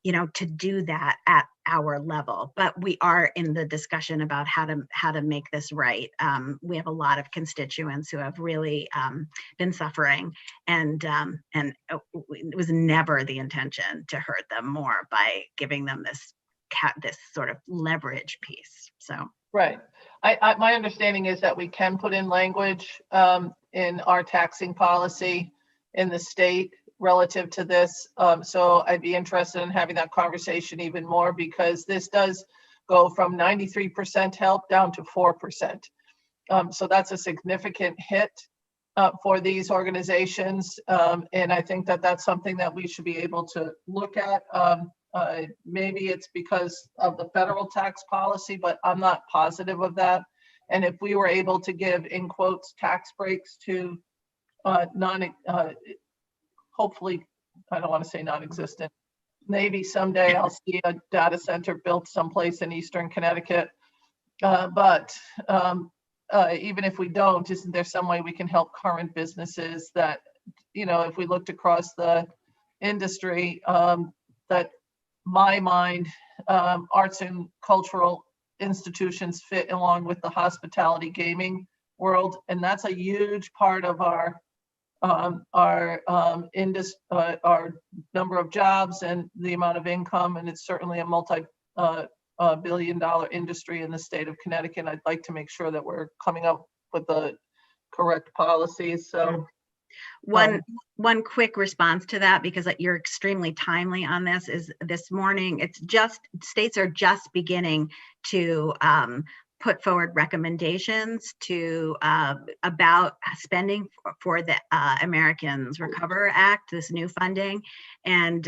to do that at our level, but we are in the discussion about how to make this right. We have a lot of constituents who have really been suffering, and it was never the intention to hurt them more by giving them this sort of leverage piece. So right. My understanding is that we can put in language in our taxing policy in the state relative to this. So I'd be interested in having that conversation even more, because this does go from 93% help down to 4%. So that's a significant hit for these organizations. And I think that that's something that we should be able to look at. Maybe it's because of the federal tax policy, but I'm not positive of that. And if we were able to give, in quotes, tax breaks to hopefully, I don't want to say non-existent, maybe someday I'll see a data center built someplace in Eastern Connecticut. But even if we don't, isn't there some way we can help current businesses that, if we looked across the industry, that my mind, arts and cultural institutions fit along with the hospitality gaming world. And that's a huge part of our number of jobs and the amount of income. And it's certainly a multi-billion-dollar industry in the state of Connecticut. I'd like to make sure that we're coming up with the correct policies. So one quick response to that, because you're extremely timely on this, is this morning, it's just, states are just beginning to put forward recommendations to about spending for the Americans Recover Act, this new funding. And,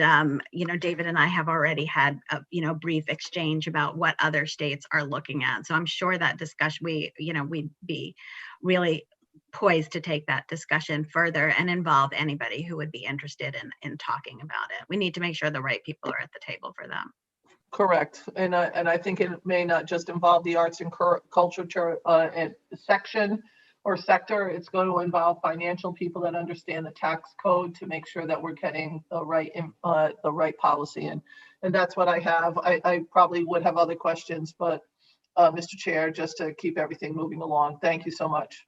you know, David and I have already had a, you know, brief exchange about what other states are looking at. So I'm sure that discussion, we'd be really poised to take that discussion further and involve anybody who would be interested in talking about it. We need to make sure the right people are at the table for them. Correct. And I think it may not just involve the arts and culture section or sector. It's going to involve financial people that understand the tax code to make sure that we're getting the right policy in. And that's what I have. I probably would have other questions, but Mr. Chair, just to keep everything moving along. Thank you so much.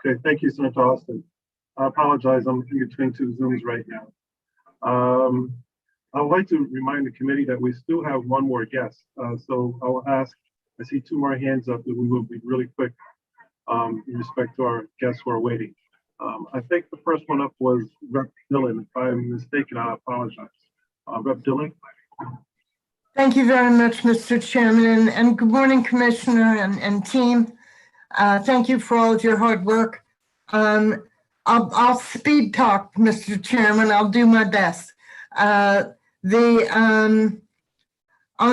Okay, thank you, Senator Austin. I apologize, I'm in between two Zooms right now. I would like to remind the committee that we still have one more guest. So I will ask, I see two more hands up, that we will be really quick in respect to our guests who are waiting. I think the first one up was Rep. Dillon. If I'm mistaken, I apologize. Rep. Dillon. Thank you very much, Mr. Chairman, and good morning, Commissioner and team. Thank you for all of your hard work. I'll speed talk, Mr. Chairman. I'll do my best. On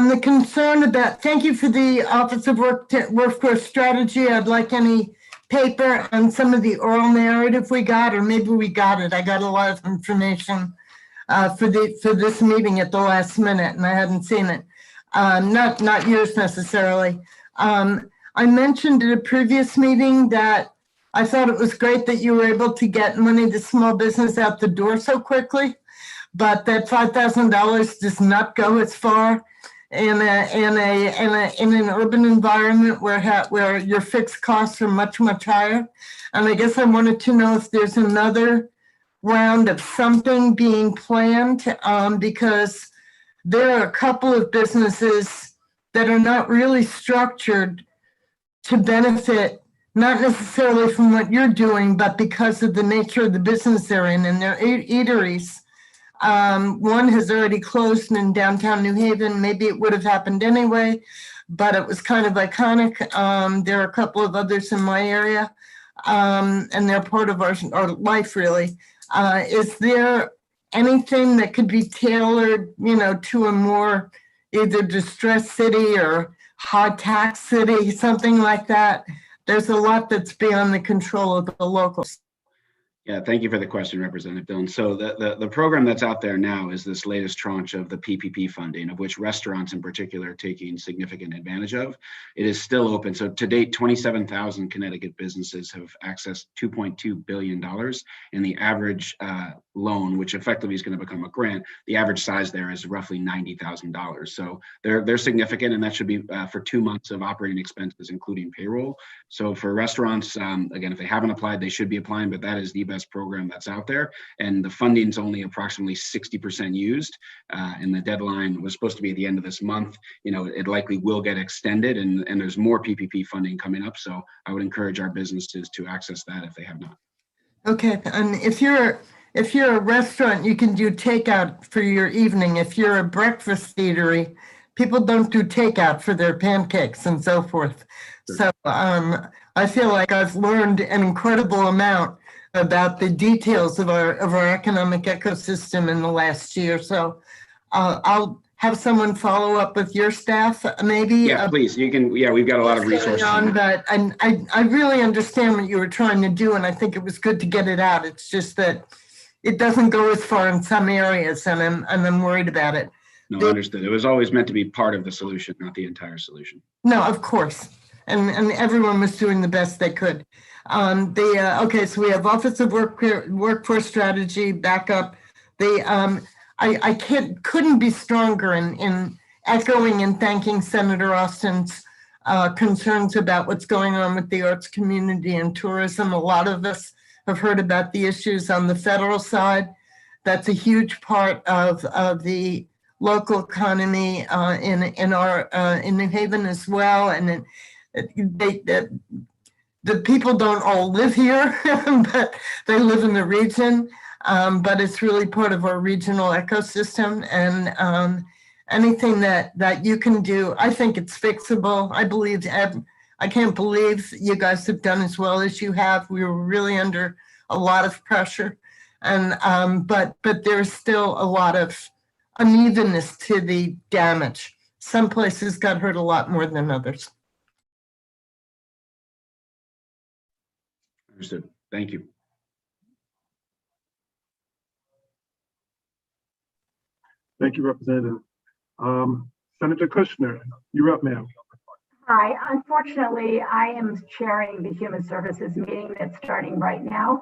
the concern about, thank you for the Office of Workforce Strategy. I'd like any paper on some of the oral narrative we got, or maybe we got it. I got a lot of information for this meeting at the last minute, and I hadn't seen it. Not yours necessarily. I mentioned at a previous meeting that I thought it was great that you were able to get money to small business out the door so quickly, but that $5,000 does not go as far in an urban environment where your fixed costs are much, much higher. And I guess I wanted to know if there's another round of something being planned, because there are a couple of businesses that are not really structured to benefit, not necessarily from what you're doing, but because of the nature of the business they're in, and they're eateries. One has already closed in downtown New Haven. Maybe it would have happened anyway, but it was kind of iconic. There are a couple of others in my area, and they're part of our life, really. Is there anything that could be tailored, you know, to a more either distressed city or high tax city, something like that? There's a lot that's beyond the control of the locals. Yeah, thank you for the question, Representative Dillon. So the program that's out there now is this latest tranche of the PPP funding, of which restaurants in particular are taking significant advantage of. It is still open. So to date, 27,000 Connecticut businesses have accessed $2.2 billion. And the average loan, which effectively is going to become a grant, the average size there is roughly $90,000. So they're significant, and that should be for 2 months of operating expenses, including payroll. So for restaurants, again, if they haven't applied, they should be applying, but that is the best program that's out there. And the funding's only approximately 60% used. And the deadline was supposed to be at the end of this month. You know, it likely will get extended, and there's more PPP funding coming up. So I would encourage our businesses to access that if they have not. Okay, and if you're a restaurant, you can do takeout for your evening. If you're a breakfast eatery, people don't do takeout for their pancakes and so forth. Sure. So I feel like I've learned an incredible amount about the details of our economic ecosystem in the last year. So I'll have someone follow up with your staff, maybe. Yeah, please. You can. Yeah, we've got a lot of resources. But I really understand what you were trying to do, and I think it was good to get it out. It's just that it doesn't go as far in some areas, and I'm worried about it. No, understood. It was always meant to be part of the solution, not the entire solution. No, of course. And everyone was doing the best they could. Okay, so we have Office of Workforce Strategy back up. I couldn't be stronger in echoing and thanking Senator Austin's concerns about what's going on with the arts community and tourism. A lot of us have heard about the issues on the federal side. That's a huge part of the local economy in New Haven as well. And the people don't all live here, but they live in the region. But it's really part of our regional ecosystem. And anything that you can do, I think it's fixable. I can't believe you guys have done as well as you have. We were really under a lot of pressure. And but there's still a lot of unevenness to the damage. Some places got hurt a lot more than others. Understood. Thank you. Thank you, Representative. Senator Kushner, you're up, ma'am. Hi, unfortunately, I am chairing the Human Services meeting that's starting right now.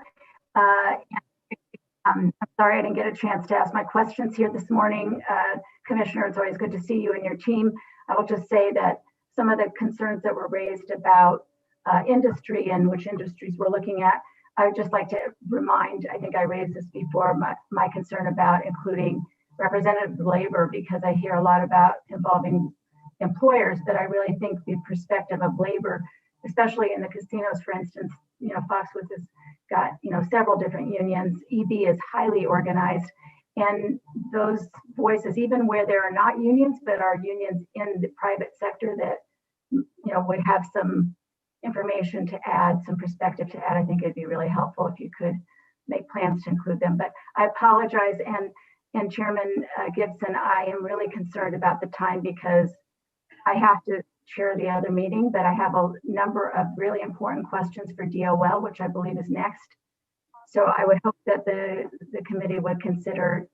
I'm sorry I didn't get a chance to ask my questions here this morning. Commissioner, it's always good to see you and your team. I will just say that some of the concerns that were raised about industry and which industries we're looking at, I would just like to remind, I think I raised this before, my concern about including representative labor, because I hear a lot about involving employers, but I really think the perspective of labor, especially in the casinos, for instance, Foxwoods has got, several different unions. EB is highly organized, and those voices, even where there are not unions, but are unions in the private sector that, would have some information to add, some perspective to add, I think it'd be really helpful if you could make plans to include them. But I apologize. And Chairman Gibson, I am really concerned about the time because I have to chair the other meeting, but I have a number of really important questions for DOL, which I believe is next. So I would hope that the committee would consider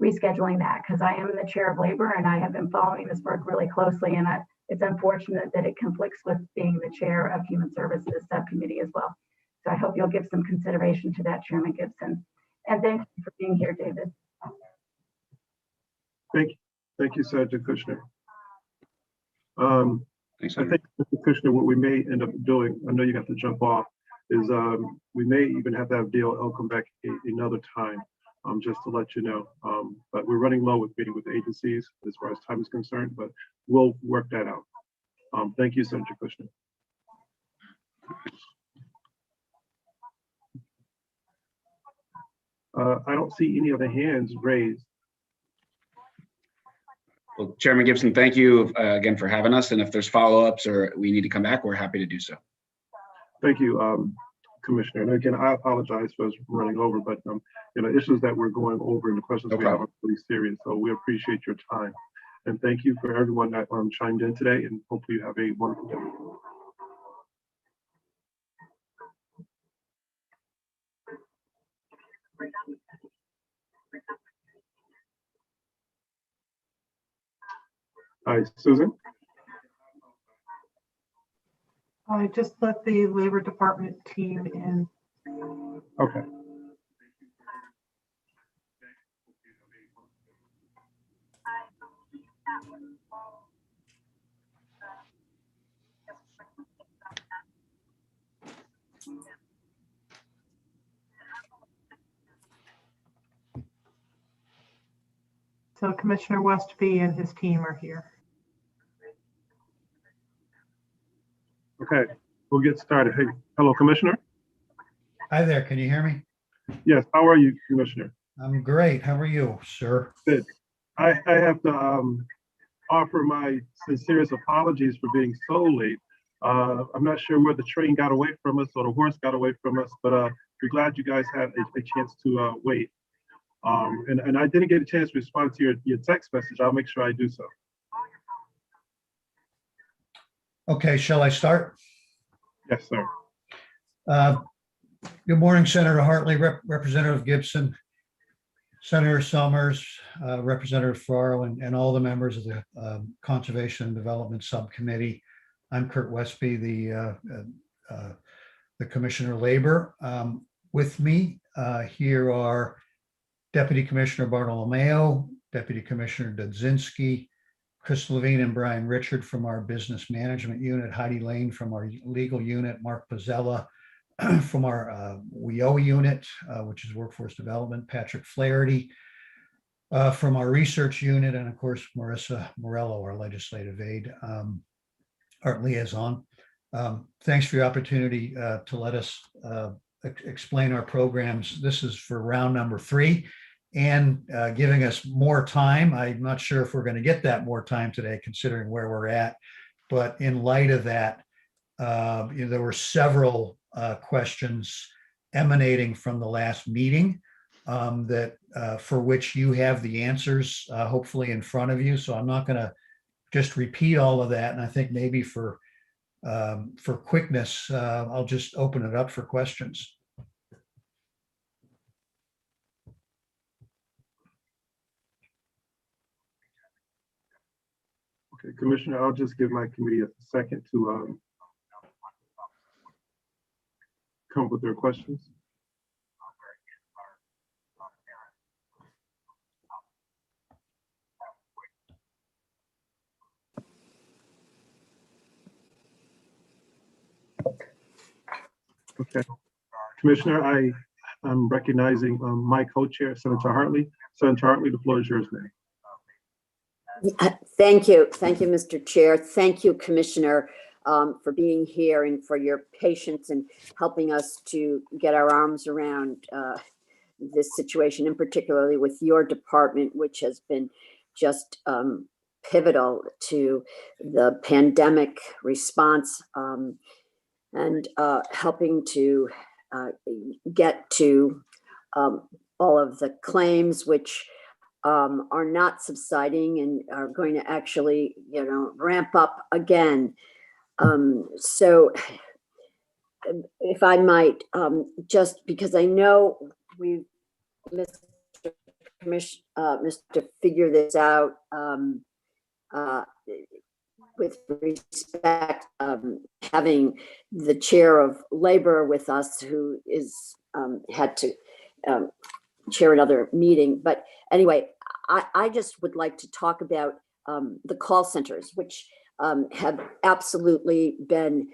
rescheduling that, because I am the chair of labor and I have been following this work really closely, and it's unfortunate that it conflicts with being the chair of Human Services Subcommittee as well. So I hope you'll give some consideration to that, Chairman Gibson. And thank you for being here, David. Thank you, Senator Kushner. I think, Mr. Kushner, what we may end up doing, I know you have to jump off, is we may even have to have DOL come back another time, just to let you know. But we're running low with meeting with agencies as far as time is concerned, but we'll work that out. Thank you, Senator Kushner. I don't see any other hands raised. Well, Chairman Gibson, thank you again for having us. And if there's follow-ups or we need to come back, we're happy to do so. Thank you, Commissioner. And again, I apologize for us running over, but issues that we're going over and the questions we have are really serious. So we appreciate your time. And thank you for everyone that chimed in today, and hopefully you have a wonderful day. Hi, Susan. I just let the Labor Department team in. Okay. So Commissioner Westby and his team are here. Okay, we'll get started. Hey, hello, Commissioner. Hi there, can you hear me? Yes, how are you, Commissioner? I'm great. How are you, sir? Good. I have to offer my sincerest apologies for being so late. I'm not sure where the train got away from us or the horse got away from us, but we're glad you guys had a chance to wait. And I didn't get a chance to respond to your text message. I'll make sure I do so. Okay, shall I start? Yes, sir. Good morning, Senator Hartley, Representative Gibson, Senator Summers, Representative Farrell, and all the members of the Conservation and Development Subcommittee. I'm Kurt Westby, the the Commissioner of Labor. With me here are Deputy Commissioner Bartolomeo, Deputy Commissioner Dudzinski, Chris Levine and Brian Richard from our Business Management Unit, Heidi Lane from our Legal Unit, Mark Pizzella from our WIO unit, which is Workforce Development, Patrick Flaherty from our Research Unit, and of course, Marissa Morello, our Legislative Aide, our liaison. Thanks for your opportunity to let us explain our programs. This is for round number 3 and giving us more time. I'm not sure if we're going to get that more time today, considering where we're at. But in light of that, there were several questions emanating from the last meeting that for which you have the answers, hopefully in front of you. So I'm not going to just repeat all of that. And I think maybe for quickness, I'll just open it up for questions. Okay, Commissioner, I'll just give my committee a second to come up with their questions. Okay, Commissioner, I'm recognizing my co-chair, Senator Hartley. Senator Hartley, the floor is yours, ma'am. Thank you. Thank you, Mr. Chair. Thank you, Commissioner, for being here and for your patience and helping us to get our arms around this situation, and particularly with your department, which has been just pivotal to the pandemic response and helping to get to all of the claims which are not subsiding and are going to actually, ramp up again. So if I might, just because I know we've missed to figure this out with respect having the chair of labor with us, who is had to chair another meeting. But anyway, I just would like to talk about the call centers, which have absolutely been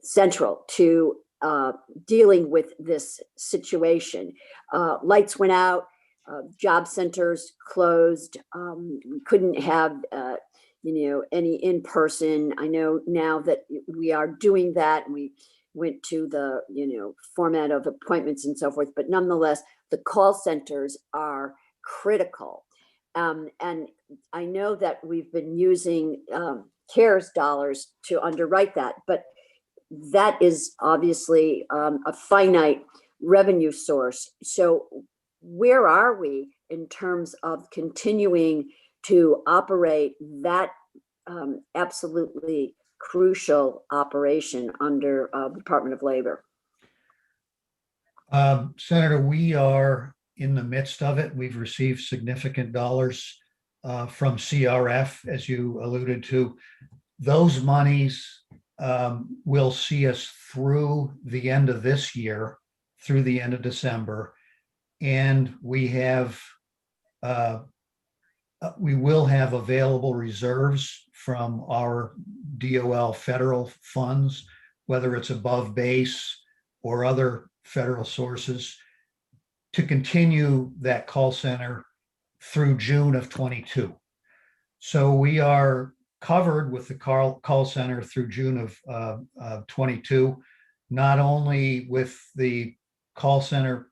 central to dealing with this situation. Lights went out, job centers closed. We couldn't have, any in-person. I know now that we are doing that, and we went to the, format of appointments and so forth, but nonetheless, the call centers are critical. And I know that we've been using CARES dollars to underwrite that, but that is obviously a finite revenue source. So where are we in terms of continuing to operate that absolutely crucial operation under Department of Labor? Senator, we are in the midst of it. We've received significant dollars from CRF, as you alluded to. Those monies will see us through the end of this year, through the end of December. And we will have available reserves from our DOL federal funds, whether it's above base or other federal sources, to continue that call center through June of 22. So we are covered with the call center through June of 22, not only with the call center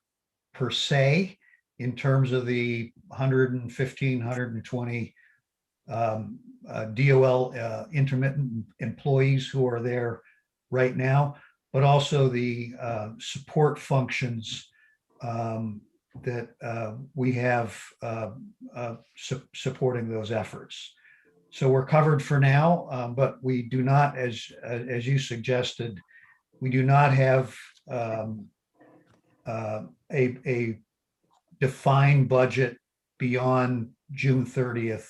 per se, in terms of the 115, 120 DOL intermittent employees who are there right now, but also the support functions that we have supporting those efforts. So we're covered for now, but we do not, as you suggested, we do not have a defined budget beyond June 30th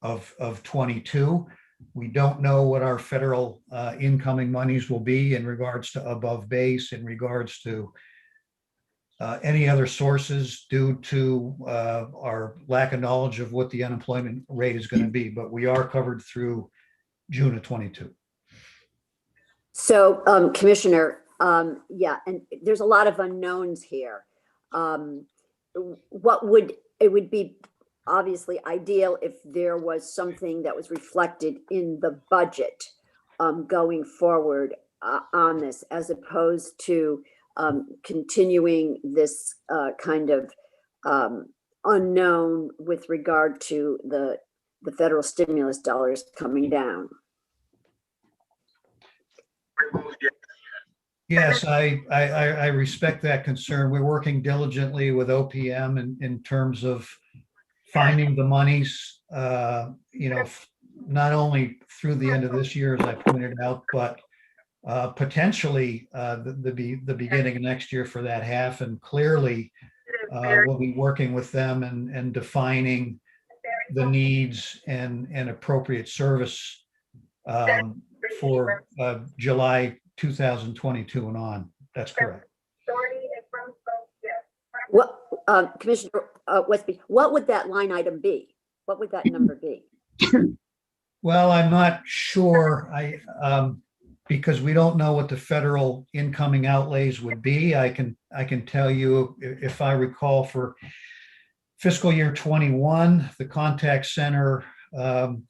of 22. We don't know what our federal incoming monies will be in regards to above base, in regards to any other sources due to our lack of knowledge of what the unemployment rate is going to be, but we are covered through June of 22. So, Commissioner, yeah, and there's a lot of unknowns here. It would be obviously ideal if there was something that was reflected in the budget going forward on this, as opposed to continuing this kind of unknown with regard to the federal stimulus dollars coming down. Yes, I respect that concern. We're working diligently with OPM in terms of finding the monies, not only through the end of this year, as I pointed out, but potentially the beginning of next year for that half. And clearly, we'll be working with them and defining the needs and appropriate service for July 2022 and on. That's correct. What, Commissioner Westby, what would that line item be? What would that number be? Well, I'm not sure. Because we don't know what the federal incoming outlays would be. I can tell you, if I recall, for fiscal year 21, the contact center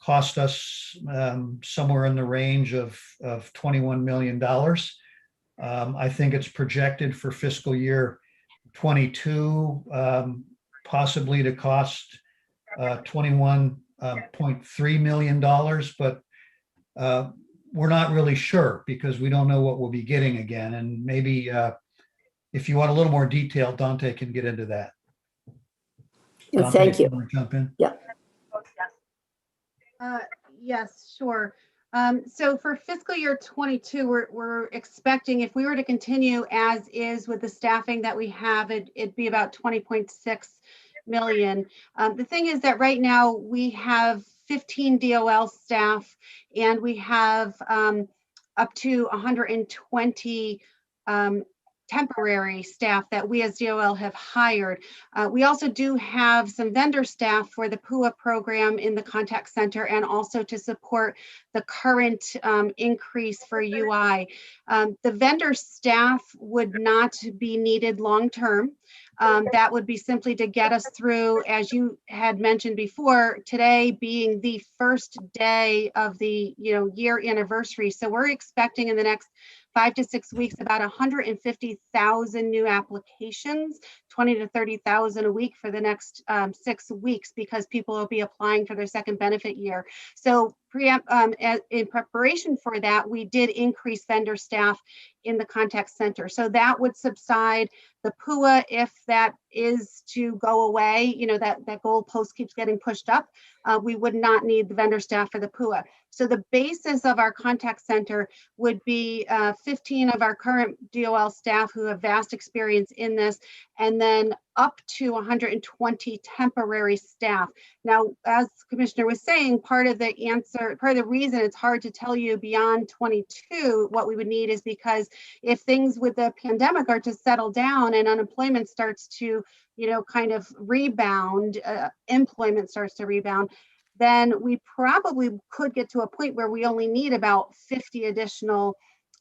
cost us somewhere in the range of $21 million. I think it's projected for fiscal year 22, possibly to cost $21.3 million, but we're not really sure because we don't know what we'll be getting again. And maybe if you want a little more detail, Dante can get into that. Dante, thank you. Jump in. Yeah. Yes, sure. So for fiscal year 22, we're expecting, if we were to continue as is with the staffing that we have, it'd be about 20.6 million. The thing is that right now we have 15 DOL staff and we have up to 120 temporary staff that we as DOL have hired. We also do have some vendor staff for the PUA program in the contact center and also to support the current increase for UI. The vendor staff would not be needed long-term. That would be simply to get us through, as you had mentioned before, today being the first day of the year anniversary. So we're expecting in the next 5 to 6 weeks about 150,000 new applications, 20 to 30,000 a week for the next 6 weeks, because people will be applying for their second benefit year. So in preparation for that, we did increase vendor staff in the contact center. So that would subside the PUA if that is to go away, that goalpost keeps getting pushed up. We would not need the vendor staff for the PUA. So the basis of our contact center would be 15 of our current DOL staff who have vast experience in this, and then up to 120 temporary staff. Now, as the Commissioner was saying, part of the reason it's hard to tell you beyond 22 what we would need is because if things with the pandemic are to settle down and unemployment starts to, kind of rebound, employment starts to rebound, then we probably could get to a point where we only need about 50 additional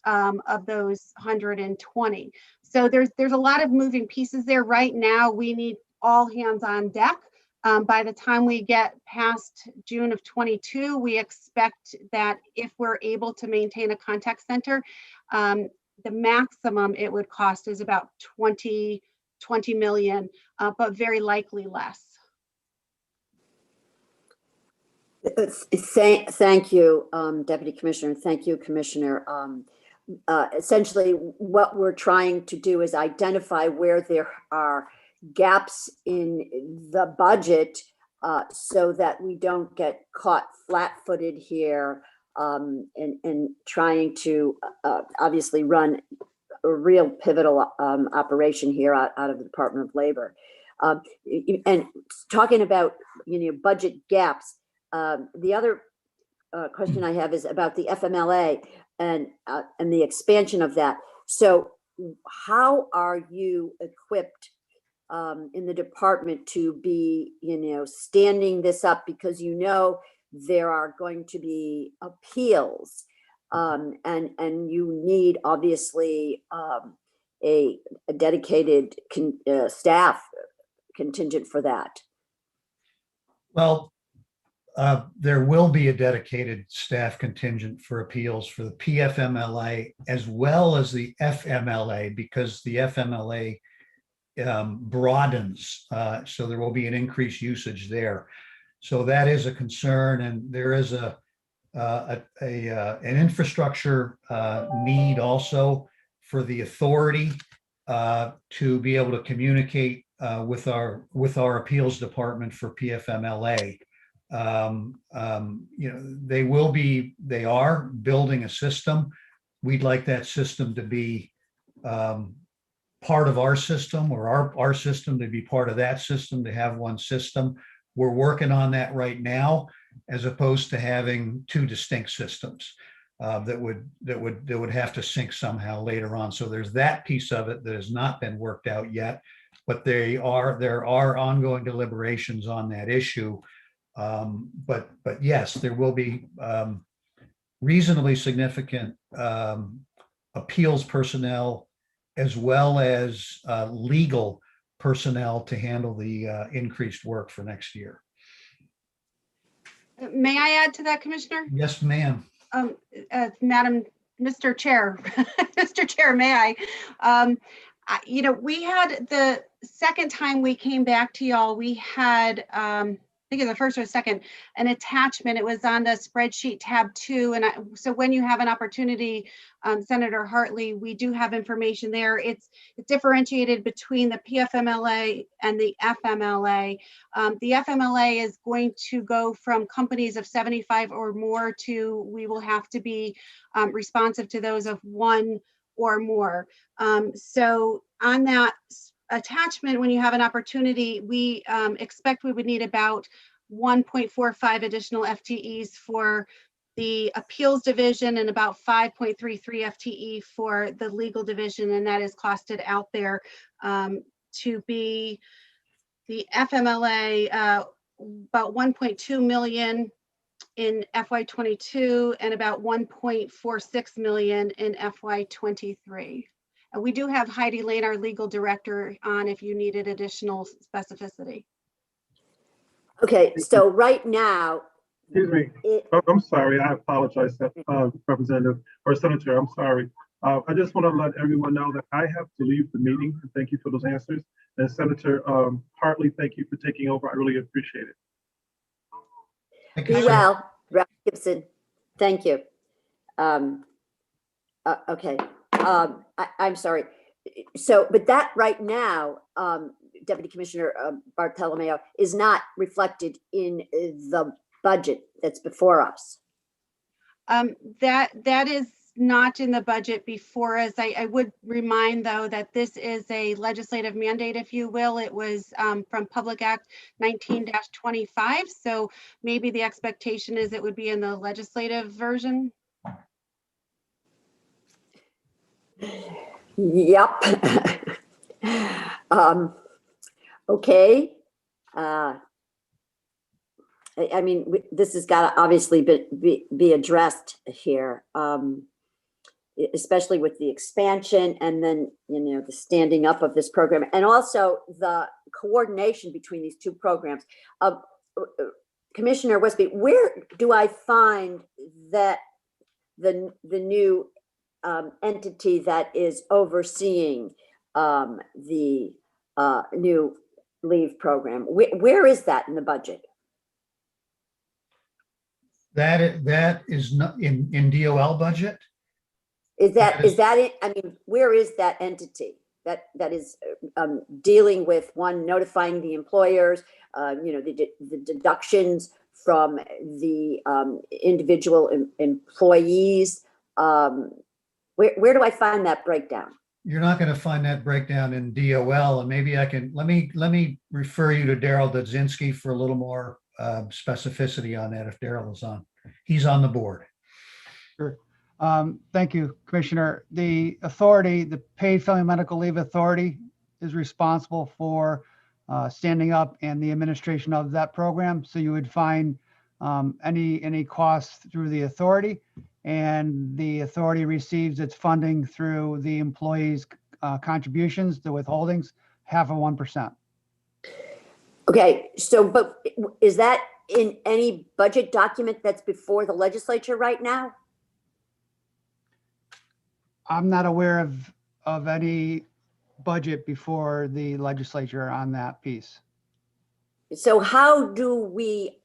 of those 120. So there's a lot of moving pieces there. Right now, we need all hands on deck. By the time we get past June of 22, we expect that if we're able to maintain a contact center, the maximum it would cost is about 20 million, but very likely less. Thank you, Deputy Commissioner. Thank you, Commissioner. Essentially, what we're trying to do is identify where there are gaps in the budget so that we don't get caught flat-footed here and trying to obviously run a real pivotal operation here out of the Department of Labor. And talking about budget gaps, the other question I have is about the FMLA and the expansion of that. So how are you equipped in the department to be, standing this up, because there are going to be appeals, and you need obviously a dedicated staff contingent for that. Well, there will be a dedicated staff contingent for appeals for the PFMLA as well as the FMLA, because the FMLA broadens, so there will be an increased usage there. So that is a concern, and there is an infrastructure need also for the authority to be able to communicate with our appeals department for PFMLA. They are building a system. We'd like that system to be part of our system, or our system to be part of that system, to have one system. We're working on that right now, as opposed to having two distinct systems that would have to sync somehow later on. So there's that piece of it that has not been worked out yet, but there are ongoing deliberations on that issue. But yes, there will be reasonably significant appeals personnel, as well as legal personnel to handle the increased work for next year. May I add to that, Commissioner? Yes, ma'am. Madam, Mr. Chair, Mr. Chair, may I? We had the second time we came back to y'all, we had, I think it's the first or second, an attachment. It was on the spreadsheet tab 2. And so when you have an opportunity, Senator Hartley, we do have information there. It's differentiated between the PFMLA and the FMLA. The FMLA is going to go from companies of 75 or more to, we will have to be responsive to those of 1 or more. So on that attachment, when you have an opportunity, we expect we would need about 1.45 additional FTEs for the appeals division and about 5.33 FTE for the legal division, and that is costed out there to be the FMLA about 1.2 million in FY22 and about 1.46 million in FY23. And we do have Heidi Lane, our legal director, on if you needed additional specificity. Okay, so right now. Excuse me. I'm sorry. I apologize, Representative or Senator. I'm sorry. I just want to let everyone know that I have to leave the meeting. Thank you for those answers. And Senator Hartley, thank you for taking over. I really appreciate it. Be well, Ralph Gibson. Thank you. Okay. I'm sorry. So, but that right now, Deputy Commissioner Bartolomeo, is not reflected in the budget that's before us. That is not in the budget before us. I would remind, though, that this is a legislative mandate, if you will. It was from Public Act 19-25. So maybe the expectation is it would be in the legislative version. Yep. Okay. I mean, this has got to obviously be addressed here, especially with the expansion and then, the standing up of this program, and also the coordination between these two programs. Commissioner Westby, where do I find that the new entity that is overseeing the new leave program? Where is that in the budget? That is not in DOL budget. Is that it? I mean, where is that entity that is dealing with, one, notifying the employers, the deductions from the individual employees? Where do I find that breakdown? You're not going to find that breakdown in DOL, and maybe I can let me refer you to Daryl Dudzinski for a little more specificity on that, if Daryl is on. He's on the board. Sure. Thank you, Commissioner. The authority, the Paid Family Medical Leave Authority, is responsible for standing up and the administration of that program. So you would find any costs through the authority, and the authority receives its funding through the employees' contributions, the withholdings, 0.5%. Okay, so, but is that in any budget document that's before the legislature right now? I'm not aware of any budget before the legislature on that piece. So how do we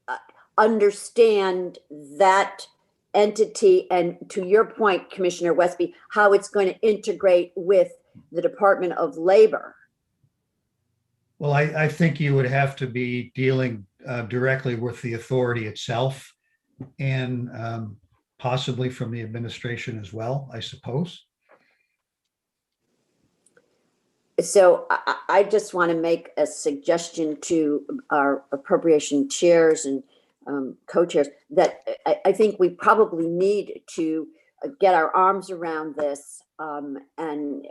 understand that entity, and to your point, Commissioner Westby, how it's going to integrate with the Department of Labor? Well, I think you would have to be dealing directly with the authority itself, and possibly from the administration as well, I suppose. So I just want to make a suggestion to our appropriation chairs and co-chairs that I think we probably need to get our arms around this and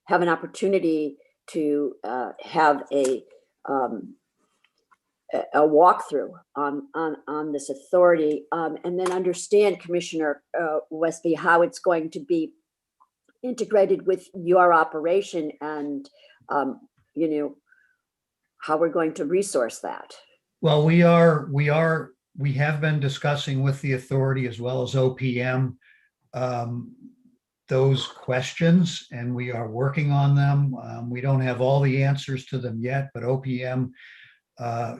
have an opportunity to have a walkthrough on this authority, and then understand, Commissioner Westby, how it's going to be integrated with your operation, and you know, how we're going to resource that. Well, we have been discussing with the authority as well as OPM those questions, and we are working on them. We don't have all the answers to them yet, but OPM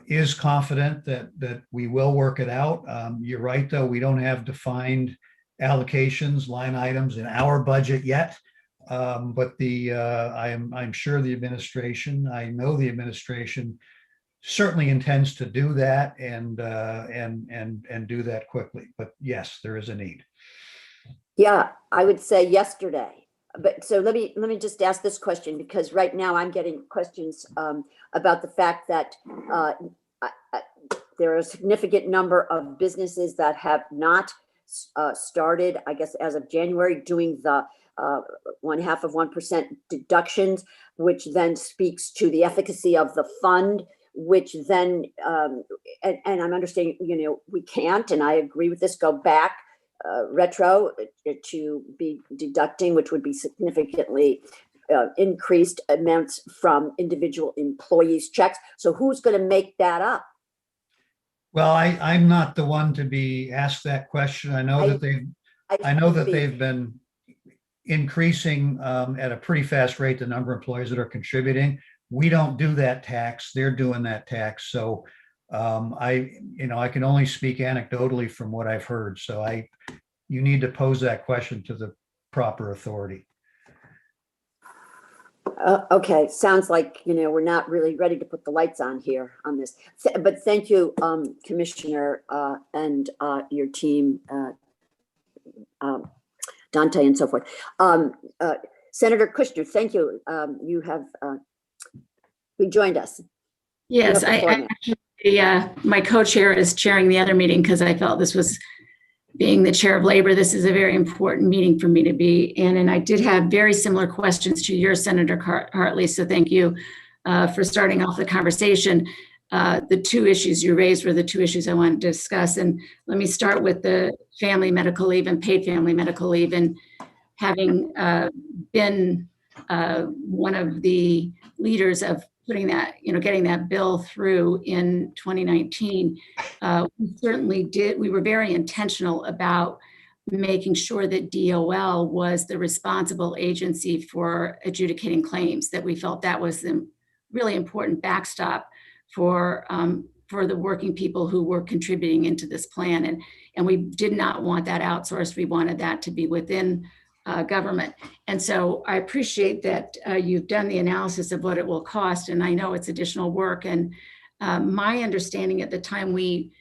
is confident that we will work it out. You're right, though, we don't have defined allocations, line items in our budget yet. But I'm sure the administration, I know the administration certainly intends to do that and do that quickly. But yes, there is a need. Yeah, I would say yesterday. But so let me just ask this question, because right now I'm getting questions about the fact that there are a significant number of businesses that have not started, I guess, as of January, doing the 0.5% deductions, which then speaks to the efficacy of the fund, which then, and I'm understanding, you know, we can't, and I agree with this, go back retro to be deducting, which would be significantly increased amounts from individual employees' checks. So who's going to make that up? Well, I'm not the one to be asked that question. I know that they've been increasing at a pretty fast rate the number of employees that are contributing. We don't do that tax; they're doing that tax. So I can only speak anecdotally from what I've heard. So you need to pose that question to the proper authority. Okay, sounds like, you know, we're not really ready to put the lights on here on this. But thank you, Commissioner, and your team, Dante and so forth. Senator Kushner, thank you. You have rejoined us. Yes, my co-chair is chairing the other meeting because I felt this was, being the chair of labor, this is a very important meeting for me to be in. And I did have very similar questions to your, Senator Hartley. So thank you for starting off the conversation. The two issues you raised were the two issues I wanted to discuss. And let me start with the family medical leave and paid family medical leave. And having been one of the leaders of putting that, getting that bill through in 2019, we certainly did. We were very intentional about making sure that DOL was the responsible agency for adjudicating claims, that we felt that was the really important backstop for the working people who were contributing into this plan. And we did not want that outsourced. We wanted that to be within government. And so I appreciate that you've done the analysis of what it will cost. And I know it's additional work. And my understanding at the time we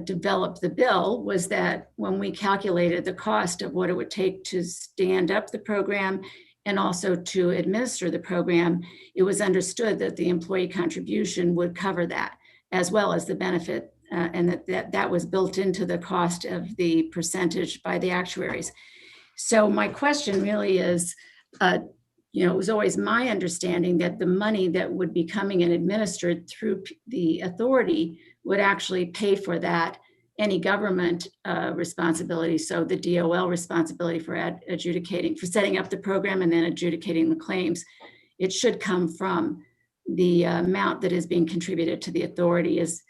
developed the bill was that when we calculated the cost of what it would take to stand up the program and also to administer the program, it was understood that the employee contribution would cover that, as well as the benefit and that was built into the cost of the percentage by the actuaries. So my question really is, it was always my understanding that the money that would be coming and administered through the authority would actually pay for that, any government responsibility. So the DOL responsibility for adjudicating, for setting up the program and then adjudicating the claims, it should come from the amount that is being contributed to the authority. Is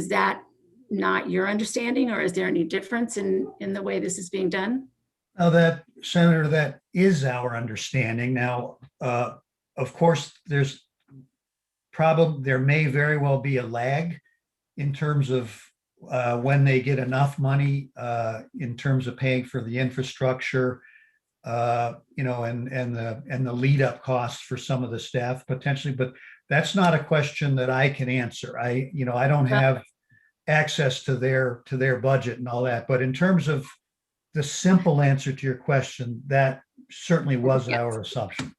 that not your understanding, or is there any difference in the way this is being done? Now, Senator, that is our understanding. Now, of course, there may very well be a lag in terms of when they get enough money in terms of paying for the infrastructure, and the lead up costs for some of the staff potentially, but that's not a question that I can answer. I don't have access to their budget and all that, but in terms of the simple answer to your question, that certainly was our assumption.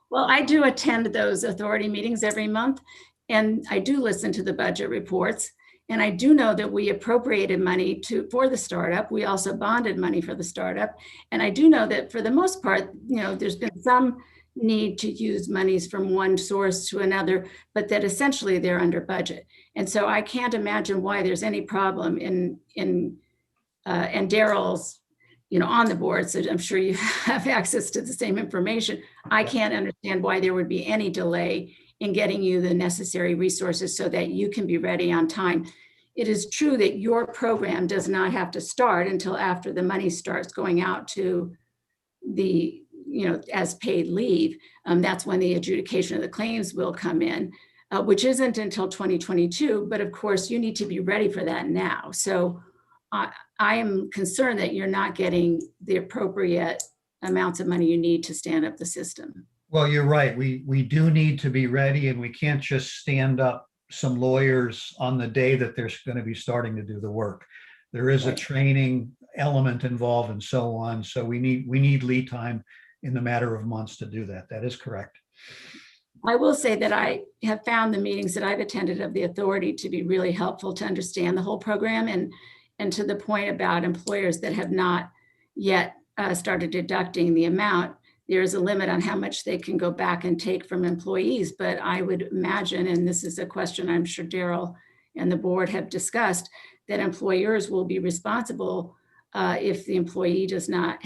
Well, I do attend those authority meetings every month, and I do listen to the budget reports. And I do know that we appropriated money for the startup. We also bonded money for the startup. And I do know that for the most part, there's been some need to use monies from one source to another, but that essentially they're under budget. And so I can't imagine why there's any problem and Daryl's, on the board, so I'm sure you have access to the same information. I can't understand why there would be any delay in getting you the necessary resources so that you can be ready on time. It is true that your program does not have to start until after the money starts going out to the, as paid leave. That's when the adjudication of the claims will come in, which isn't until 2022. But of course, you need to be ready for that now. So I am concerned that you're not getting the appropriate amounts of money you need to stand up the system. Well, you're right. We do need to be ready, and we can't just stand up some lawyers on the day that they're going to be starting to do the work. There is a training element involved and so on. So we need lead time in the matter of months to do that. That is correct. I will say that I have found the meetings that I've attended of the authority to be really helpful to understand the whole program, and to the point about employers that have not yet started deducting the amount. There is a limit on how much they can go back and take from employees, but I would imagine, and this is a question I'm sure Daryl and the board have discussed, that employers will be responsible if the employee there's a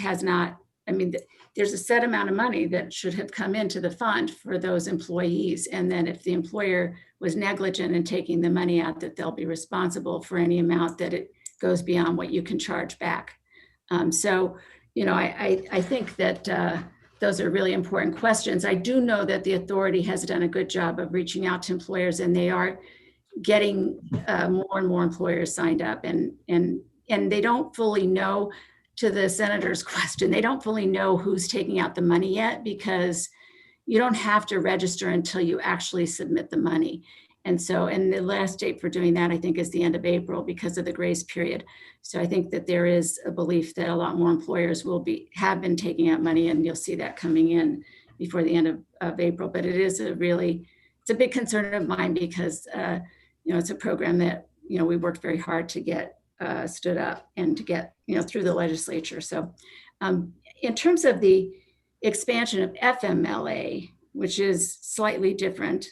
set amount of money that should have come into the fund for those employees. And then if the employer was negligent in taking the money out, that they'll be responsible for any amount that it goes beyond what you can charge back. I think that those are really important questions. I do know that the authority has done a good job of reaching out to employers, and they are getting more and more employers signed up, and they don't fully know, to the senator's question, they don't fully know who's taking out the money yet, because you don't have to register until you actually submit the money. And the last date for doing that, I think, is the end of April because of the grace period. So I think that there is a belief that a lot more employers have been taking out money, and you'll see that coming in before the end of April. But it is it's a big concern of mine, because it's a program that we worked very hard to get stood up and to get through the legislature. So in terms of the expansion of FMLA, which is slightly different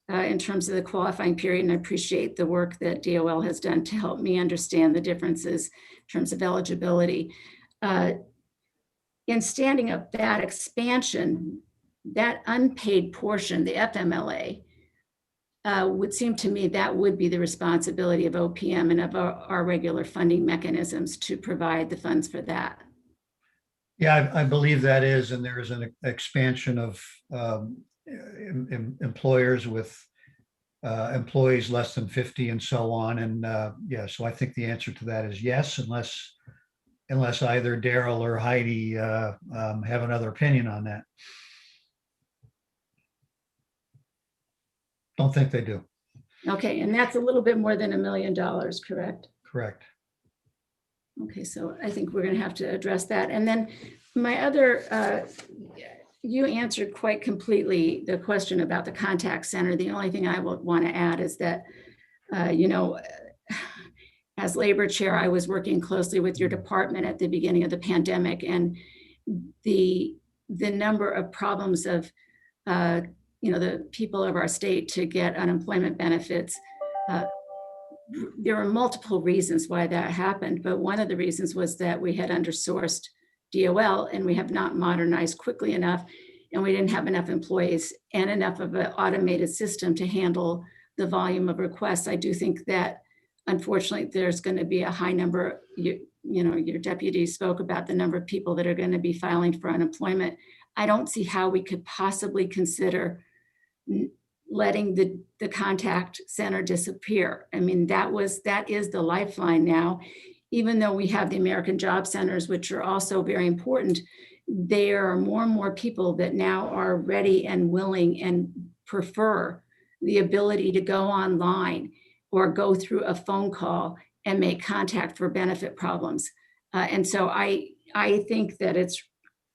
in terms of the qualifying period, and I appreciate the work that DOL has done to help me understand the differences in terms of eligibility. In standing up that expansion, that unpaid portion, the FMLA, would seem to me that would be the responsibility of OPM and of our regular funding mechanisms to provide the funds for that. Yeah, I believe that is, and there is an expansion of employers with employees less than 50 and so on. And so I think the answer to that is yes, unless either Daryl or Heidi have another opinion on that. Don't think they do. Okay, and that's a little bit more than $1 million, correct? Correct. Okay, so I think we're going to have to address that. And then my other, you answered quite completely the question about the contact center. The only thing I would want to add is that, as labor chair, I was working closely with your department at the beginning of the pandemic, and the number of problems of the people of our state to get unemployment benefits. There were multiple reasons why that happened, but one of the reasons was that we had undersourced DOL and we have not modernized quickly enough, and we didn't have enough employees and enough of an automated system to handle the volume of requests. I do think that unfortunately there's going to be a high number. Your deputy spoke about the number of people that are going to be filing for unemployment. I don't see how we could possibly consider letting the contact center disappear. I mean, that is the lifeline now. Even though we have the American Job Centers, which are also very important, there are more and more people that now are ready and willing and prefer the ability to go online or go through a phone call and make contact for benefit problems. And so I think that it's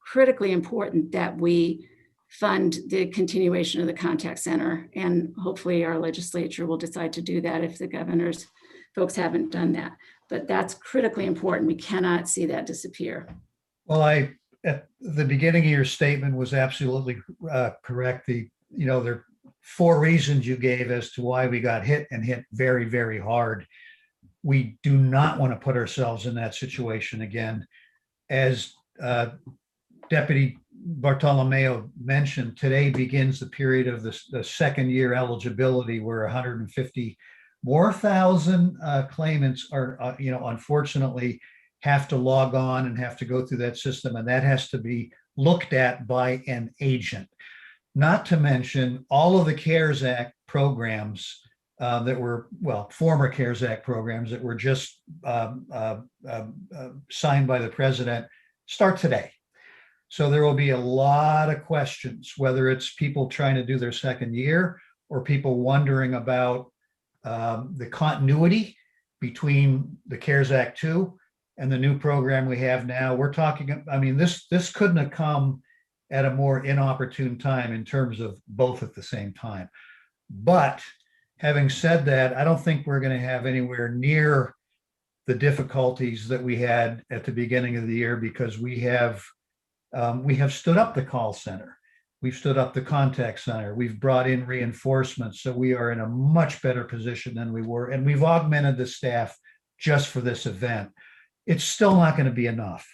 critically important that we fund the continuation of the contact center. And hopefully our legislature will decide to do that if the governor's folks haven't done that. But that's critically important. We cannot see that disappear. Well, at the beginning of your statement was absolutely correct. There are 4 reasons you gave as to why we got hit and hit very, very hard. We do not want to put ourselves in that situation again. As Deputy Bartolomeo mentioned, today begins the period of the second year eligibility where 150 more thousand claimants are, unfortunately have to log on and have to go through that system. And that has to be looked at by an agent. Not to mention all of the CARES Act programs that were, former CARES Act programs that were just signed by the president start today. So there will be a lot of questions, whether it's people trying to do their second year or people wondering about the continuity between the CARES Act 2 and the new program we have now. We're talking, this couldn't have come at a more inopportune time in terms of both at the same time. But having said that, I don't think we're going to have anywhere near the difficulties that we had at the beginning of the year, because we have stood up the call center. We've stood up the contact center. We've brought in reinforcements. So we are in a much better position than we were. And we've augmented the staff just for this event. It's still not going to be enough.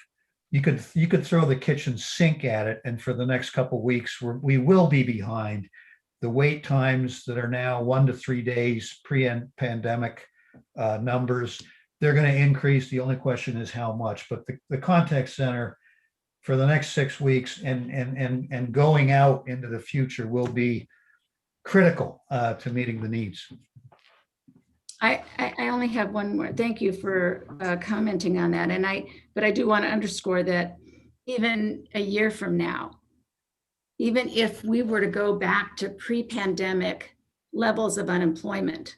You could throw the kitchen sink at it, and for the next couple of weeks, we will be behind. The wait times that are now 1 to 3 days pre-pandemic numbers, they're going to increase. The only question is how much. But the contact center for the next 6 weeks and going out into the future will be critical to meeting the needs. I only have one more. Thank you for commenting on that. But I do want to underscore that even a year from now, even if we were to go back to pre-pandemic levels of unemployment,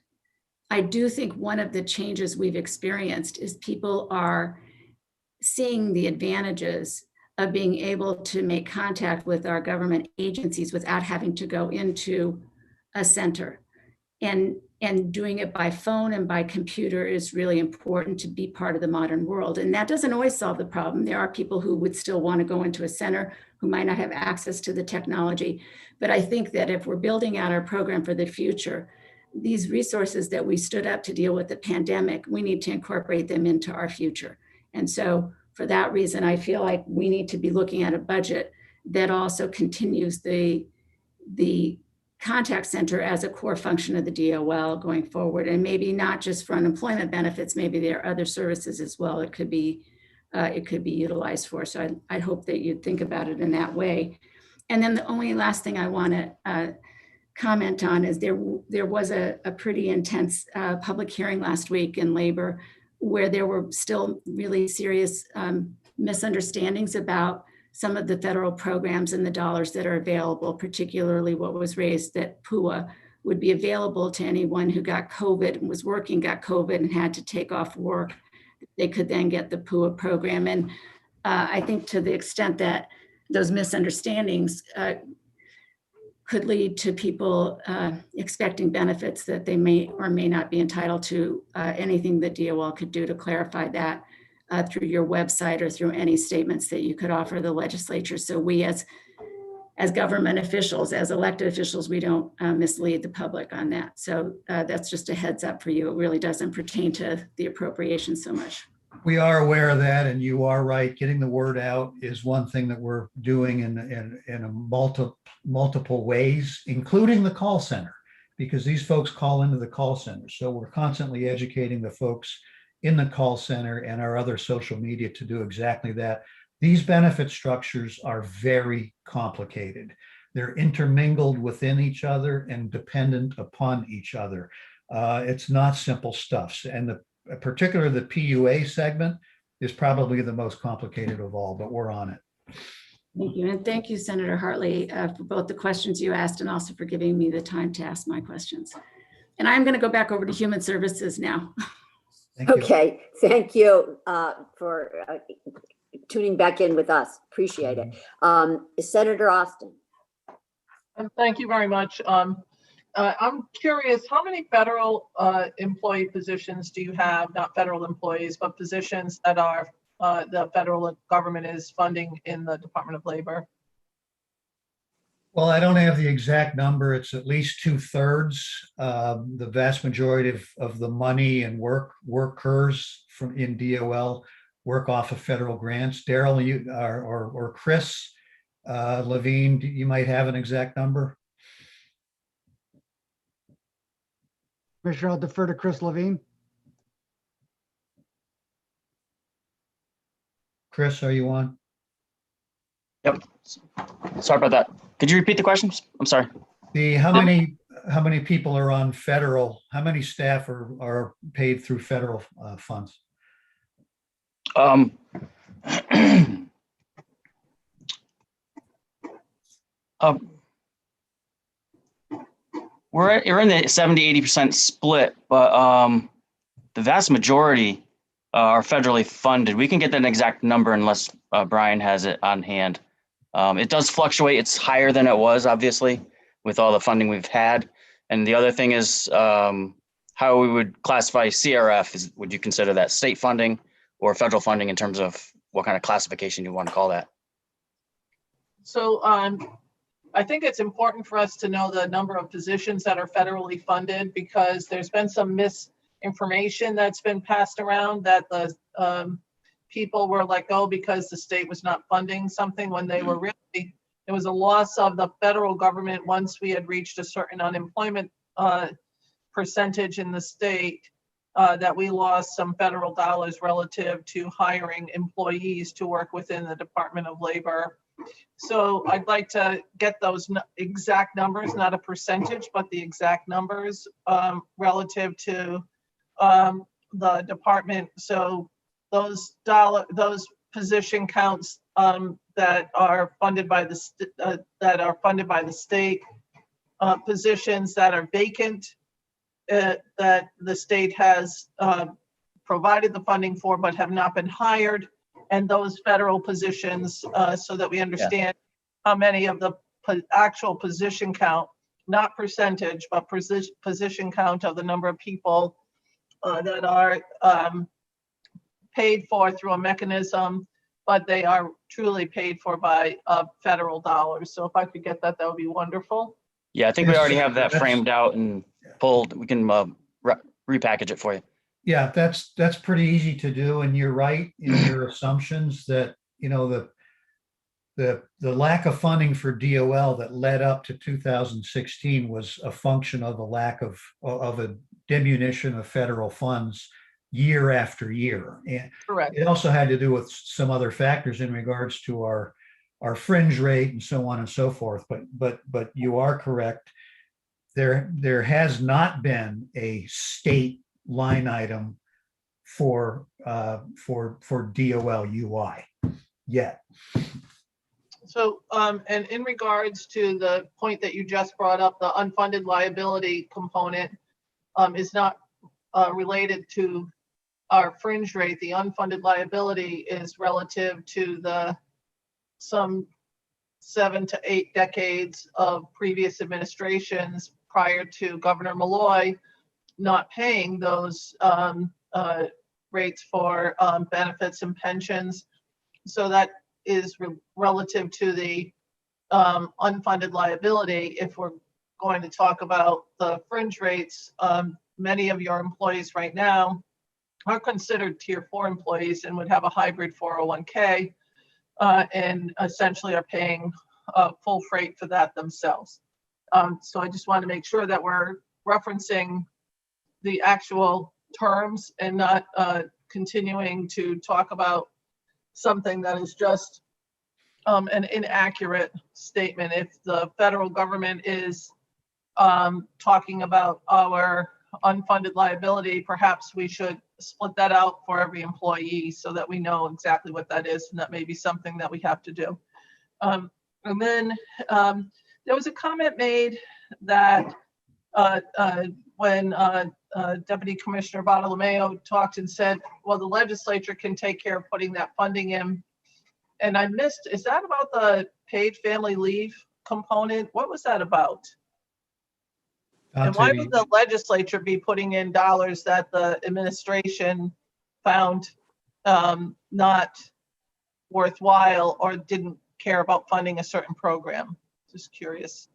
I do think one of the changes we've experienced is people are seeing the advantages of being able to make contact with our government agencies without having to go into a center. And doing it by phone and by computer is really important to be part of the modern world. And that doesn't always solve the problem. There are people who would still want to go into a center who might not have access to the technology. But I think that if we're building out our program for the future, these resources that we stood up to deal with the pandemic, we need to incorporate them into our future. And so for that reason, I feel like we need to be looking at a budget that also continues the contact center as a core function of the DOL going forward, and maybe not just for unemployment benefits. Maybe there are other services as well it could be utilized for. So I hope that you'd think about it in that way. And then the only last thing I want to comment on is there was a pretty intense public hearing last week in labor where there were still really serious misunderstandings about some of the federal programs and the dollars that are available, particularly what was raised that PUA would be available to anyone who got COVID and was working, got COVID and had to take off work. They could then get the PUA program. And I think to the extent that those misunderstandings could lead to people expecting benefits that they may or may not be entitled to. Anything that DOL could do to clarify that through your website or through any statements that you could offer the legislature. So we as government officials, as elected officials, we don't mislead the public on that. So that's just a heads up for you. It really doesn't pertain to the appropriations so much. We are aware of that, and you are right. Getting the word out is one thing that we're doing in a multiple ways, including the call center, because these folks call into the call center. So we're constantly educating the folks in the call center and our other social media to do exactly that. These benefit structures are very complicated. They're intermingled within each other and dependent upon each other. It's not simple stuff. And particularly the PUA segment is probably the most complicated of all, but we're on it. Thank you. And thank you, Senator Hartley, for both the questions you asked and also for giving me the time to ask my questions. And I'm going to go back over to Human Services now. Okay, thank you for tuning back in with us. Appreciate it. Senator Austin. Thank you very much. I'm curious, how many federal employee positions do you have, not federal employees, but positions that are the federal government is funding in the Department of Labor? Well, I don't have the exact number. It's at least 2/3. The vast majority of the money and workers in DOL work off of federal grants. Daryl, you or Chris Levine, you might have an exact number. Commissioner, I'll defer to Chris Levine. Chris, are you on? Yep. Sorry about that. Could you repeat the questions? I'm sorry. How many people are on federal? How many staff are paid through federal funds? We're in the 70-80% split, but the vast majority are federally funded. We can get that exact number unless Brian has it on hand. It does fluctuate. It's higher than it was, obviously, with all the funding we've had. And the other thing is how we would classify CRF. Would you consider that state funding or federal funding in terms of what kind of classification you want to call that? So I think it's important for us to know the number of positions that are federally funded, because there's been some misinformation that's been passed around that the people were let go because the state was not funding something, when they were really, it was a loss of the federal government once we had reached a certain unemployment percentage in the state, that we lost some federal dollars relative to hiring employees to work within the Department of Labor. So I'd like to get those exact numbers, not a percentage, but the exact numbers relative to the department. So those position counts that are funded by the state, positions that are vacant, that the state has provided the funding for but have not been hired, and those federal positions, so that we understand how many of the actual position count, not percentage, but position count of the number of people that are paid for through a mechanism, but they are truly paid for by federal dollars. So if I could get that, that would be wonderful. Yeah, I think we already have that framed out and pulled. We can repackage it for you. Yeah, that's pretty easy to do, and you're right in your assumptions that, you know, the lack of funding for DOL that led up to 2016 was a function of a lack of a diminution of federal funds year after year. And correct. It also had to do with some other factors in regards to our fringe rate and so on and so forth. But you are correct. There has not been a state line item for DOL UI yet. So, and in regards to the point that you just brought up, the unfunded liability component is not related to our fringe rate. The unfunded liability is relative to some 7 to 8 decades of previous administrations prior to Governor Malloy not paying those rates for benefits and pensions. So that is relative to the unfunded liability. If we're going to talk about the fringe rates, many of your employees right now are considered tier 4 employees and would have a hybrid 401k and essentially are paying full freight for that themselves. So I just want to make sure that we're referencing the actual terms and not continuing to talk about something that is just an inaccurate statement. If the federal government is talking about our unfunded liability, perhaps we should split that out for every employee so that we know exactly what that is, and that may be something that we have to do. And then there was a comment made that when Deputy Commissioner Bartolomeo talked and said, well, the legislature can take care of putting that funding in. And I missed, is that about the paid family leave component? What was that about? And why would the legislature be putting in dollars that the administration found not worthwhile or didn't care about funding a certain program? Just curious.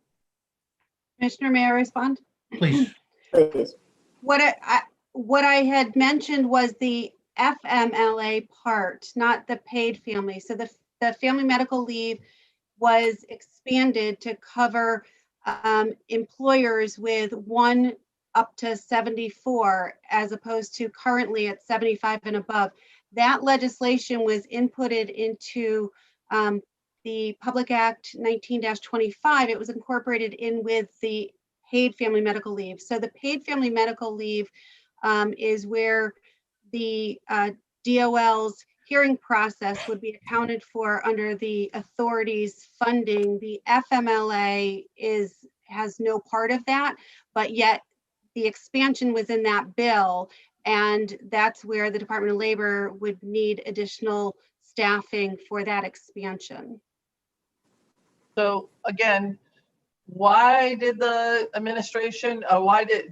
Commissioner, may I respond? Please. Please. What I had mentioned was the FMLA part, not the paid family. So the family medical leave was expanded to cover employers with 1 up to 74, as opposed to currently at 75 and above. That legislation was inputted into the Public Act 19-25. It was incorporated in with the paid family medical leave. So the paid family medical leave is where the DOL's hearing process would be accounted for under the authority's funding. The FMLA has no part of that, but yet the expansion was in that bill, and that's where the Department of Labor would need additional staffing for that expansion. So again, why did the administration,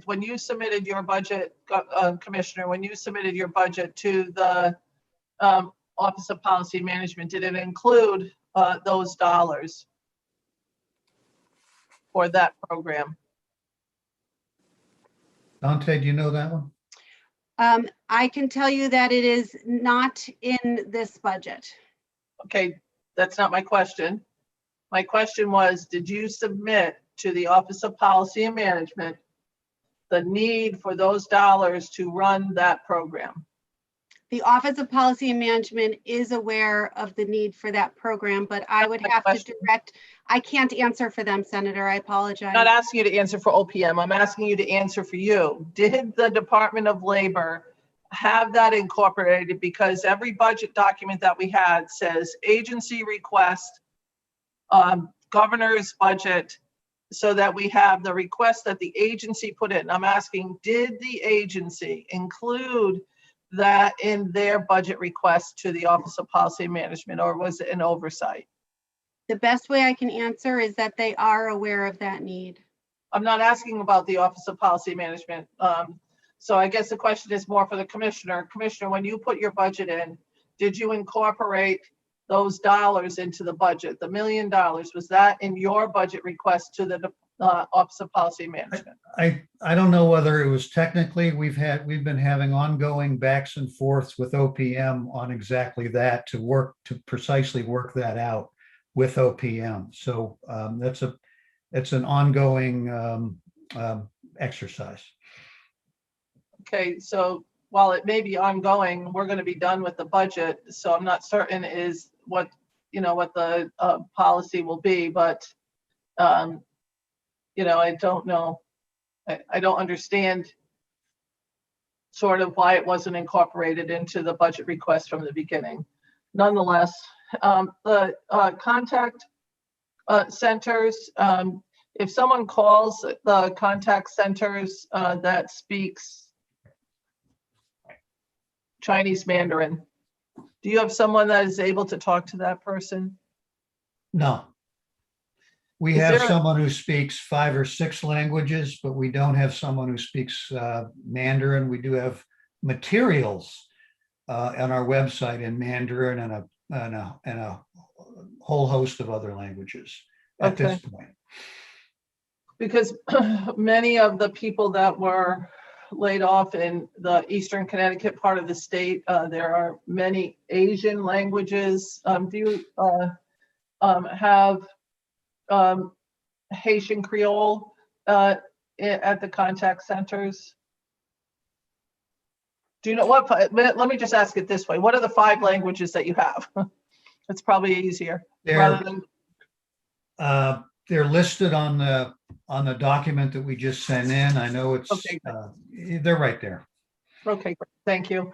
when you submitted your budget, Commissioner, when you submitted your budget to the Office of Policy Management, did it include those dollars for that program? Dante, do you know that one? I can tell you that it is not in this budget. Okay, that's not my question. My question was, did you submit to the Office of Policy and Management the need for those dollars to run that program? The Office of Policy and Management is aware of the need for that program, but I would have to direct, I can't answer for them, Senator, I apologize. I'm not asking you to answer for OPM, I'm asking you to answer for you. Did the Department of Labor have that incorporated? Because every budget document that we had says agency request, governor's budget, so that we have the request that the agency put in. I'm asking, did the agency include that in their budget request to the Office of Policy Management, or was it an oversight? The best way I can answer is that they are aware of that need. I'm not asking about the Office of Policy Management. So I guess the question is more for the Commissioner. Commissioner, when you put your budget in, did you incorporate those dollars into the budget? The $1 million, was that in your budget request to the Office of Policy Management? I don't know whether it was technically, we've been having ongoing backs and forths with OPM on exactly that to precisely work that out with OPM. So it's an ongoing exercise. Okay, so while it may be ongoing, we're going to be done with the budget. So I'm not certain is what the policy will be, but I don't know. I don't understand sort of why it wasn't incorporated into the budget request from the beginning. Nonetheless, the contact centers, if someone calls the contact centers that speaks Chinese Mandarin, do you have someone that is able to talk to that person? No. We have someone who speaks 5 or 6 languages, but we don't have someone who speaks Mandarin. We do have materials on our website in Mandarin and a whole host of other languages at this point. Because many of the people that were laid off in the Eastern Connecticut part of the state, there are many Asian languages. Do you have Haitian Creole at the contact centers? Do you know what? Let me just ask it this way. What are the 5 languages that you have? It's probably easier. They're listed on the document that we just sent in. I know it's, okay. They're right there. Okay, great. Thank you.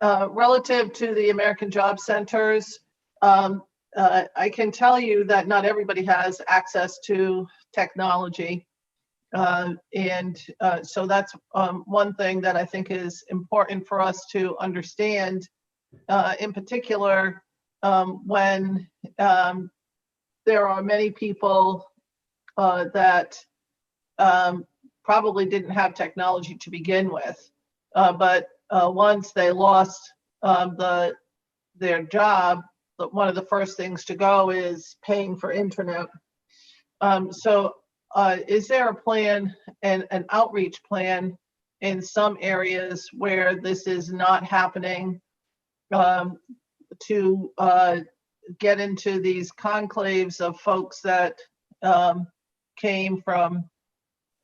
Relative to the American Job Centers, I can tell you that not everybody has access to technology. So that's one thing that I think is important for us to understand, in particular, when there are many people that probably didn't have technology to begin with, but once they lost their job, one of the first things to go is paying for internet. So is there a plan and an outreach plan in some areas where this is not happening, to get into these conclaves of folks that came from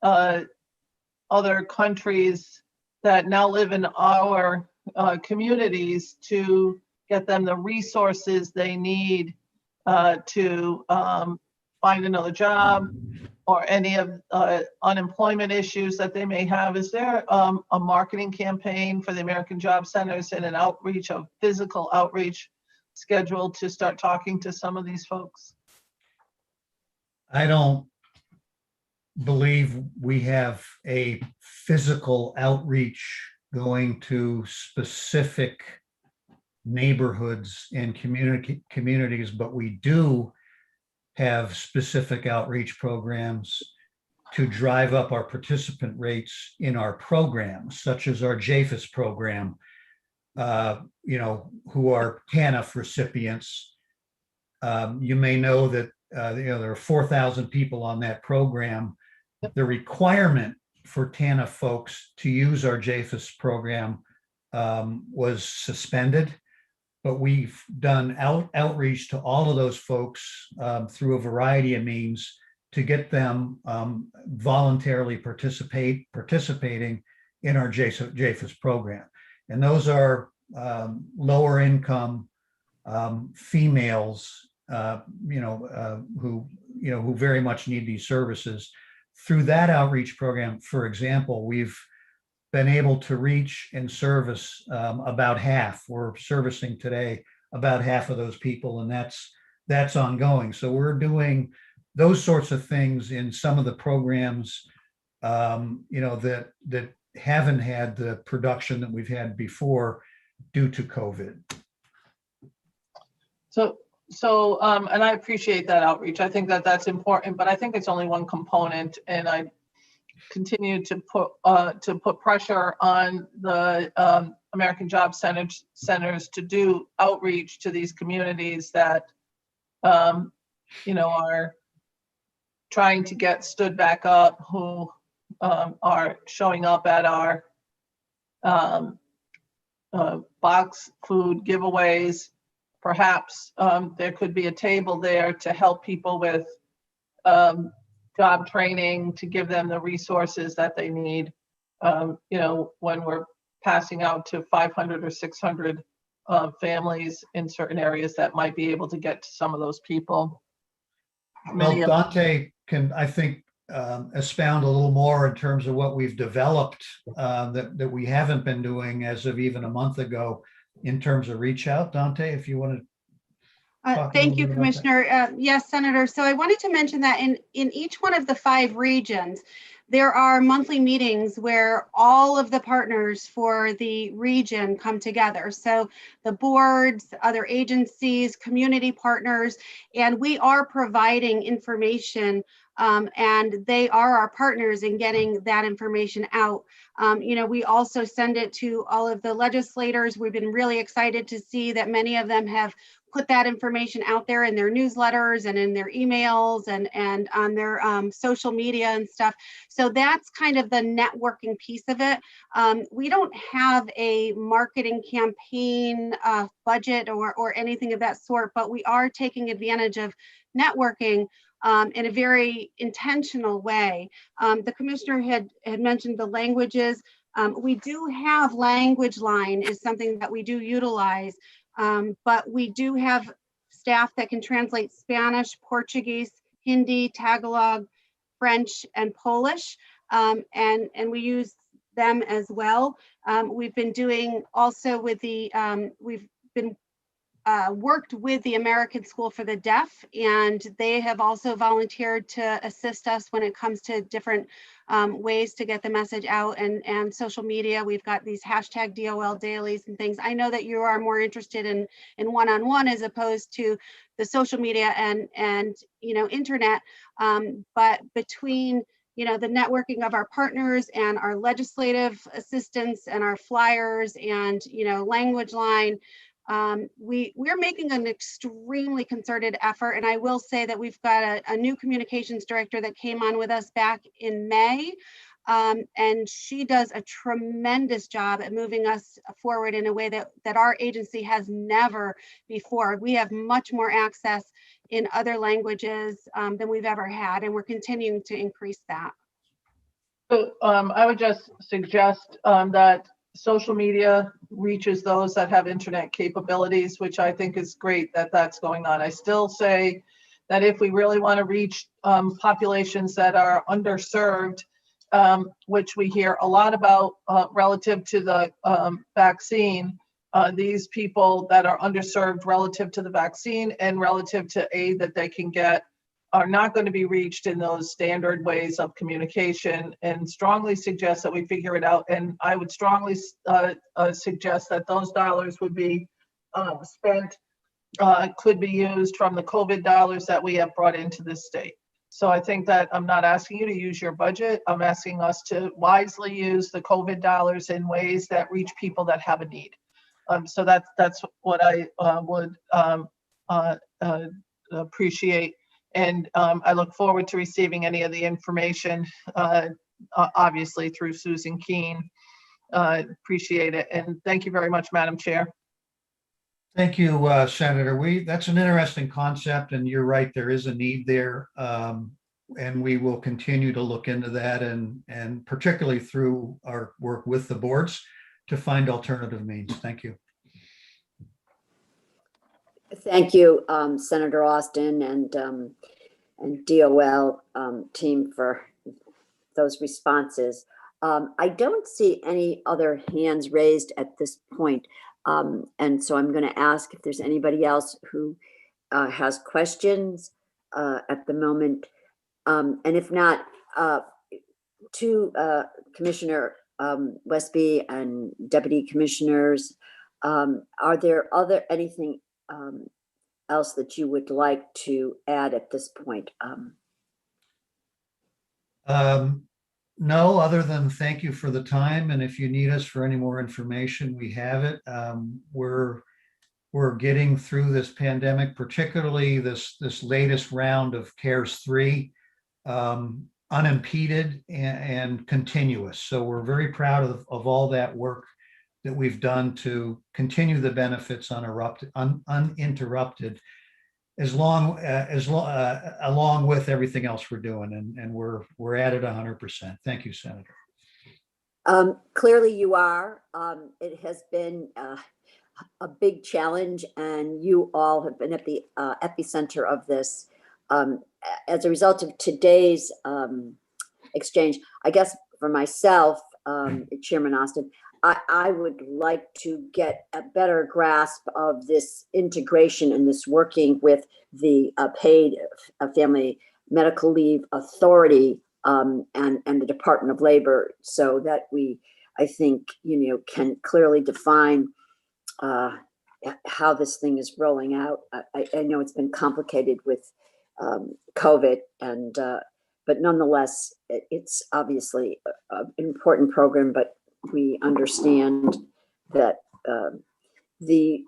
other countries that now live in our communities, to get them the resources they need to find another job, or any of unemployment issues that they may have? Is there a marketing campaign for the American Job Centers and an outreach, of physical outreach scheduled to start talking to some of these folks? I don't believe we have a physical outreach going to specific neighborhoods and communities, but we do have specific outreach programs to drive up our participant rates in our programs, such as our JAFIS program, who are TANF recipients. You may know that there are 4,000 people on that program. The requirement for TANF folks to use our JAFIS program was suspended, but we've done outreach to all of those folks through a variety of means to get them voluntarily participating in our JAFIS program. And those are lower income females, who very much need these services. Through that outreach program, for example, we've been able to reach and service about half. We're servicing today about half of those people, and that's ongoing. So we're doing those sorts of things in some of the programs, that haven't had the production that we've had before due to COVID. So, and I appreciate that outreach. I think that that's important, but I think it's only one component, and I continue to put pressure on the American Job Centers to do outreach to these communities that, are trying to get stood back up, who are showing up at our box food giveaways. Perhaps there could be a table there to help people with job training, to give them the resources that they need. When we're passing out to 500 or 600 families in certain areas that might be able to get to some of those people. Well, Dante can, I think, expound a little more in terms of what we've developed that we haven't been doing as of even a month ago in terms of reach out. Dante, if you want to. Thank you, Commissioner. Yes, Senator. So I wanted to mention that in each one of the 5 regions, there are monthly meetings where all of the partners for the region come together. So the boards, other agencies, community partners, and we are providing information, and they are our partners in getting that information out. We also send it to all of the legislators. We've been really excited to see that many of them have put that information out there in their newsletters and in their emails and on their social media and stuff. So that's kind of the networking piece of it. We don't have a marketing campaign budget or anything of that sort, but we are taking advantage of networking in a very intentional way. The commissioner had mentioned the languages. We do have Language Line is something that we do utilize. But we do have staff that can translate Spanish, Portuguese, Hindi, Tagalog, French, and Polish, and we use them as well. We've been doing also with the, we've been worked with the American School for the Deaf, and they have also volunteered to assist us when it comes to different ways to get the message out and social media. We've got these hashtag DOL dailies and things. I know that you are more interested in one-on-one as opposed to the social media and internet, but between the networking of our partners and our legislative assistance and our flyers and Language Line, we're making an extremely concerted effort. And I will say that we've got a new communications director that came on with us back in May. And she does a tremendous job at moving us forward in a way that our agency has never before. We have much more access in other languages than we've ever had, and we're continuing to increase that. So I would just suggest that social media reaches those that have internet capabilities, which I think is great that that's going on. I still say that if we really want to reach populations that are underserved, which we hear a lot about relative to the vaccine, these people that are underserved relative to the vaccine and relative to aid that they can get are not going to be reached in those standard ways of communication, and strongly suggest that we figure it out. And I would strongly suggest that those dollars would be spent, could be used from the COVID dollars that we have brought into this state. So I think that I'm not asking you to use your budget. I'm asking us to wisely use the COVID dollars in ways that reach people that have a need. So that's what I would appreciate. And I look forward to receiving any of the information, obviously through Susan Keene. Appreciate it. And thank you very much, Madam Chair. Thank you, Senator. That's an interesting concept, and you're right, there is a need there. And we will continue to look into that, and particularly through our work with the boards to find alternative means. Thank you. Thank you, Senator Austin and DOL team for those responses. I don't see any other hands raised at this point. And so I'm going to ask if there's anybody else who has questions at the moment. And if not, to Commissioner Westby and Deputy Commissioners, are there anything else that you would like to add at this point? No, other than thank you for the time. And if you need us for any more information, we have it. We're getting through this pandemic, particularly this latest round of CARES 3, unimpeded and continuous. So we're very proud of all that work that we've done to continue the benefits uninterrupted, along with everything else we're doing, and we're at it 100%. Thank you, Senator. Clearly you are. It has been a big challenge, and you all have been at the epicenter of this. As a result of today's exchange, I guess for myself, Chairman Austin, I would like to get a better grasp of this integration and this working with the paid family medical leave authority and the Department of Labor, so that we, I think, can clearly define how this thing is rolling out. I know it's been complicated with COVID, and but nonetheless, it's obviously an important program. But we understand that the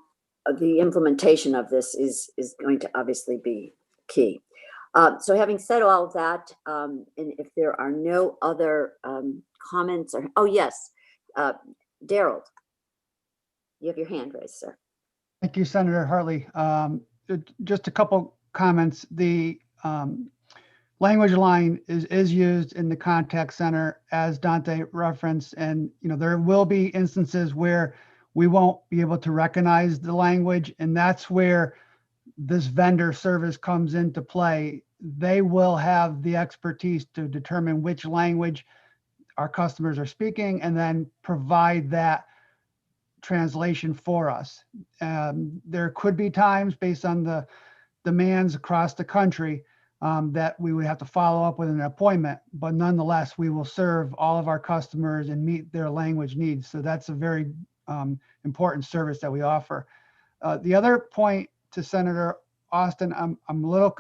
implementation of this is going to obviously be key. So having said all of that, and if there are no other comments, or oh yes, Daryl, you have your hand raised, sir. Thank you, Senator Hartley. Just a couple comments. The language line is used in the contact center, as Dante referenced, and there will be instances where we won't be able to recognize the language, and that's where this vendor service comes into play. They will have the expertise to determine which language our customers are speaking and then provide that translation for us. There could be times, based on the demands across the country, that we would have to follow up with an appointment, but nonetheless, we will serve all of our customers and meet their language needs. So that's a very important service that we offer. The other point to Senator Austin, I'm a little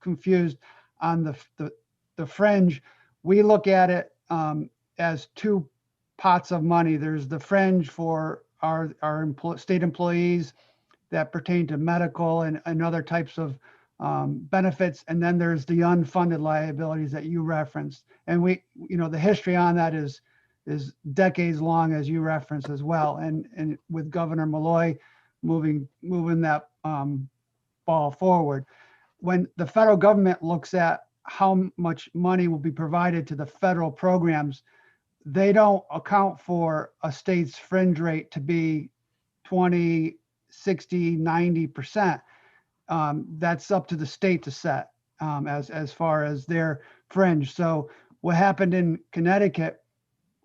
confused on the fringe. We look at it as two pots of money. There's the fringe for our state employees that pertain to medical and other types of benefits, and then there's the unfunded liabilities that you referenced. And the history on that is decades long, as you referenced as well. And with Governor Malloy moving that ball forward, when the federal government looks at how much money will be provided to the federal programs, they don't account for a state's fringe rate to be 20, 60, 90%. That's up to the state to set as far as their fringe. So what happened in Connecticut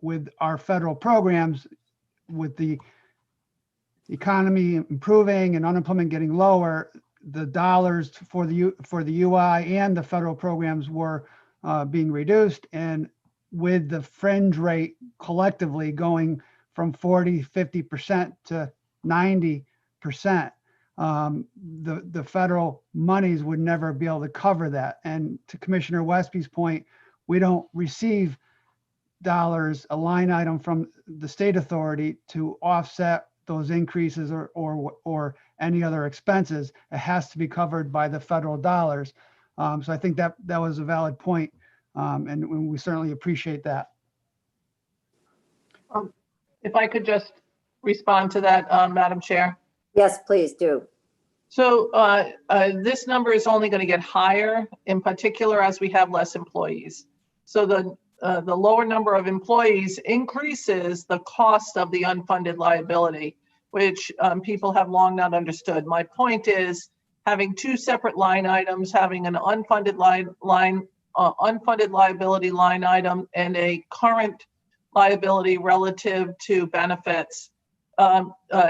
with our federal programs, with the economy improving and unemployment getting lower, the dollars for the UI and the federal programs were being reduced, and with the fringe rate collectively going from 40, 50% to 90%, the federal monies would never be able to cover that. And to Commissioner Westby's point, we don't receive dollars, a line item from the state authority to offset those increases or any other expenses. It has to be covered by the federal dollars. So I think that was a valid point, and we certainly appreciate that. If I could just respond to that, Madam Chair. Yes, please do. So this number is only going to get higher, in particular as we have less employees. So the lower number of employees increases the cost of the unfunded liability, which people have long not understood. My point is, having two separate line items, having an unfunded unfunded liability line item and a current liability relative to benefits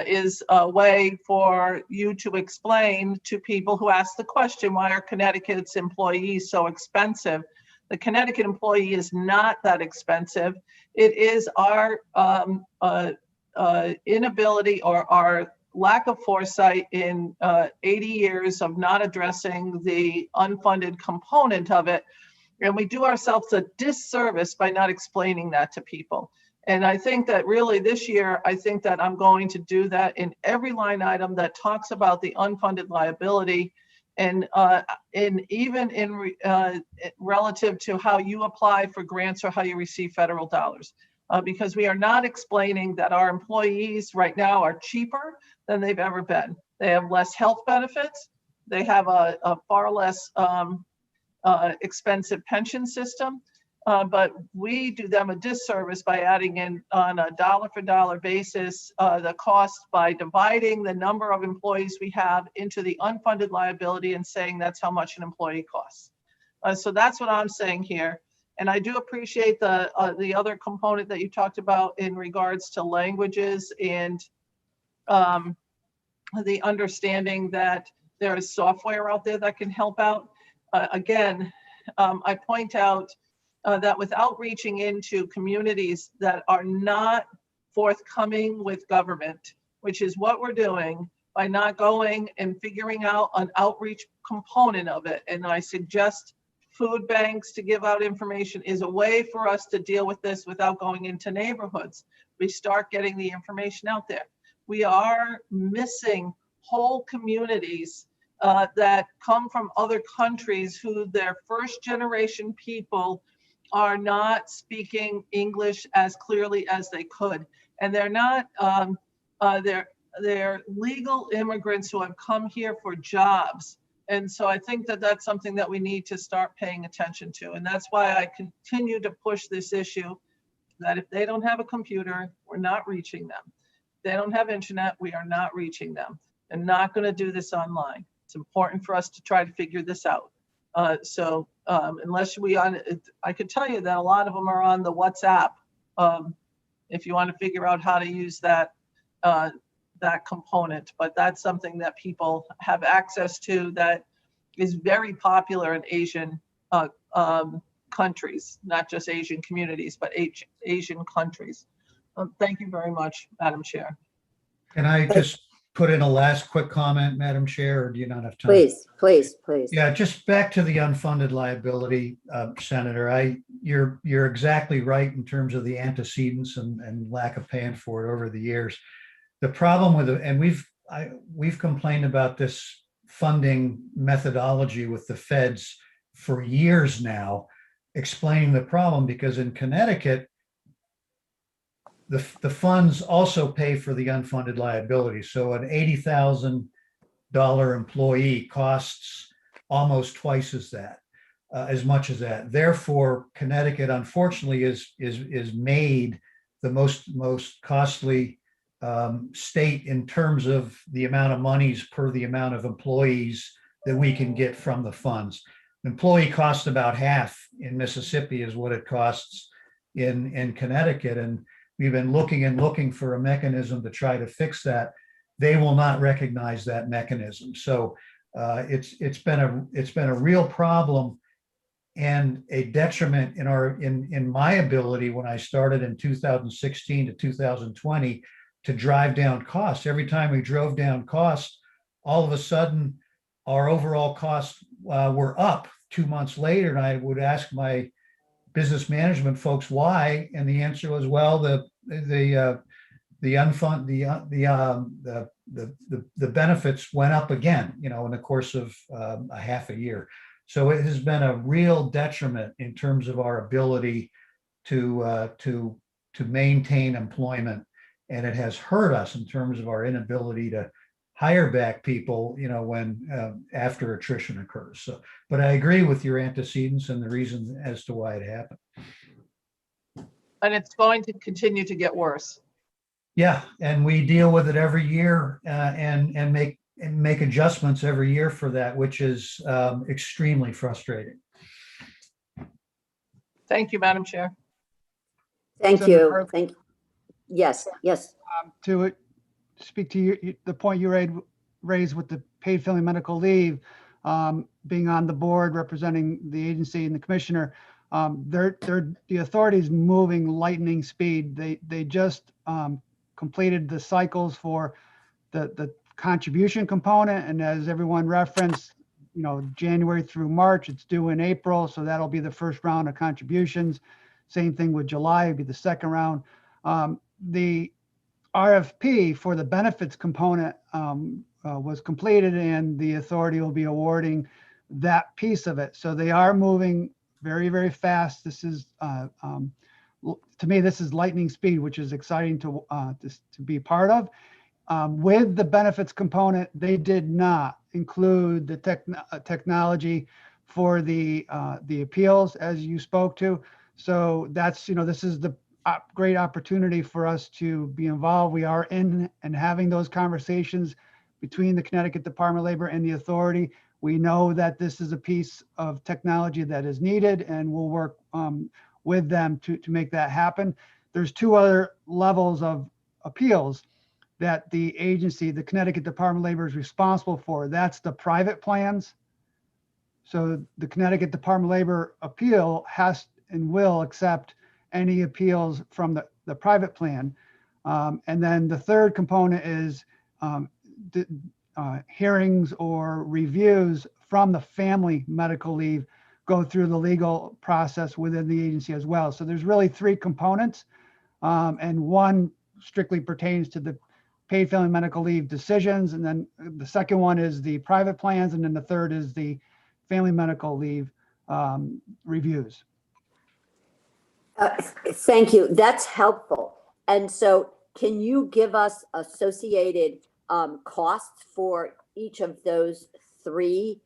is a way for you to explain to people who ask the question, why are Connecticut's employees so expensive? The Connecticut employee is not that expensive. It is our inability or our lack of foresight in 80 years of not addressing the unfunded component of it. And we do ourselves a disservice by not explaining that to people. And I think that really this year, I think that I'm going to do that in every line item that talks about the unfunded liability, and even in relative to how you apply for grants or how you receive federal dollars. Because we are not explaining that our employees right now are cheaper than they've ever been. They have less health benefits. They have a far less expensive pension system. But we do them a disservice by adding in on a dollar for dollar basis the cost by dividing the number of employees we have into the unfunded liability and saying that's how much an employee costs. So that's what I'm saying here. And I do appreciate the other component that you talked about in regards to languages and the understanding that there is software out there that can help out. Again, I point out that without reaching into communities that are not forthcoming with government, which is what we're doing by not going and figuring out an outreach component of it. And I suggest food banks to give out information is a way for us to deal with this without going into neighborhoods. We start getting the information out there. We are missing whole communities that come from other countries who their first generation people are not speaking English as clearly as they could. And they're not, they're legal immigrants who have come here for jobs. And so I think that that's something that we need to start paying attention to. And that's why I continue to push this issue that if they don't have a computer, we're not reaching them. If they don't have internet, we are not reaching them. And not going to do this online. It's important for us to try to figure this out. Unless I could tell you that a lot of them are on the WhatsApp. If you want to figure out how to use that component, but that's something that people have access to that is very popular in Asian countries, not just Asian communities, but Asian countries. Thank you very much, Madam Chair. Can I just put in a last quick comment, Madam Chair, or do you not have time? Please, please, please. Yeah, just back to the unfunded liability, Senator. You're exactly right in terms of the antecedents and lack of paying for it over the years. The problem with it, and we've complained about this funding methodology with the feds for years now, explaining the problem, because in Connecticut, the funds also pay for the unfunded liability. So an $80,000 employee costs almost twice as much as that. Therefore, Connecticut, unfortunately, is made the most costly state in terms of the amount of monies per the amount of employees that we can get from the funds. An employee costs about half in Mississippi is what it costs in Connecticut. And we've been looking for a mechanism to try to fix that. They will not recognize that mechanism. So it's been a real problem and a detriment in my ability when I started in 2016 to 2020 to drive down costs. Every time we drove down costs, all of a sudden our overall costs were up 2 months later. And I would ask my business management folks why, and the answer was, well, the benefits went up again, in the course of a half a year. So it has been a real detriment in terms of our ability to maintain employment, and it has hurt us in terms of our inability to hire back people, when after attrition occurs. So, but I agree with your antecedents and the reasons as to why it happened. And it's going to continue to get worse. Yeah, and we deal with it every year and make adjustments every year for that, which is extremely frustrating. Thank you, Madam Chair. Thank you. Thank you. Yes. To speak to the point you raised with the paid family medical leave, being on the board representing the agency and the commissioner, the authority is moving lightning speed. They just completed the cycles for the contribution component, and as everyone referenced, January through March, it's due in April, so that'll be the first round of contributions. Same thing with July, it'd be the second round. The RFP for the benefits component was completed, and the authority will be awarding that piece of it. So they are moving very, very fast. This is, to me, this is lightning speed, which is exciting to be part of. With the benefits component, they did not include the technology for the appeals, as you spoke to. So that's, this is the great opportunity for us to be involved. We are in and having those conversations between the Connecticut Department of Labor and the authority. We know that this is a piece of technology that is needed, and we'll work with them to make that happen. There's two other levels of appeals that the agency, the Connecticut Department of Labor, is responsible for. That's the private plans. So the Connecticut Department of Labor appeal and will accept any appeals from the private plan. And then the third component is hearings or reviews from the family medical leave go through the legal process within the agency as well. So there's really three components, and one strictly pertains to the paid family medical leave decisions, and then the second one is the private plans, and then the third is the family medical leave reviews. Thank you. That's helpful. And so can you give us associated costs for each of those three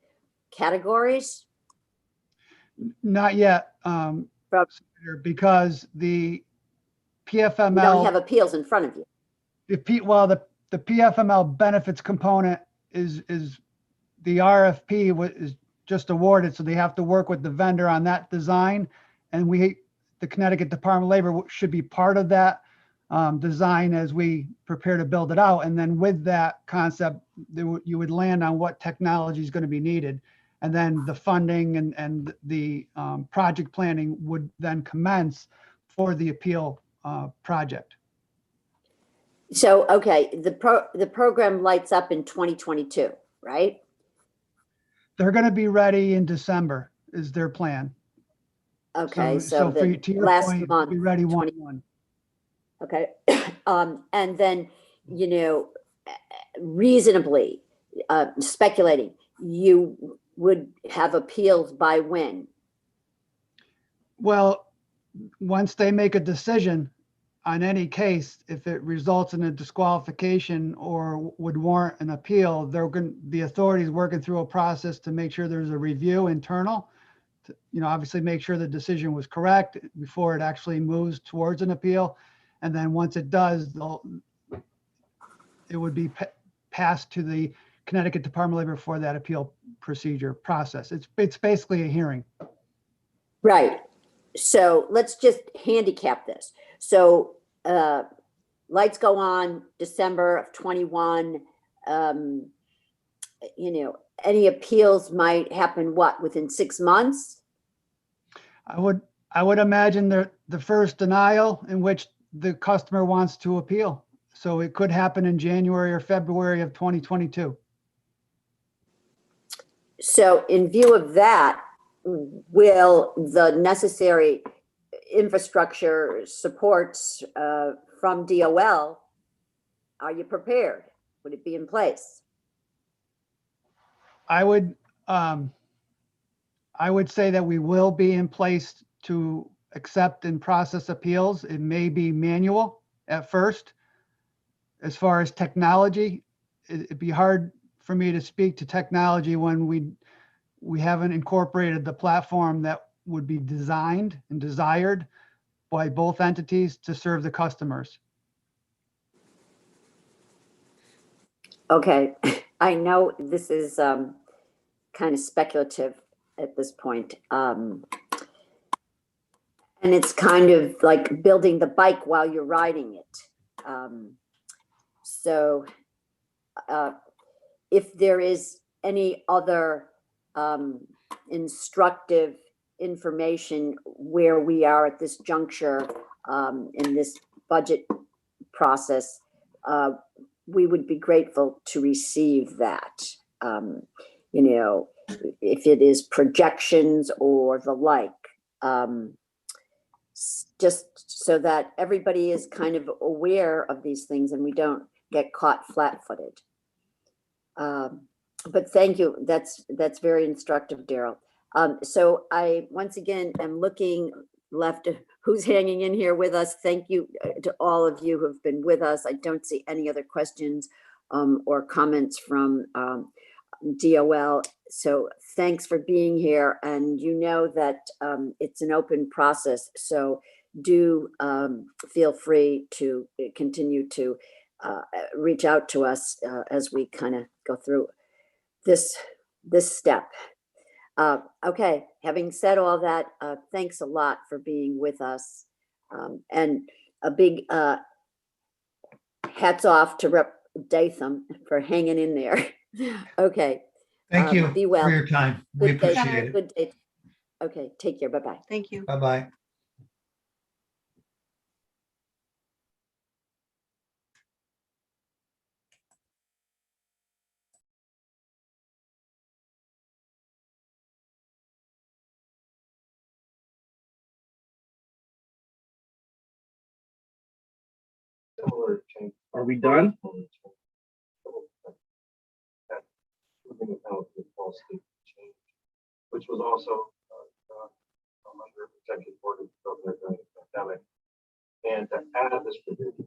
categories? Not yet, because the PFML. You don't have appeals in front of you. The PFML benefits component is the RFP is just awarded, so they have to work with the vendor on that design, and the Connecticut Department of Labor should be part of that design as we prepare to build it out. And then with that concept, you would land on what technology is going to be needed. And then the funding and the project planning would then commence for the appeal project. So, okay, the program lights up in 2022, right? They're going to be ready in December is their plan. Okay, so to your last point, month, be ready 1/1. Okay, and then, reasonably speculating, you would have appeals by when? Well, once they make a decision on any case, if it results in a disqualification or would warrant an appeal, the authorities working through a process to make sure there's a review internal, to, obviously make sure the decision was correct before it actually moves towards an appeal. And then once it does, it would be passed to the Connecticut Department of Labor for that appeal procedure process. It's basically a hearing. Right. So let's just handicap this. So lights go on December of 21. Any appeals might happen within 6 months? I would imagine the first denial in which the customer wants to appeal. So it could happen in January or February of 2022. So in view of that, will the necessary infrastructure supports from DOL, are you prepared? Would it be in place? I would say that we will be in place to accept and process appeals. It may be manual at first. As far as technology, it'd be hard for me to speak to technology when we haven't incorporated the platform that would be designed and desired by both entities to serve the customers. Okay, I know this is kind of speculative at this point. And it's kind of like building the bike while you're riding it. So if there is any other instructive information where we are at this juncture in this budget process, we would be grateful to receive that. If it is projections or the like, just so that everybody is kind of aware of these things and we don't get caught flat-footed. But thank you. That's very instructive, Daryl. So I once again am looking left who's hanging in here with us. Thank you to all of you who've been with us. I don't see any other questions or comments from DOL. So thanks for being here. And you know that it's an open process. So do feel free to continue to reach out to us as we kind of go through this step. Okay, having said all that, thanks a lot for being with us. And a big hats off to Rep. Datham for hanging in there. Okay. Thank you be well. for your time. We appreciate it. Good day. Okay, take care. Bye-bye. Thank you. Bye-bye. Are we done? Which was also under protected order from the pandemic. And to add this provision